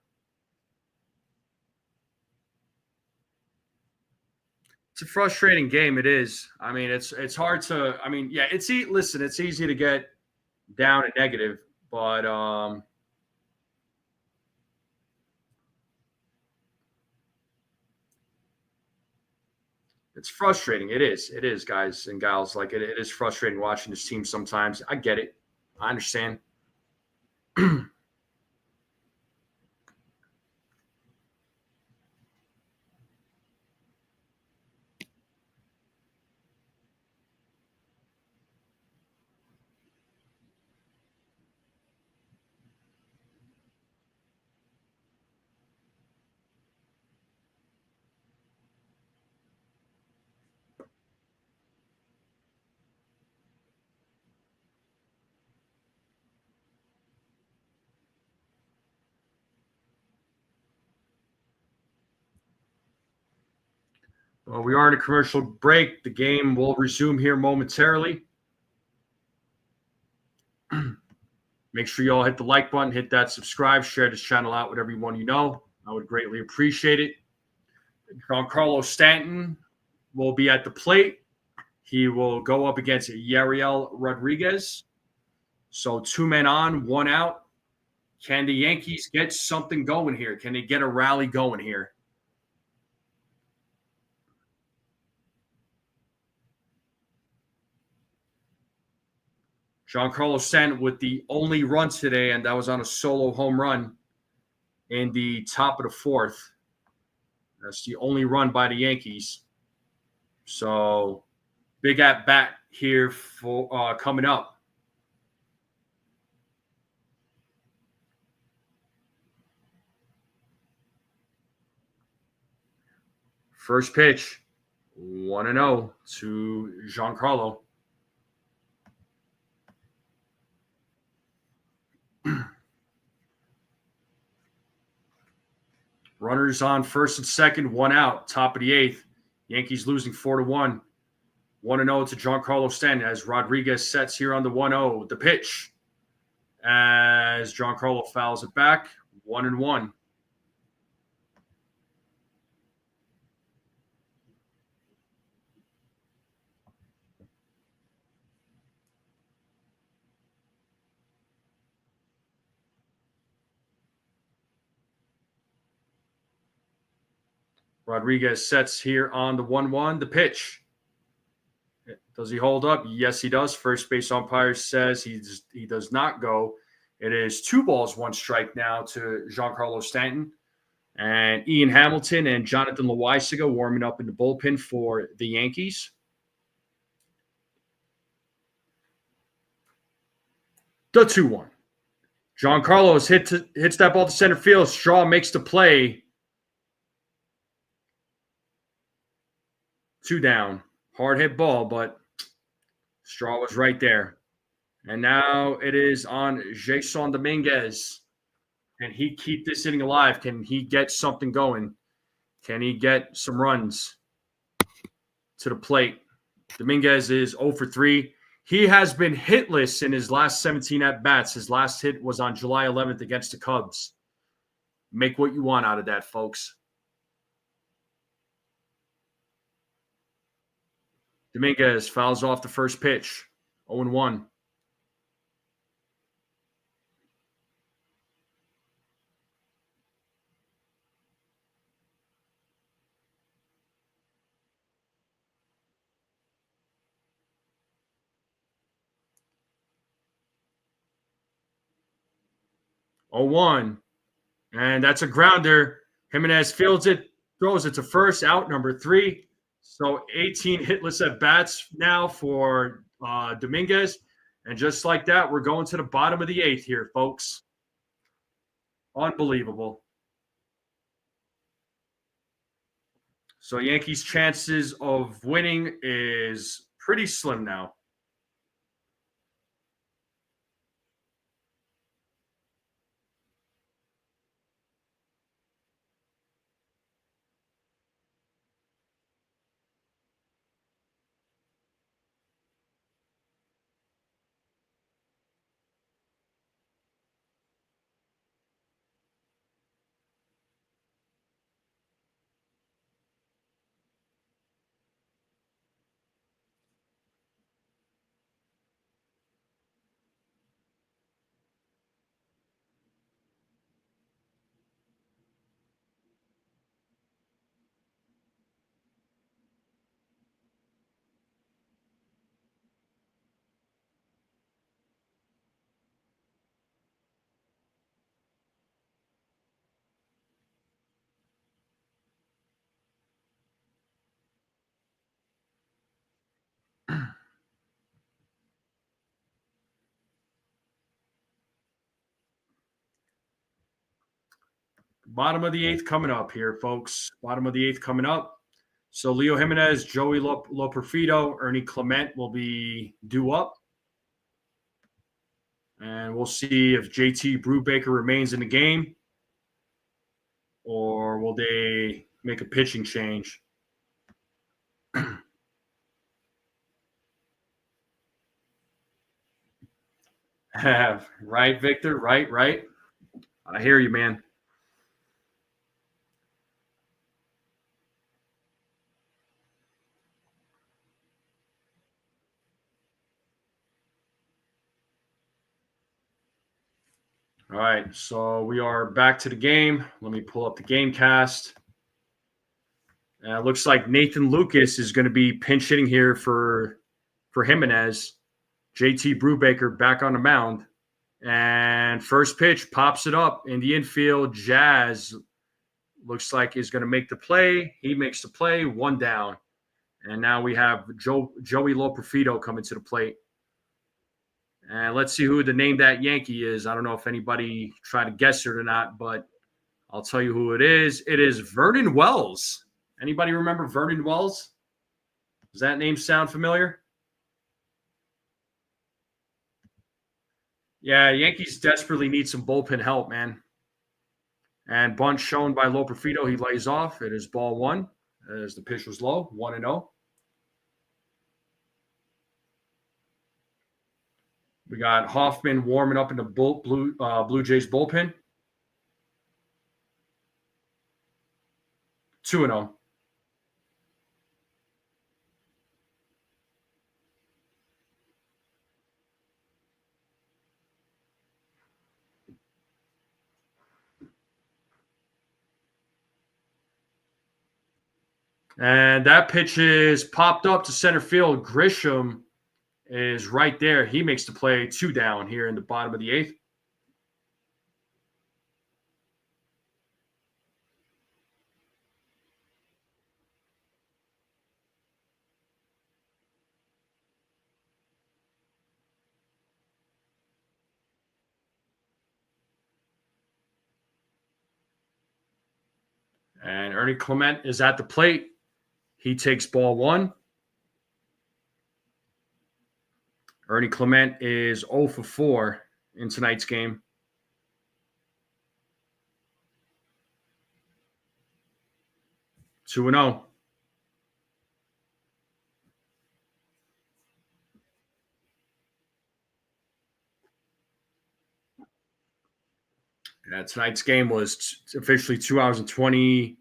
It's a frustrating game. It is. I mean, it's hard to. I mean, yeah. Listen. It's easy to get down and negative, but it's frustrating. It is. It is, guys and gals. Like it is frustrating watching this team sometimes. I get it. I understand. Well, we are in a commercial break. The game will resume here momentarily. Make sure you all hit the like button, hit that subscribe, share this channel out with everyone you know. I would greatly appreciate it. Giancarlo Stanton will be at the plate. He will go up against Yariel Rodriguez. So 2 men on, 1 out. Can the Yankees get something going here? Can they get a rally going here? Giancarlo Stanton with the only run today, and that was on a solo home run in the top of the 4th. That's the only run by the Yankees. So big at bat here for coming up. First pitch, 1-0 to Giancarlo. Runners on first and second, 1 out, top of the 8th. Yankees losing 4-1. 1-0 to Giancarlo Stanton as Rodriguez sets here on the 1-0. The pitch as Giancarlo fouls it back. 1-1. Rodriguez sets here on the 1-1. The pitch. Does he hold up? Yes, he does. First base umpire says he does not go. It is 2 balls, 1 strike now to Giancarlo Stanton. And Ian Hamilton and Jonathan Loaisiga warming up in the bullpen for the Yankees. The 2-1. Giancarlo hits that ball to center field. Straw makes the play. 2 down. Hard hit ball, but Straw was right there. And now it is on Jason Dominguez. Can he keep this inning alive? Can he get something going? Can he get some runs to the plate? Dominguez is 0 for 3. He has been hitless in his last 17 at-bats. His last hit was on July 11th against the Cubs. Make what you want out of that, folks. Dominguez fouls off the first pitch. 0-1. And that's a grounder. Jimenez fields it, throws it to first, out number 3. So 18 hitless at bats now for Dominguez. And just like that, we're going to the bottom of the 8th here, folks. Unbelievable. So Yankees' chances of winning is pretty slim now. Bottom of the 8th coming up here, folks. Bottom of the 8th coming up. So Leo Jimenez, Joey Loperfido, Ernie Clement will be due up. And we'll see if JT Brubaker remains in the game or will they make a pitching change. Right, Victor? Right. I hear you, man. All right, so we are back to the game. Let me pull up the game cast. It looks like Nathan Lucas is going to be pinch hitting here for Jimenez. JT Brubaker back on the mound. And first pitch pops it up in the infield. Jazz looks like is going to make the play. He makes the play, 1 down. And now we have Joey Loperfido coming to the plate. And let's see who the name that Yankee is. I don't know if anybody tried to guess it or not, but I'll tell you who it is. It is Vernon Wells. Anybody remember Vernon Wells? Does that name sound familiar? Yeah, Yankees desperately need some bullpen help, man. And bunt shown by Loperfido. He lays off. It is ball 1 as the pitch was low, 1-0. We got Hoffman warming up in the Blue Jays bullpen. 2-0. And that pitch is popped up to center field. Grisham is right there. He makes the play, 2 down here in the bottom of the 8th. And Ernie Clement is at the plate. He takes ball 1. Ernie Clement is 0 for 4 in tonight's game. 2-0. Tonight's game was officially 2 hours and 23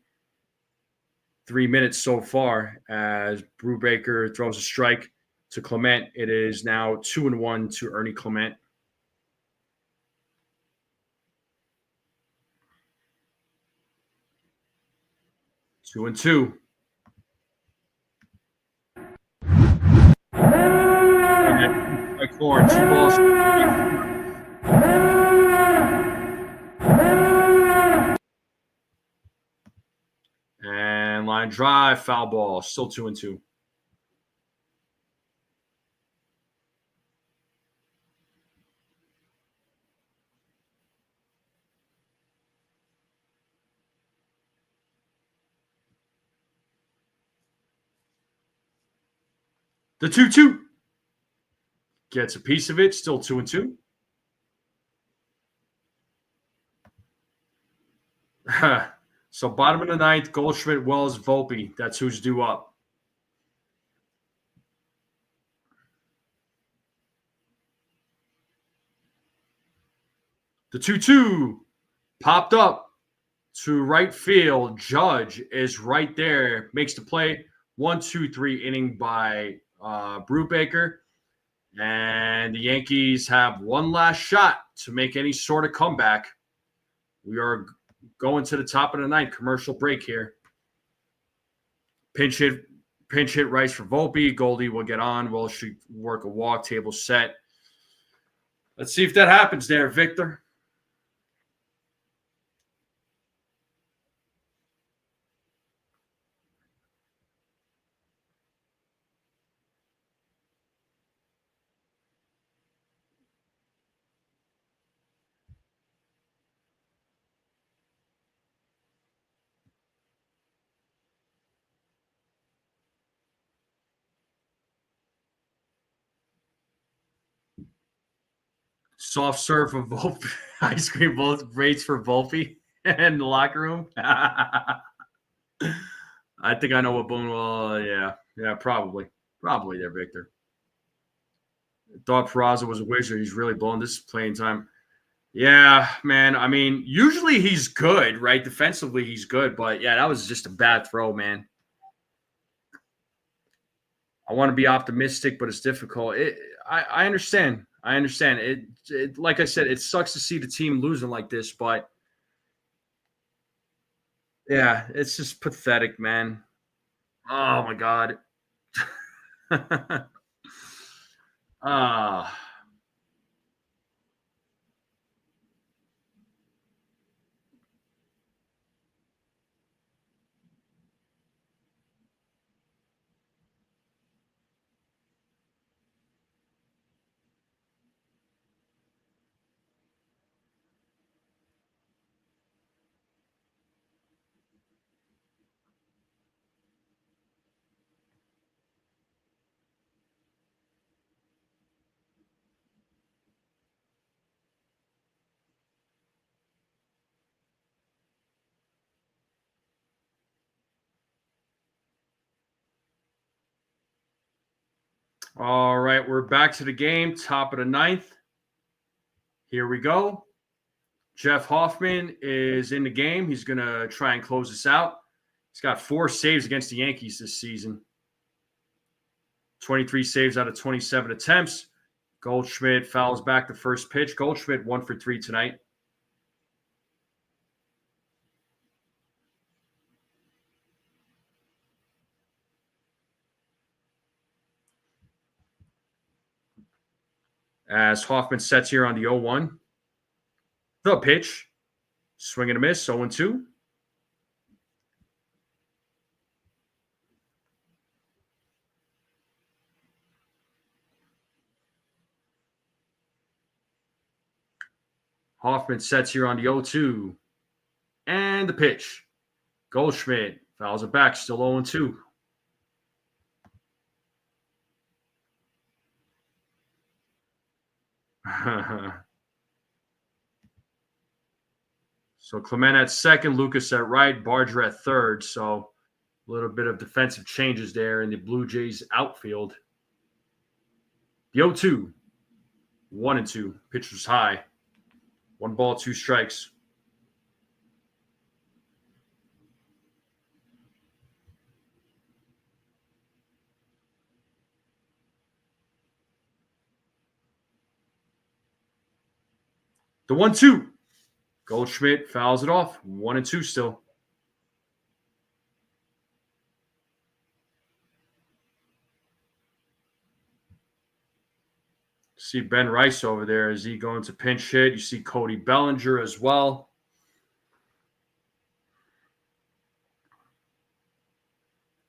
minutes so far as Brubaker throws a strike to Clement. It is now 2-1 to Ernie Clement. 2-2. Strike 4, 2 balls. And line drive, foul ball, still 2-2. The 2-2 gets a piece of it, still 2-2. So bottom of the 9th, Goldschmidt, Wells, Volpe. That's who's due up. The 2-2 popped up to right field. Judge is right there, makes the play. 1-2-3 inning by Brubaker. And the Yankees have one last shot to make any sort of comeback. We are going to the top of the 9th. Commercial break here. Pinch hit Rice for Volpe. Goldie will get on. Will should work a walk. Table set. Let's see if that happens there, Victor. Soft serve for Volpe. Ice cream rates for Volpe in the locker room. I think I know what Boone will. Yeah, probably there, Victor. Thought Peraza was a wizard. He's really blowing this playing time. Yeah, man. I mean, usually he's good, right? Defensively, he's good, but yeah, that was just a bad throw, man. I want to be optimistic, but it's difficult. I understand. I understand. It like I said, it sucks to see the team losing like this, but yeah, it's just pathetic, man. Oh my god. Ah. All right, we're back to the game. Top of the 9th. Here we go. Jeff Hoffman is in the game. He's going to try and close this out. He's got 4 saves against the Yankees this season. 23 saves out of 27 attempts. Goldschmidt fouls back the first pitch. Goldschmidt 1 for 3 tonight. As Hoffman sets here on the 0-1. The pitch. Swing and a miss, 0-2. Hoffman sets here on the 0-2. And the pitch. Goldschmidt fouls it back, still 0-2. So Clement at second, Lucas at right, Barger at third. So a little bit of defensive changes there in the Blue Jays outfield. The 0-2, 1-2. Pitch was high. 1 ball, 2 strikes. The 1-2. Goldschmidt fouls it off. 1-2 still. See Ben Rice over there. Is he going to pinch hit? You see Cody Bellinger as well.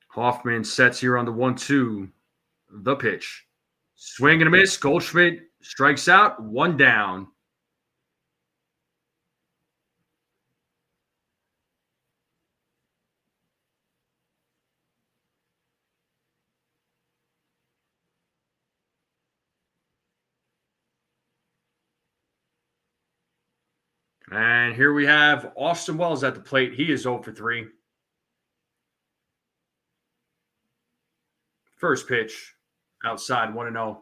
Hoffman sets here on the 1-2. The pitch. Swing and a miss. Goldschmidt strikes out. 1 down. And here we have Austin Wells at the plate. He is 0 for 3. First pitch, outside, 1-0.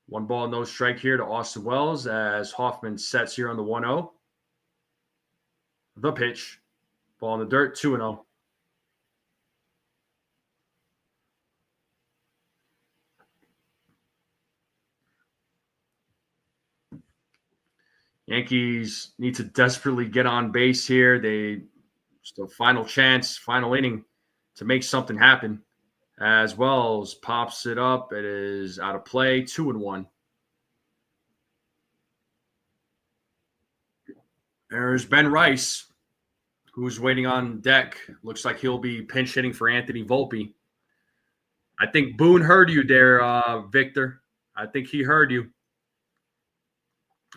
One ball, no strike here to Austin Wells as Hoffman sets here on the 1-0. The pitch, ball in the dirt, 2-0. Yankees need to desperately get on base here. They still final chance, final inning to make something happen. As Wells pops it up. It is out of play, 2-1. There's Ben Rice, who's waiting on deck. Looks like he'll be pinch hitting for Anthony Volpe. I think Boone heard you there, Victor. I think he heard you.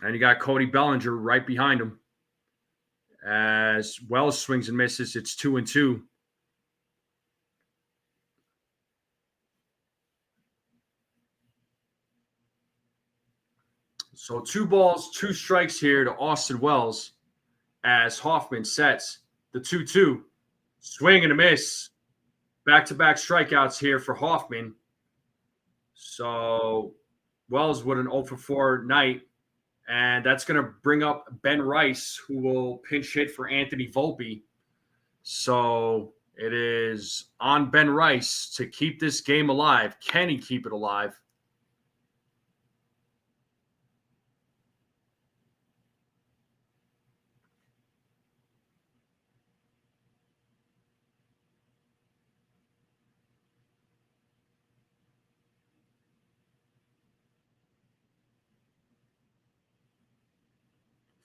And you got Cody Bellinger right behind him. As Wells swings and misses, it's 2-2. So 2 balls, 2 strikes here to Austin Wells as Hoffman sets the 2-2. Swing and a miss. Back-to-back strikeouts here for Hoffman. So Wells with an 0 for 4 night. And that's going to bring up Ben Rice, who will pinch hit for Anthony Volpe. So it is on Ben Rice to keep this game alive. Can he keep it alive?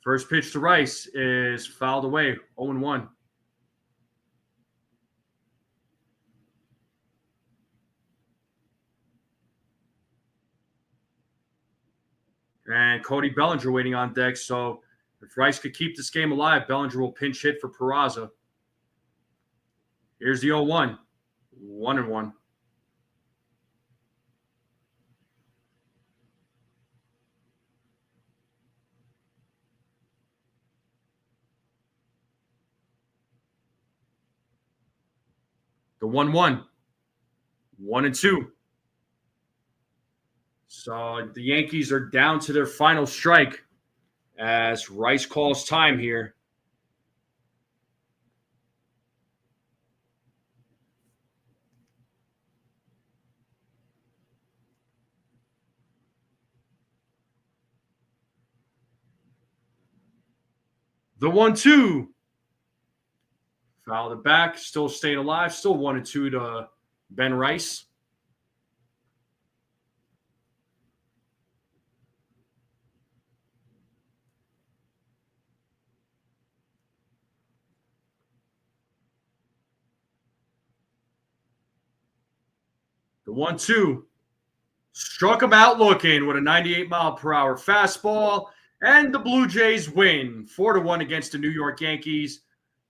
First pitch to Rice is fouled away, 0-1. And Cody Bellinger waiting on deck. So if Rice could keep this game alive, Bellinger will pinch hit for Peraza. Here's the 0-1. 1-1. The 1-1. 1-2. So the Yankees are down to their final strike as Rice calls time here. The 1-2. Fouled it back, still staying alive, still 1-2 to Ben Rice. The 1-2. Struck him out looking with a 98-mile-per-hour fastball, and the Blue Jays win 4-1 against the New York Yankees.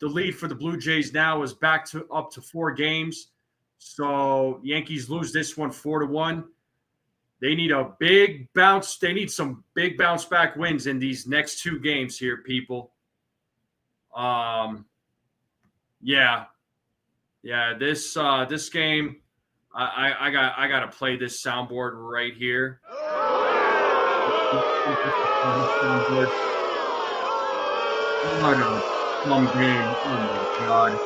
The lead for the Blue Jays now is back to up to 4 games. So Yankees lose this one 4-1. They need a big bounce. They need some big bounce back wins in these next 2 games here, people. Yeah. This game, I got to play this soundboard right here. What a fun game! Oh my god.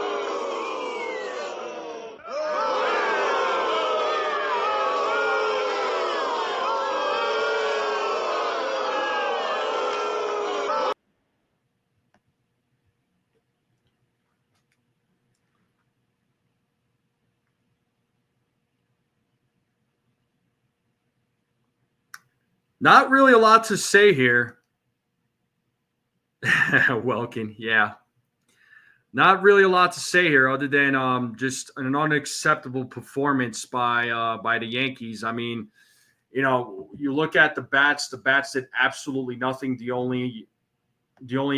Not really a lot to say here. Welkin, yeah. Not really a lot to say here other than just an unacceptable performance by the Yankees. I mean, you look at the bats did absolutely nothing. The only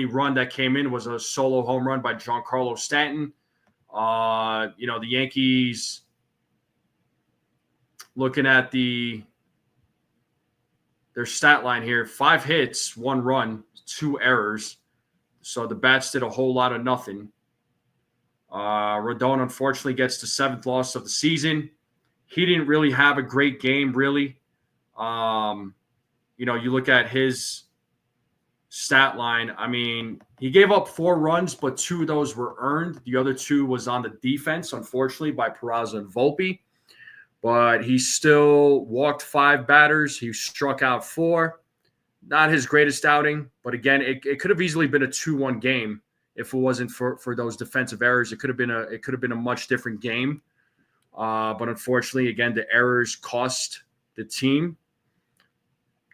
run that came in was a solo home run by Giancarlo Stanton. The Yankees, looking at their stat line here, 5 hits, 1 run, 2 errors. So the bats did a whole lot of nothing. Rodon unfortunately gets the 7th loss of the season. He didn't really have a great game, really. You look at his stat line. I mean, he gave up 4 runs, but 2 of those were earned. The other 2 was on the defense, unfortunately, by Peraza and Volpe. But he still walked 5 batters. He struck out 4. Not his greatest outing, but again, it could have easily been a 2-1 game if it wasn't for those defensive errors. It could have been a much different game. But unfortunately, again, the errors cost the team.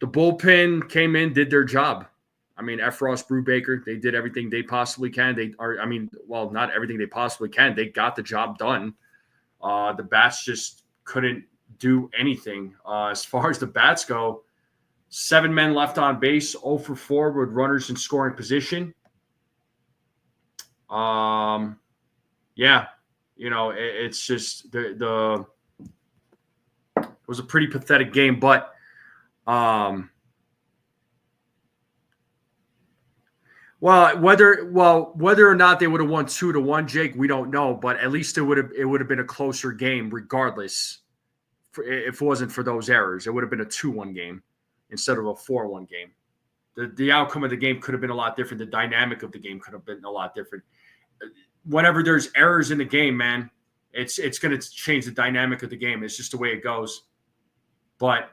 The bullpen came in, did their job. I mean, Efros, Brubaker, they did everything they possibly can. Not everything they possibly can. They got the job done. The bats just couldn't do anything. As far as the bats go, 7 men left on base, 0 for 4 with runners in scoring position. It's just it was a pretty pathetic game, but whether or not they would have won 2-1, Jake, we don't know, but at least it would have been a closer game regardless. If it wasn't for those errors, it would have been a 2-1 game instead of a 4-1 game. The outcome of the game could have been a lot different. The dynamic of the game could have been a lot different. Whenever there's errors in the game, man, it's going to change the dynamic of the game. It's just the way it goes. But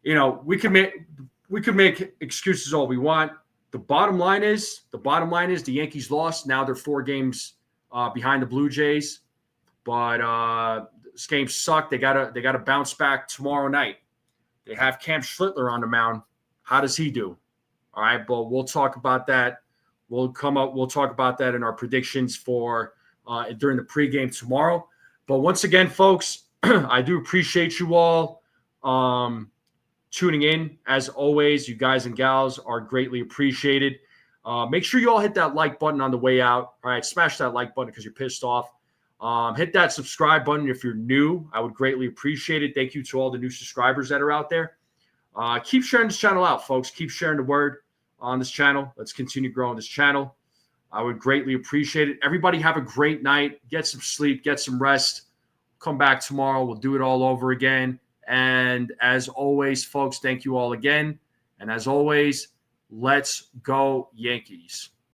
we could make excuses all we want. The bottom line is the Yankees lost. Now they're 4 games behind the Blue Jays. But this game sucked. They gotta bounce back tomorrow night. They have Cam Schlittler on the mound. How does he do? All right, but we'll talk about that. We'll talk about that in our predictions for during the pregame tomorrow. But once again, folks, I do appreciate you all tuning in. As always, you guys and gals are greatly appreciated. Make sure you all hit that like button on the way out. All right, smash that like button because you're pissed off. Hit that subscribe button if you're new. I would greatly appreciate it. Thank you to all the new subscribers that are out there. Keep sharing this channel out, folks. Keep sharing the word on this channel. Let's continue growing this channel. I would greatly appreciate it. Everybody have a great night. Get some sleep. Get some rest. come back tomorrow. We'll do it all over again. And as always, folks, thank you all again. And as always, let's go Yankees.